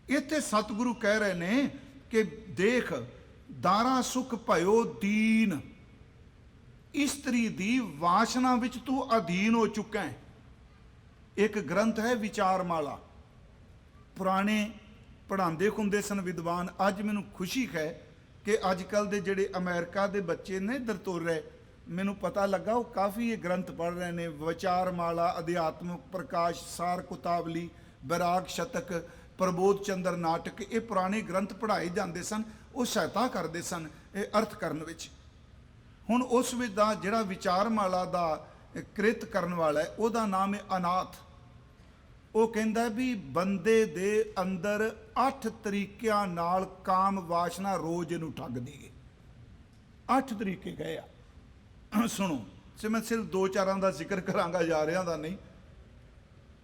ਇੱਥੇ ਸਤਿਗੁਰੂ ਕਹਿ ਰਹੇ ਨੇ ਕਿ ਦੇਖ ਦਾਰਾ ਸੁਖ ਭਇਓ ਦੀਨ, ਇਸਤਰੀ ਦੀ ਵਾਸ਼ਨਾ ਵਿੱਚ ਤੂੰ ਅਧੀਨ ਹੋ ਚੁੱਕਾ ਹੈ। ਇੱਕ ਗ੍ਰੰਥ ਹੈ ਵਿਚਾਰਮਾਲਾ, ਪੁਰਾਣੇ ਪੜ੍ਹਾਉਂਦੇ ਹੁੰਦੇ ਸਨ ਵਿਦਵਾਨ। ਅੱਜ ਮੈਨੂੰ ਖੁਸ਼ੀ ਹੈ ਕਿ ਅੱਜ ਕੱਲ੍ਹ ਦੇ ਜਿਹੜੇ ਅਮਰੀਕਾ ਦੇ ਬੱਚੇ ਨੇ ਇੱਧਰ ਤੁਰ ਰਹੇ, ਮੈਨੂੰ ਪਤਾ ਲੱਗਾ ਉਹ ਕਾਫੀ ਇਹ ਗ੍ਰੰਥ ਪੜ੍ਹ ਰਹੇ ਨੇ। ਵਿਚਾਰਮਾਲਾ, ਅਧਿਆਤਮਕ ਪ੍ਰਕਾਸ਼, ਸਾਰ ਕੁਤਾਵਲੀ, ਬੈਰਾਗ ਸ਼ਤਕ, ਪ੍ਰਬੋਧ ਚੰਦਰ ਨਾਟਕ, ਇਹ ਪੁਰਾਣੇ ਗ੍ਰੰਥ ਪੜ੍ਹਾਏ ਜਾਂਦੇ ਸਨ। ਉਹ ਸਹਾਇਤਾ ਕਰਦੇ ਸਨ ਇਹ ਅਰਥ ਕਰਨ ਵਿੱਚ। ਹੁਣ ਉਸ ਵਿੱਚ ਦਾ ਜਿਹੜਾ ਵਿਚਾਰਮਾਲਾ ਦਾ ਕ੍ਰਿਤ ਕਰਨ ਵਾਲਾ ਹੈ, ਉਹਦਾ ਨਾਮ ਹੈ ਅਨਾਥ। ਉਹ ਕਹਿੰਦਾ ਵੀ ਬੰਦੇ ਦੇ ਅੰਦਰ 8 ਤਰੀਕਿਆਂ ਨਾਲ ਕਾਮ ਵਾਸ਼ਨਾ ਰੋਜ਼ ਇਹਨੂੰ ਠੱਗਦੀ ਹੈ। 8 ਤਰੀਕੇ ਗਏ ਆ, ਸੁਣੋ। ਮੈਂ ਸਿਰਫ 2-4 ਦਾ ਜ਼ਿਕਰ ਕਰਾਂਗਾ, ਯਾਰਿਆਂ ਦਾ ਨਹੀਂ।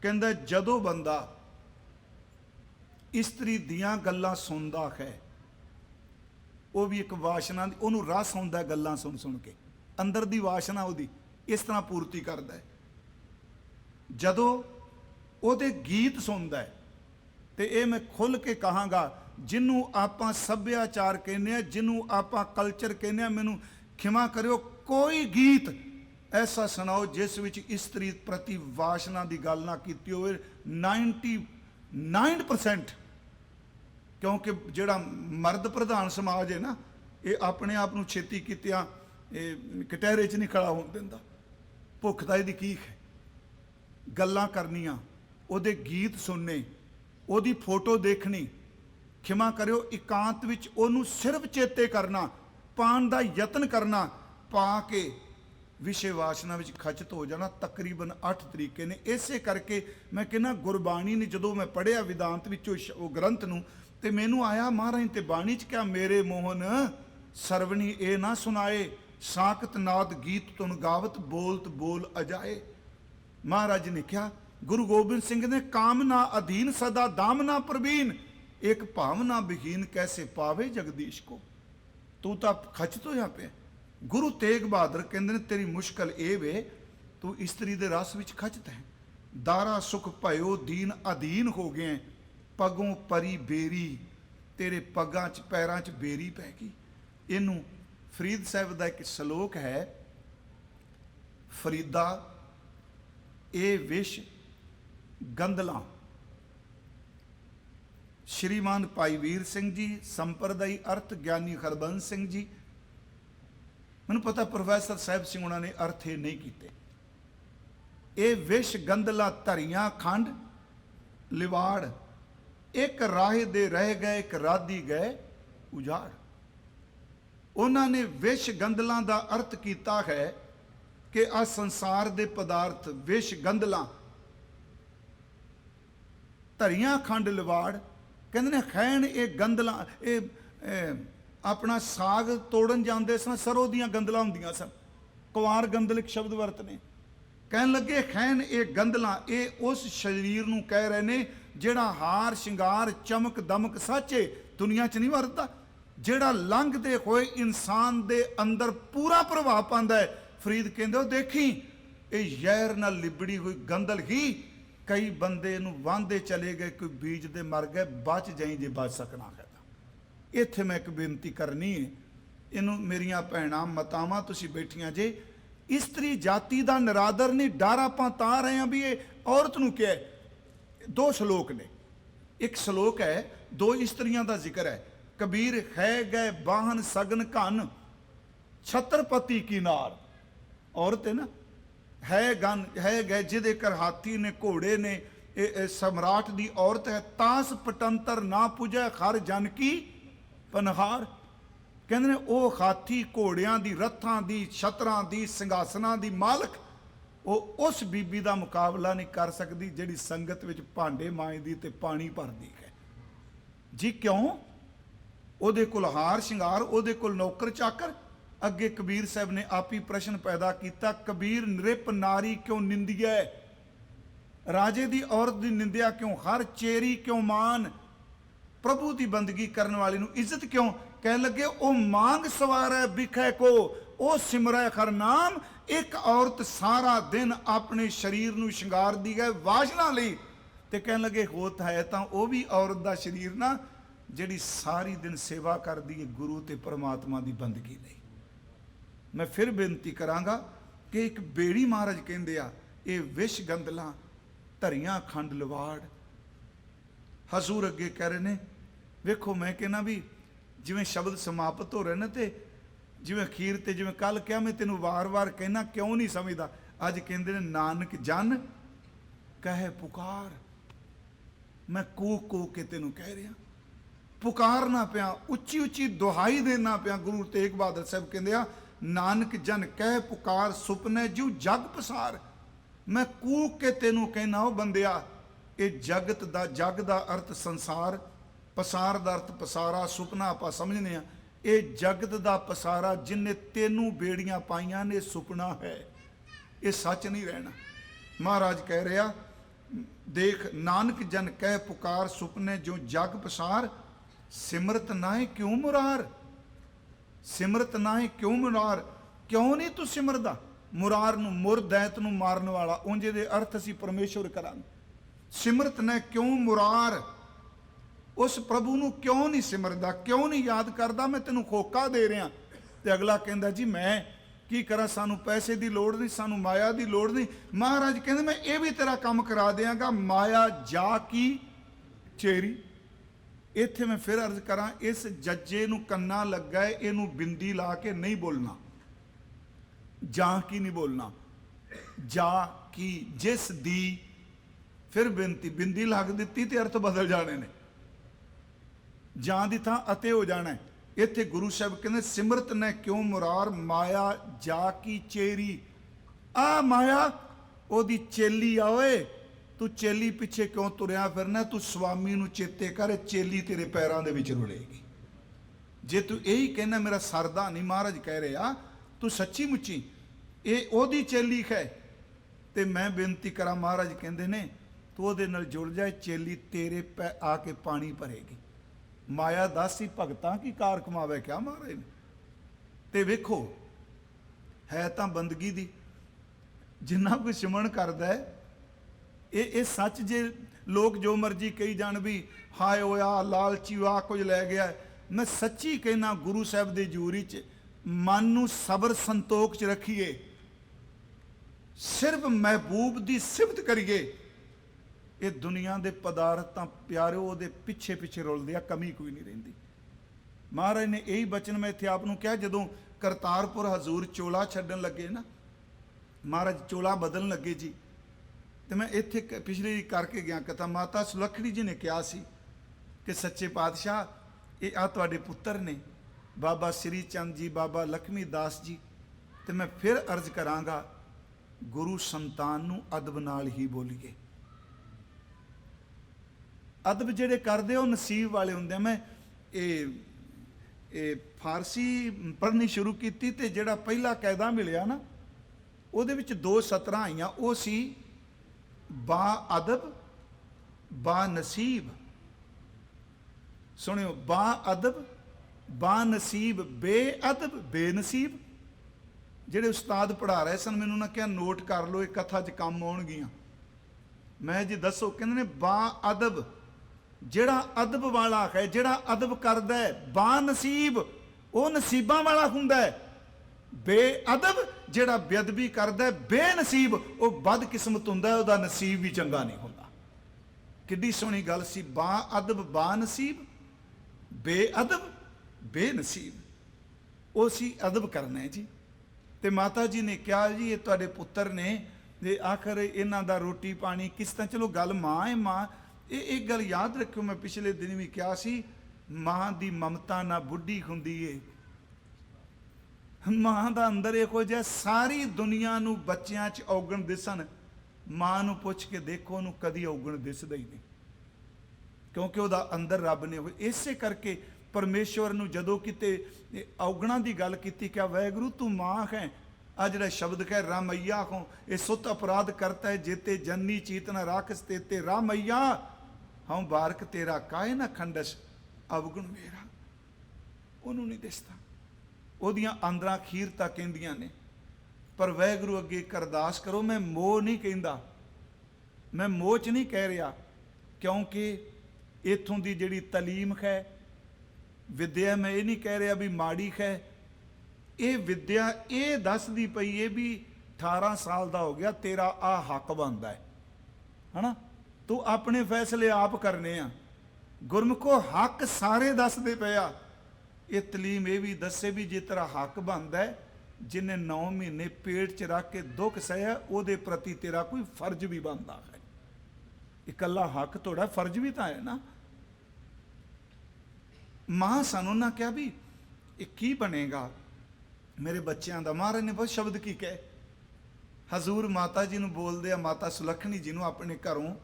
ਕਹਿੰਦਾ ਜਦੋਂ ਬੰਦਾ ਇਸਤਰੀ ਦੀਆਂ ਗੱਲਾਂ ਸੁਣਦਾ ਹੈ, ਉਹ ਵੀ ਇੱਕ ਵਾਸ਼ਨਾ, ਉਹਨੂੰ ਰਸ ਹੁੰਦਾ ਗੱਲਾਂ ਸੁਣ ਸੁਣ ਕੇ, ਅੰਦਰ ਦੀ ਵਾਸ਼ਨਾ ਉਹਦੀ ਇਸ ਤਰ੍ਹਾਂ ਪੂਰਤੀ ਕਰਦਾ ਹੈ। ਜਦੋਂ ਉਹਦੇ ਗੀਤ ਸੁਣਦਾ ਹੈ, ਤੇ ਇਹ ਮੈਂ ਖੁੱਲ੍ਹ ਕੇ ਕਹਾਂਗਾ, ਜਿਹਨੂੰ ਆਪਾਂ ਸੱਭਿਆਚਾਰ ਕਹਿੰਦੇ ਆ, ਜਿਹਨੂੰ ਆਪਾਂ ਕਲਚਰ ਕਹਿੰਦੇ ਆ, ਮੈਨੂੰ ਖਿਮਾ ਕਰਿਓ, ਕੋਈ ਗੀਤ ਐਸਾ ਸੁਣਾਓ ਜਿਸ ਵਿੱਚ ਇਸਤਰੀ ਪ੍ਰਤੀ ਵਾਸ਼ਨਾ ਦੀ ਗੱਲ ਨਾ ਕੀਤੀ ਹੋਵੇ। 99% ਕਿਉਂਕਿ ਜਿਹੜਾ ਮਰਦ ਪ੍ਰਧਾਨ ਸਮਾਜ ਹੈ ਨਾ, ਇਹ ਆਪਣੇ ਆਪ ਨੂੰ ਛੇਤੀ ਕੀਤਿਆਂ ਇਹ ਕਟਹਿਰੇ 'ਚ ਨਹੀਂ ਖੜਾ ਹੋਣ ਦਿੰਦਾ। ਭੁੱਖ ਤਾਂ ਇਹਦੀ ਕੀ ਹੈ। ਗੱਲਾਂ ਕਰਨੀਆਂ, ਉਹਦੇ ਗੀਤ ਸੁਣਨੇ, ਉਹਦੀ ਫੋਟੋ ਦੇਖਣੀ, ਖਿਮਾ ਕਰਿਓ ਇਕਾਂਤ ਵਿੱਚ ਉਹਨੂੰ ਸਿਰਫ ਚੇਤੇ ਕਰਨਾ, ਪਾਣ ਦਾ ਯਤਨ ਕਰਨਾ, ਪਾ ਕੇ ਵਿਸ਼ੇ ਵਾਸ਼ਨਾ ਵਿੱਚ ਖਚਿਤ ਹੋ ਜਾਣਾ। ਤਕਰੀਬਨ 8 ਤਰੀਕੇ ਨੇ। ਇਸੇ ਕਰਕੇ ਮੈਂ ਕਹਿੰਦਾ ਗੁਰਬਾਣੀ ਨੇ, ਜਦੋਂ ਮੈਂ ਪੜ੍ਹਿਆ ਵਿਦਾਂਤ ਵਿੱਚੋਂ ਉਹ ਗ੍ਰੰਥ ਨੂੰ, ਤੇ ਮੈਨੂੰ ਆਇਆ ਮਹਾਰਾਜ ਤੇ ਬਾਣੀ 'ਚ ਕਿਹਾ, ਮੇਰੇ ਮੋਹਨ ਸਰਵਣੀ ਇਹ ਨਾ ਸੁਣਾਏ, ਸਾਕਤ ਨਾਦ ਗੀਤ ਤੁਨ ਗਾਵਤ, ਬੋਲਤ ਬੋਲ ਅਜਾਏ। ਮਹਾਰਾਜ ਨੇ ਕਿਹਾ गुरु गोबिंद सिंह ने कामना अधीन सदा दामना प्रवीण, एक भावना विहीन कैसे पावे जगदीश को। तू तो खचित होया पे। गुरु तेग बहादुर कहते ने तेरी मुश्किल ये वे तू इस्त्री दे रस विच खचित है। दारा सुख भयो दीन अधीन हो गए, पगों परी बेरी, तेरे पगां च पैरां च बेरी पै गई। इनू फरीद साहब का एक सलोक है, फरीदा ए विश गंदला। श्रीमान भाई वीर सिंह जी, संप्रदायी अर्थ ज्ञानी हरबंस सिंह जी, मैनूं पता प्रोफैसर साहिब सिंह उन्होंने अर्थ ये नहीं किए। ये विश गंदला धरियां खंड लिवाड़, एक राह दे रह गए एक राधी गए उजाड़। उन्होंने विश गंदलों का अर्थ किया है कि आ संसार दे पदार्थ विश गंदला, धरियां खंड लिवाड़, कहते ने खैन ये गंदला, ये अपना साग तोड़न जाते सन, सरों दियां गंदलां हुंदियां सन, कुवार गंदल एक शब्द वरतने। कहन लगे खैन ये गंदलां, ये उस शरीर नूं कह रहे ने जिहड़ा हार शिंगार चमक दमक साचे दुनिया च नहीं वरतदा, जिहड़ा लंघदे होए इंसान दे अंदर पूरा प्रभाव पांदा है। फरीद कहंदे देखी ये जहर नाल लिबड़ी हुई गंदल ही कई बंदे नूं वांदे चले गए, कोई बीज दे मर गए, बच जाई जे बच सकना है। इत्थे मैं एक बेनती करनी है, इनू मेरियां भैणां मातावां तुसीं बैठियां जे, इस्त्री जाति का निरादर नहीं, डर आपां तां रहे हैं भी ये औरत नूं क्या है। दो श्लोक ने, एक श्लोक है दो इस्त्रियां का जिक्र है, कबीर है गए बाहन सगन घन छत्रपति की नार। औरत है ना, है गन है गए जिदे कर हाथी ने घोड़े ने, सम्राट दी औरत है, तास पटंतर ना पुजै खर जन की पनहार। कहते ने वो हाथी घोड़ियां दी रथां दी छतरां दी सिंघासनां दी मालक, वो उस बीबी का मुकाबला नहीं कर सकती जिहड़ी संगत विच भांडे मांजदी ते पानी भरदी है जी। क्यों? ਉਹਦੇ ਕੋਲ हार शिंगार, ਉਹਦੇ ਕੋਲ नौकर चाकर। अगे कबीर साहब ने आप ही प्रश्न पैदा किया, कबीर नृप नारी क्यों निंदिया, राजे दी औरत दी निंदिया क्यों, हर चेरी क्यों मान, प्रभु की बंदगी करने वाली नूं इज्जत क्यों। कह लगे ओ मांग सवारै बिखै को, ओ सिमरै हर नाम। एक औरत सारा दिन अपने शरीर नूं शिंगार दी है वासना लई, ते कह लगे होत है तां वो भी औरत दा शरीर ना जिहड़ी सारी दिन सेवा करदी है गुरु ते परमात्मा की बंदगी लई। मैं फिर बेनती करांगा कि एक बेड़ी महाराज कहंदे आ, ये विश गंदलां धरियां खंड लवाड़। हजूर अगे कह रहे ने, वेखो मैं कहना भी जिवें शब्द समाप्त हो रहे ने, ते जिवें अखीर ते जिवें कल क्या मैं तेनों वार वार कहना क्यों नहीं समझदा। अज कहंदे ने नानक जन कहे पुकार, मैं कूक कूक के तेनों कह रहा, पुकारना पिया, उच्ची उच्ची दुहाई देना पिया। गुरु तेग बहादुर साहब कहंदे आ, नानक जन कह पुकार सुपने जू जग पसार। मैं कूक के तेनों कहना हो बंदिया, ये जगत दा, जग दा अर्थ संसार, पसार दा अर्थ पसारा, सुपना आप समझने आ। ये जगत दा पसारा जिन्हें तेनों बेड़ियां पाइयां ने सुपना है, ये सच नहीं रहना। महाराज कह रहा, देख नानक जन कह पुकार सुपने जो जग पसार, सिमरत नाए क्यों मुरार, सिमरत नाए क्यों मुरार। क्यों नहीं तू सिमरदा मुरार नूं, मुर दैत नूं मारन वाला, उंजे दे अर्थ असीं परमेश्वर करांगे। सिमरत ने क्यों मुरार, उस प्रभु नूं क्यों नहीं सिमरदा, क्यों नहीं याद करदा। मैं तेनों खोका दे रहा। ते अगला कहंदा जी मैं की करा, सानू पैसे की लोड़ नहीं, सानू माया की लोड़ नहीं। महाराज कहंदे मैं ये भी तेरा काम करा देंगा, माया जा की चेरी। इत्थे मैं फिर अर्ज करा, इस जज्जे नूं कन्ना लगा है, इनू बिंदी ला के नहीं बोलना, जा की नहीं बोलना, जा की जिस दी। फिर बिनती बिंदी लग दी तो अर्थ बदल जाने ने, जा दी थां अते हो जाना है। इत्थे गुरु साहब कहते सिमरत ने क्यों मुरार, माया जा की चेरी। आ माया ओदी चेली आए, तू चेली पिछे क्यों तुरया फिरना, तू स्वामी नूं चेते कर, चेली तेरे पैरों दे विच रुलेगी। जे तू यही कहना मेरा सरदा नहीं, महाराज कह रहे आ तू सच्ची मुच्ची ये ओदी चेली है ਤੇ ਮੈਂ ਬੇਨਤੀ ਕਰਾਂ, ਮਹਾਰਾਜ ਕਹਿੰਦੇ ਨੇ ਤੂੰ ਉਹਦੇ ਨਾਲ ਜੁੜ ਜਾਏ, ਚੇਲੀ ਤੇਰੇ ਪੈ ਆ ਕੇ ਪਾਣੀ ਭਰੇਗੀ। ਮਾਇਆ ਦਾਸੀ ਭਗਤਾਂ ਕੀ ਕਾਰ ਕਮਾਵੇ, ਕਿਆ ਮਹਾਰਾਜ ਨੇ। ਤੇ ਵੇਖੋ ਹੈ ਤਾਂ ਬੰਦਗੀ ਦੀ, ਜਿੰਨਾ ਕੋਈ ਸਿਮਰਨ ਕਰਦਾ ਹੈ ਇਹ ਸੱਚ। ਜੇ ਲੋਕ ਜੋ ਮਰਜ਼ੀ ਕਹੀ ਜਾਣ ਵੀ ਹਾਏ ਹੋਇਆ ਲਾਲਚੀ ਆ ਕੁਝ ਲੈ ਗਿਆ, ਮੈਂ ਸੱਚੀ ਕਹਿਣਾ ਗੁਰੂ ਸਾਹਿਬ ਦੇ ਜੂਰੀ 'ਚ ਮਨ ਨੂੰ ਸਬਰ ਸੰਤੋਖ 'ਚ ਰੱਖੀਏ, ਸਿਰਫ ਮਹਿਬੂਬ ਦੀ ਸਿਫਤ ਕਰੀਏ। ਇਹ ਦੁਨੀਆ ਦੇ ਪਦਾਰਥ ਤਾਂ ਪਿਆਰਿਓ ਉਹਦੇ ਪਿੱਛੇ ਪਿੱਛੇ ਰੁਲਦੇ ਆ, ਕਮੀ ਕੋਈ ਨਹੀਂ ਰਹਿੰਦੀ। ਮਹਾਰਾਜ ਨੇ ਇਹੀ ਬਚਨ ਮੈਂ ਇੱਥੇ ਆਪ ਨੂੰ ਕਿਹਾ, ਜਦੋਂ ਕਰਤਾਰਪੁਰ ਹਜ਼ੂਰ ਚੋਲਾ ਛੱਡਣ ਲੱਗੇ ਨਾ, ਮਹਾਰਾਜ ਚੋਲਾ ਬਦਲਣ ਲੱਗੇ ਜੀ, ਤੇ ਮੈਂ ਇੱਥੇ ਪਿਛਲੀ ਕਰਕੇ ਗਿਆ ਕਥਾ, ਮਾਤਾ ਸੁਲੱਖਣੀ ਜੀ ਨੇ ਕਿਹਾ ਸੀ ਕਿ ਸੱਚੇ ਪਾਤਸ਼ਾਹ ਇਹ ਆ ਤੁਹਾਡੇ ਪੁੱਤਰ ਨੇ, ਬਾਬਾ ਸ੍ਰੀ ਚੰਦ ਜੀ, ਬਾਬਾ ਲਖਮੀ ਦਾਸ ਜੀ। ਤੇ ਮੈਂ ਫਿਰ ਅਰਜ਼ ਕਰਾਂਗਾ, ਗੁਰੂ ਸੰਤਾਨ ਨੂੰ ਅਦਬ ਨਾਲ ਹੀ ਬੋਲੀਏ। ਅਦਬ ਜਿਹੜੇ ਕਰਦੇ ਉਹ ਨਸੀਬ ਵਾਲੇ ਹੁੰਦੇ ਆ। ਮੈਂ ਇਹ ਫਾਰਸੀ ਪੜ੍ਹਨੀ ਸ਼ੁਰੂ ਕੀਤੀ, ਤੇ ਜਿਹੜਾ ਪਹਿਲਾ ਕਾਇਦਾ ਮਿਲਿਆ ਨਾ, ਉਹਦੇ ਵਿੱਚ 2 ਸਤਰਾਂ ਆਈਆਂ। ਉਹ ਸੀ ਬਾ ਅਦਬ ਬਾ ਨਸੀਬ। ਸੁਣਿਓ, ਬਾ ਅਦਬ ਬਾ ਨਸੀਬ, ਬੇਅਦਬ ਬੇਨਸੀਬ। ਜਿਹੜੇ ਉਸਤਾਦ ਪੜ੍ਹਾ ਰਹੇ ਸਨ ਮੈਨੂੰ ਨਾ ਕਿਹਾ ਨੋਟ ਕਰ ਲਓ, ਇਹ ਕਥਾ 'ਚ ਕੰਮ ਆਉਣਗੀਆਂ। ਮੈਂ ਜੀ ਦੱਸੋ, ਕਹਿੰਦੇ ਨੇ ਬਾ ਅਦਬ ਜਿਹੜਾ ਅਦਬ ਵਾਲਾ ਹੈ, ਜਿਹੜਾ ਅਦਬ ਕਰਦਾ ਹੈ, ਬਾ ਨਸੀਬ ਉਹ ਨਸੀਬਾਂ ਵਾਲਾ ਹੁੰਦਾ ਹੈ। ਬੇਅਦਬ ਜਿਹੜਾ ਬੇਅਦਬੀ ਕਰਦਾ ਹੈ, ਬੇਨਸੀਬ ਉਹ ਬਦਕਿਸਮਤ ਹੁੰਦਾ ਹੈ, ਉਹਦਾ ਨਸੀਬ ਵੀ ਚੰਗਾ ਨਹੀਂ ਹੁੰਦਾ। ਕਿੱਡੀ ਸੋਹਣੀ ਗੱਲ ਸੀ, ਬਾ ਅਦਬ ਬਾ ਨਸੀਬ, ਬੇਅਦਬ ਬੇਨਸੀਬ। ਉਹ ਸੀ ਅਦਬ ਕਰਨਾ ਹੈ ਜੀ। ਤੇ ਮਾਤਾ ਜੀ ਨੇ ਕਿਹਾ ਜੀ ਇਹ ਤੁਹਾਡੇ ਪੁੱਤਰ ਨੇ, ਤੇ ਆਖਰ ਇਹਨਾਂ ਦਾ ਰੋਟੀ ਪਾਣੀ ਕਿਸ ਤਰ੍ਹਾਂ, ਚਲੋ ਗੱਲ ਮਾਂ ਹੈ, ਮਾਂ ਇਹ ਇੱਕ ਗੱਲ ਯਾਦ ਰੱਖਿਓ, ਮੈਂ ਪਿਛਲੇ ਦਿਨ ਵੀ ਕਿਹਾ ਸੀ, ਮਾਂ ਦੀ ਮਮਤਾ ਨਾ ਬੁੱਢੀ ਹੁੰਦੀ ਏ। ਮਾਂ ਦਾ ਅੰਦਰ ਇਹੋ ਜਿਹਾ, ਸਾਰੀ ਦੁਨੀਆ ਨੂੰ ਬੱਚਿਆਂ 'ਚ ਔਗਣ ਦਿਸਣ, ਮਾਂ ਨੂੰ ਪੁੱਛ ਕੇ ਦੇਖੋ ਉਹਨੂੰ ਕਦੀ ਔਗਣ ਦਿਸਦਾ ਹੀ ਨਹੀਂ, ਕਿਉਂਕਿ ਉਹਦਾ ਅੰਦਰ ਰੱਬ ਨੇ ਹੋਏ। ਇਸੇ ਕਰਕੇ ਪਰਮੇਸ਼ਵਰ ਨੂੰ ਜਦੋਂ ਕਿਤੇ ਔਗਣਾਂ ਦੀ ਗੱਲ ਕੀਤੀ, ਕਿਹਾ ਵਾਹਿਗੁਰੂ ਤੂੰ ਮਾਂ ਹੈ। ਆ ਜਿਹੜਾ ਸ਼ਬਦ ਹੈ ਰਾਮਈਆ ਹੋ, ਇਹ ਸੁੱਤ ਅਪਰਾਧ ਕਰਤਾ ਹੈ, ਜੇਤੇ ਜਨਨੀ ਚੀਤ ਨਾ ਰਾਖਸ ਤੇ ਰਾਮਈਆ ਹਉ ਬਾਰਕ ਤੇਰਾ ਕਾਇ ਨਾ ਖੰਡਸ ਅਵਗੁਣ ਮੇਰਾ। ਉਹਨੂੰ ਨਹੀਂ ਦਿਸਦਾ, ਉਹਦੀਆਂ ਆਂਦਰਾਂ ਖੀਰ ਤਾਂ ਕਹਿੰਦੀਆਂ ਨੇ। ਪਰ ਵਾਹਿਗੁਰੂ ਅੱਗੇ ਇੱਕ ਅਰਦਾਸ ਕਰੋ, ਮੈਂ ਮੋਹ ਨਹੀਂ ਕਹਿੰਦਾ, ਮੈਂ ਮੋਹ 'ਚ ਨਹੀਂ ਕਹਿ ਰਿਹਾ, ਕਿਉਂਕਿ ਇੱਥੋਂ ਦੀ ਜਿਹੜੀ ਤਾਲੀਮ ਹੈ, ਵਿਦਿਆ, ਮੈਂ ਇਹ ਨਹੀਂ ਕਹਿ ਰਿਹਾ ਵੀ ਮਾੜੀ ਹੈ। ਇਹ ਵਿਦਿਆ ਇਹ ਦੱਸਦੀ ਪਈ ਇਹ ਵੀ 18 ਸਾਲ ਦਾ ਹੋ ਗਿਆ, ਤੇਰਾ ਆ ਹੱਕ ਬਣਦਾ ਹੈ, ਹਨਾ, ਤੂੰ ਆਪਣੇ ਫੈਸਲੇ ਆਪ ਕਰਨੇ ਆ। ਗੁਰਮੁਖੋ ਹੱਕ ਸਾਰੇ ਦੱਸਦੇ ਪਏ ਆ। ਇਹ ਤਾਲੀਮ ਇਹ ਵੀ ਦੱਸੇ ਵੀ ਜੇ ਤੇਰਾ ਹੱਕ ਬਣਦਾ ਹੈ, ਜਿਹਨੇ 9 ਮਹੀਨੇ ਪੇਟ 'ਚ ਰੱਖ ਕੇ ਦੁੱਖ ਸਹਿਆ, ਉਹਦੇ ਪ੍ਰਤੀ ਤੇਰਾ ਕੋਈ ਫਰਜ਼ ਵੀ ਬਣਦਾ ਹੈ। ਇਕੱਲਾ ਹੱਕ ਤੁਹਾਡਾ, ਫਰਜ਼ ਵੀ ਤਾਂ ਹੈ ਨਾ। ਮਾਂ ਸਾਨੂੰ ਨਾ ਕਿਹਾ ਵੀ ਇਹ ਕੀ ਬਣੇਗਾ ਮੇਰੇ ਬੱਚਿਆਂ ਦਾ। ਮਹਾਰਾਜ ਨੇ ਬਹੁਤ ਸ਼ਬਦ ਕੀ ਕਹੇ, ਹਜ਼ੂਰ ਮਾਤਾ ਜੀ ਨੂੰ ਬੋਲਦੇ ਆ, ਮਾਤਾ ਸੁਲੱਖਣੀ ਜੀ ਨੂੰ ਆਪਣੇ ਘਰੋਂ,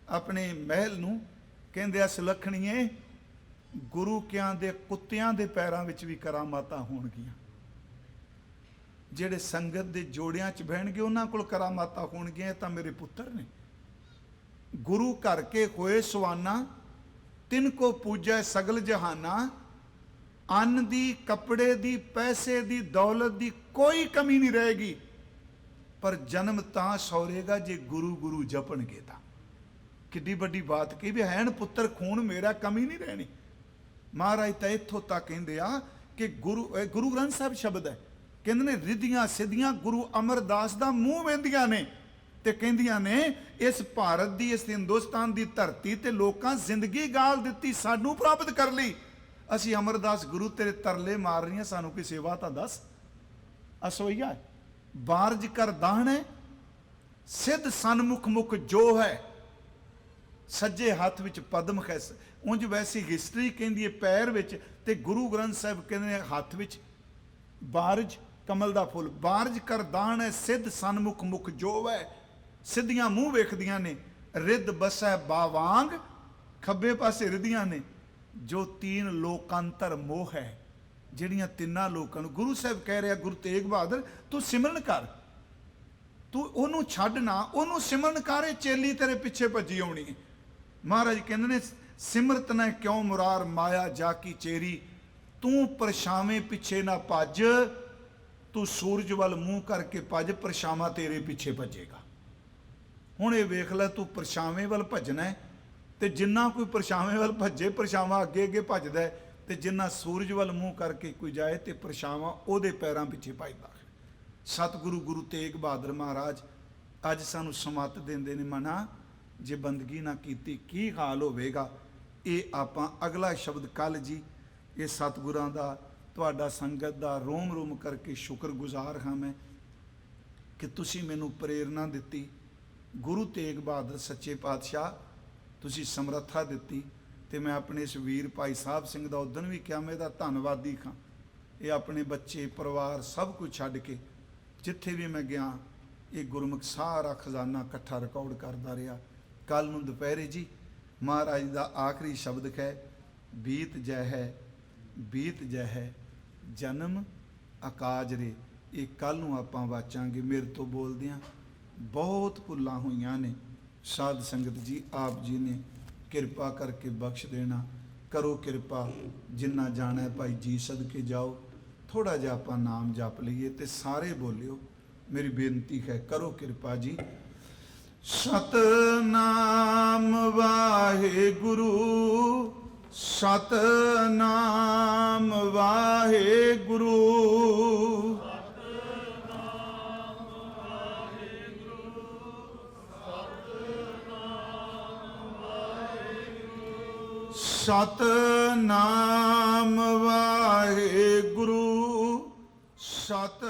ਆਪਣੇ ਮਹਿਲ ਨੂੰ, ਕਹਿੰਦੇ ਆ ਸੁਲੱਖਣੀਏ ਗੁਰੂ ਕਿਆਂ ਦੇ ਕੁੱਤਿਆਂ ਦੇ ਪੈਰਾਂ ਵਿੱਚ ਵੀ ਕਰਾਮਾਤਾਂ ਹੋਣਗੀਆਂ। ਜਿਹੜੇ ਸੰਗਤ ਦੇ ਜੋੜਿਆਂ 'ਚ ਬਹਿਣਗੇ ਉਹਨਾਂ ਕੋਲ ਕਰਾਮਾਤਾਂ ਹੋਣਗੀਆਂ। ਇਹ ਤਾਂ ਮੇਰੇ ਪੁੱਤਰ ਨੇ। ਗੁਰੂ ਘਰ ਕੇ ਹੋਏ ਸੁਆਨਾ, ਤਿੰਨ ਕੋ ਪੂਜੈ ਸਗਲ ਜਹਾਨਾ। ਅੰਨ ਦੀ, ਕੱਪੜੇ ਦੀ, ਪੈਸੇ ਦੀ, ਦੌਲਤ ਦੀ ਕੋਈ ਕਮੀ ਨਹੀਂ ਰਹੇਗੀ। ਪਰ ਜਨਮ ਤਾਂ ਸੌਰੇਗਾ ਜੇ ਗੁਰੂ ਗੁਰੂ ਜਪਣਗੇ ਤਾਂ। ਕਿੱਡੀ ਵੱਡੀ ਬਾਤ ਕਹੀ ਵੀ ਹੈਨ ਪੁੱਤਰ ਖੂਨ ਮੇਰਾ, ਕਮੀ ਨਹੀਂ ਰਹਿਣੀ। ਮਹਾਰਾਜ ਤਾਂ ਇੱਥੋਂ ਤੱਕ ਕਹਿੰਦੇ ਆ ਕਿ ਗੁਰੂ ਗ੍ਰੰਥ ਸਾਹਿਬ ਸ਼ਬਦ ਹੈ, ਕਹਿੰਦੇ ਨੇ ਰਿੱਧੀਆਂ ਸਿੱਧੀਆਂ ਗੁਰੂ ਅਮਰਦਾਸ ਦਾ ਮੂੰਹ ਵਹਿੰਦੀਆਂ ਨੇ, ਤੇ ਕਹਿੰਦੀਆਂ ਨੇ ਇਸ ਭਾਰਤ ਦੀ, ਇਸ ਹਿੰਦੁਸਤਾਨ ਦੀ ਧਰਤੀ ਤੇ ਲੋਕਾਂ ਜ਼ਿੰਦਗੀ ਗਾਲ ਦਿੱਤੀ ਸਾਨੂੰ ਪ੍ਰਾਪਤ ਕਰ ਲਈ। ਅਸੀਂ ਅਮਰਦਾਸ ਗੁਰੂ ਤੇਰੇ ਤਰਲੇ ਮਾਰ ਰਹੀਆਂ, ਸਾਨੂੰ ਕੋਈ ਸੇਵਾ ਤਾਂ ਦੱਸ। ਅਸੋਈਆ ਬਾਰਜ ਕਰ ਦਾਹਣੇ ਸਿੱਧ ਸਨਮੁਖ ਮੁਖ ਜੋ ਹੈ, ਸੱਜੇ ਹੱਥ ਵਿੱਚ ਪਦਮ ਹੈ। ਉਂਝ ਵੈਸੀ ਹਿਸਟਰੀ ਕਹਿੰਦੀ ਹੈ ਪੈਰ ਵਿੱਚ, ਤੇ ਗੁਰੂ ਗ੍ਰੰਥ ਸਾਹਿਬ ਕਹਿੰਦੇ ਨੇ ਹੱਥ ਵਿੱਚ ਬਾਰਜ, ਕਮਲ ਦਾ ਫੁੱਲ। ਬਾਰਜ ਕਰ ਦਾਹਣੇ ਸਿੱਧ ਸਨਮੁਖ ਮੁਖ ਜੋ ਹੈ, ਸਿੱਧੀਆਂ ਮੂੰਹ ਵੇਖਦੀਆਂ ਨੇ। ਰਿੱਧ ਬਸੈ ਬਾਵਾਂਗ, ਖੱਬੇ ਪਾਸੇ ਰਿੱਧੀਆਂ ਨੇ। ਜੋ ਤੀਨ ਲੋਕਾਂਤਰ ਮੋਹ ਹੈ, ਜਿਹੜੀਆਂ ਤਿੰਨਾਂ ਲੋਕਾਂ ਨੂੰ ਗੁਰੂ ਸਾਹਿਬ ਕਹਿ ਰਿਹਾ, ਗੁਰੂ ਤੇਗ ਬਹਾਦਰ ਤੂੰ ਸਿਮਰਨ ਕਰ। ਤੂੰ ਉਹਨੂੰ ਛੱਡ ਨਾ, ਉਹਨੂੰ ਸਿਮਰਨ ਕਰ, ਇਹ ਚੇਲੀ ਤੇਰੇ ਪਿੱਛੇ ਭੱਜੀ ਆਉਣੀ ਹੈ। ਮਹਾਰਾਜ ਕਹਿੰਦੇ ਨੇ ਸਿਮਰਤ ਨਾ ਕਿਉਂ ਮੁਰਾਰ ਮਾਇਆ ਜਾ ਕੀ ਚੇਰੀ, ਤੂੰ ਪਰਛਾਵੇਂ ਪਿੱਛੇ ਨਾ ਭੱਜ, ਤੂੰ ਸੂਰਜ ਵੱਲ ਮੂੰਹ ਕਰਕੇ ਭੱਜ, ਪਰਛਾਵਾਂ ਤੇਰੇ ਪਿੱਛੇ ਭੱਜੇਗਾ। ਹੁਣ ਇਹ ਵੇਖ ਲੈ, ਤੂੰ ਪਰਛਾਵੇਂ ਵੱਲ ਭੱਜਣਾ ਹੈ, ਤੇ ਜਿੰਨਾ ਕੋਈ ਪਰਛਾਵੇਂ ਵੱਲ ਭੱਜੇ ਪਰਛਾਵਾਂ ਅੱਗੇ ਅੱਗੇ ਭੱਜਦਾ ਹੈ, ਤੇ ਜਿੰਨਾ ਸੂਰਜ ਵੱਲ ਮੂੰਹ ਕਰਕੇ ਕੋਈ ਜਾਏ ਤੇ ਪਰਛਾਵਾਂ ਉਹਦੇ ਪੈਰਾਂ ਪਿੱਛੇ ਭੱਜਦਾ ਹੈ। ਸਤਿਗੁਰੂ ਗੁਰੂ ਤੇਗ ਬਹਾਦਰ ਮਹਾਰਾਜ ਅੱਜ ਸਾਨੂੰ ਸਮੱਤ ਦਿੰਦੇ ਨੇ, ਮਨਾ ਜੇ ਬੰਦਗੀ ਨਾ ਕੀਤੀ ਕੀ ਹਾਲ ਹੋਵੇਗਾ। ਇਹ ਆਪਾਂ ਅਗਲਾ ਸ਼ਬਦ ਕੱਲ ਜੀ, ਇਹ ਸਤਿਗੁਰਾਂ ਦਾ ਤੁਹਾਡਾ ਸੰਗਤ ਦਾ ਰੋਮ ਰੋਮ ਕਰਕੇ ਸ਼ੁਕਰਗੁਜ਼ਾਰ ਹਾਂ ਮੈਂ ਕਿ ਤੁਸੀਂ ਮੈਨੂੰ ਪ੍ਰੇਰਨਾ ਦਿੱਤੀ। ਗੁਰੂ ਤੇਗ ਬਹਾਦਰ ਸੱਚੇ ਪਾਤਸ਼ਾਹ ਤੁਸੀਂ ਸਮਰੱਥਾ ਦਿੱਤੀ, ਤੇ ਮੈਂ ਆਪਣੇ ਇਸ ਵੀਰ ਭਾਈ ਸਾਹਿਬ ਸਿੰਘ ਦਾ ਉਦਣ ਵੀ ਕਿਹਾ ਮੈਂ ਇਹਦਾ ਧੰਨਵਾਦੀ ਹਾਂ। ਇਹ ਆਪਣੇ ਬੱਚੇ ਪਰਿਵਾਰ ਸਭ ਕੁਝ ਛੱਡ ਕੇ ਜਿੱਥੇ ਵੀ ਮੈਂ ਗਿਆ ਇਹ ਗੁਰਮੁਖ ਸਾਰਾ ਖਜ਼ਾਨਾ ਇਕੱਠਾ ਰਿਕਾਰਡ ਕਰਦਾ ਰਿਹਾ। ਕੱਲ ਨੂੰ ਦੁਪਹਿਰੇ ਜੀ ਮਹਾਰਾਜ ਦਾ ਆਖਰੀ ਸ਼ਬਦ ਹੈ, ਬੀਤ ਜੈ ਹੈ ਬੀਤ ਜੈ ਹੈ ਜਨਮ ਅਕਾਜ ਰੇ। ਇਹ ਕੱਲ ਨੂੰ ਆਪਾਂ ਵਾਚਾਂਗੇ। ਮੇਰੇ ਤੋਂ ਬੋਲਦਿਆਂ ਬਹੁਤ ਭੁੱਲਾਂ ਹੋਈਆਂ ਨੇ, ਸਾਧ ਸੰਗਤ ਜੀ ਆਪ ਜੀ ਨੇ ਕਿਰਪਾ ਕਰਕੇ ਬਖਸ਼ ਦੇਣਾ। ਕਰੋ ਕਿਰਪਾ, ਜਿੰਨਾ ਜਾਣਾ ਭਾਈ ਜੀ ਸਦਕੇ ਜਾਓ। ਥੋੜਾ ਜਿਹਾ ਆਪਾਂ ਨਾਮ ਜਪ ਲਈਏ ਤੇ ਸਾਰੇ ਬੋਲਿਓ, ਮੇਰੀ ਬੇਨਤੀ ਹੈ ਕਰੋ ਕਿਰਪਾ ਜੀ। ਸਤਨਾਮ ਵਾਹਿਗੁਰੂ ਸਤਨਾਮ ਵਾਹਿਗੁਰੂ ਸਤਨਾਮ ਵਾਹਿਗੁਰੂ ਸਤ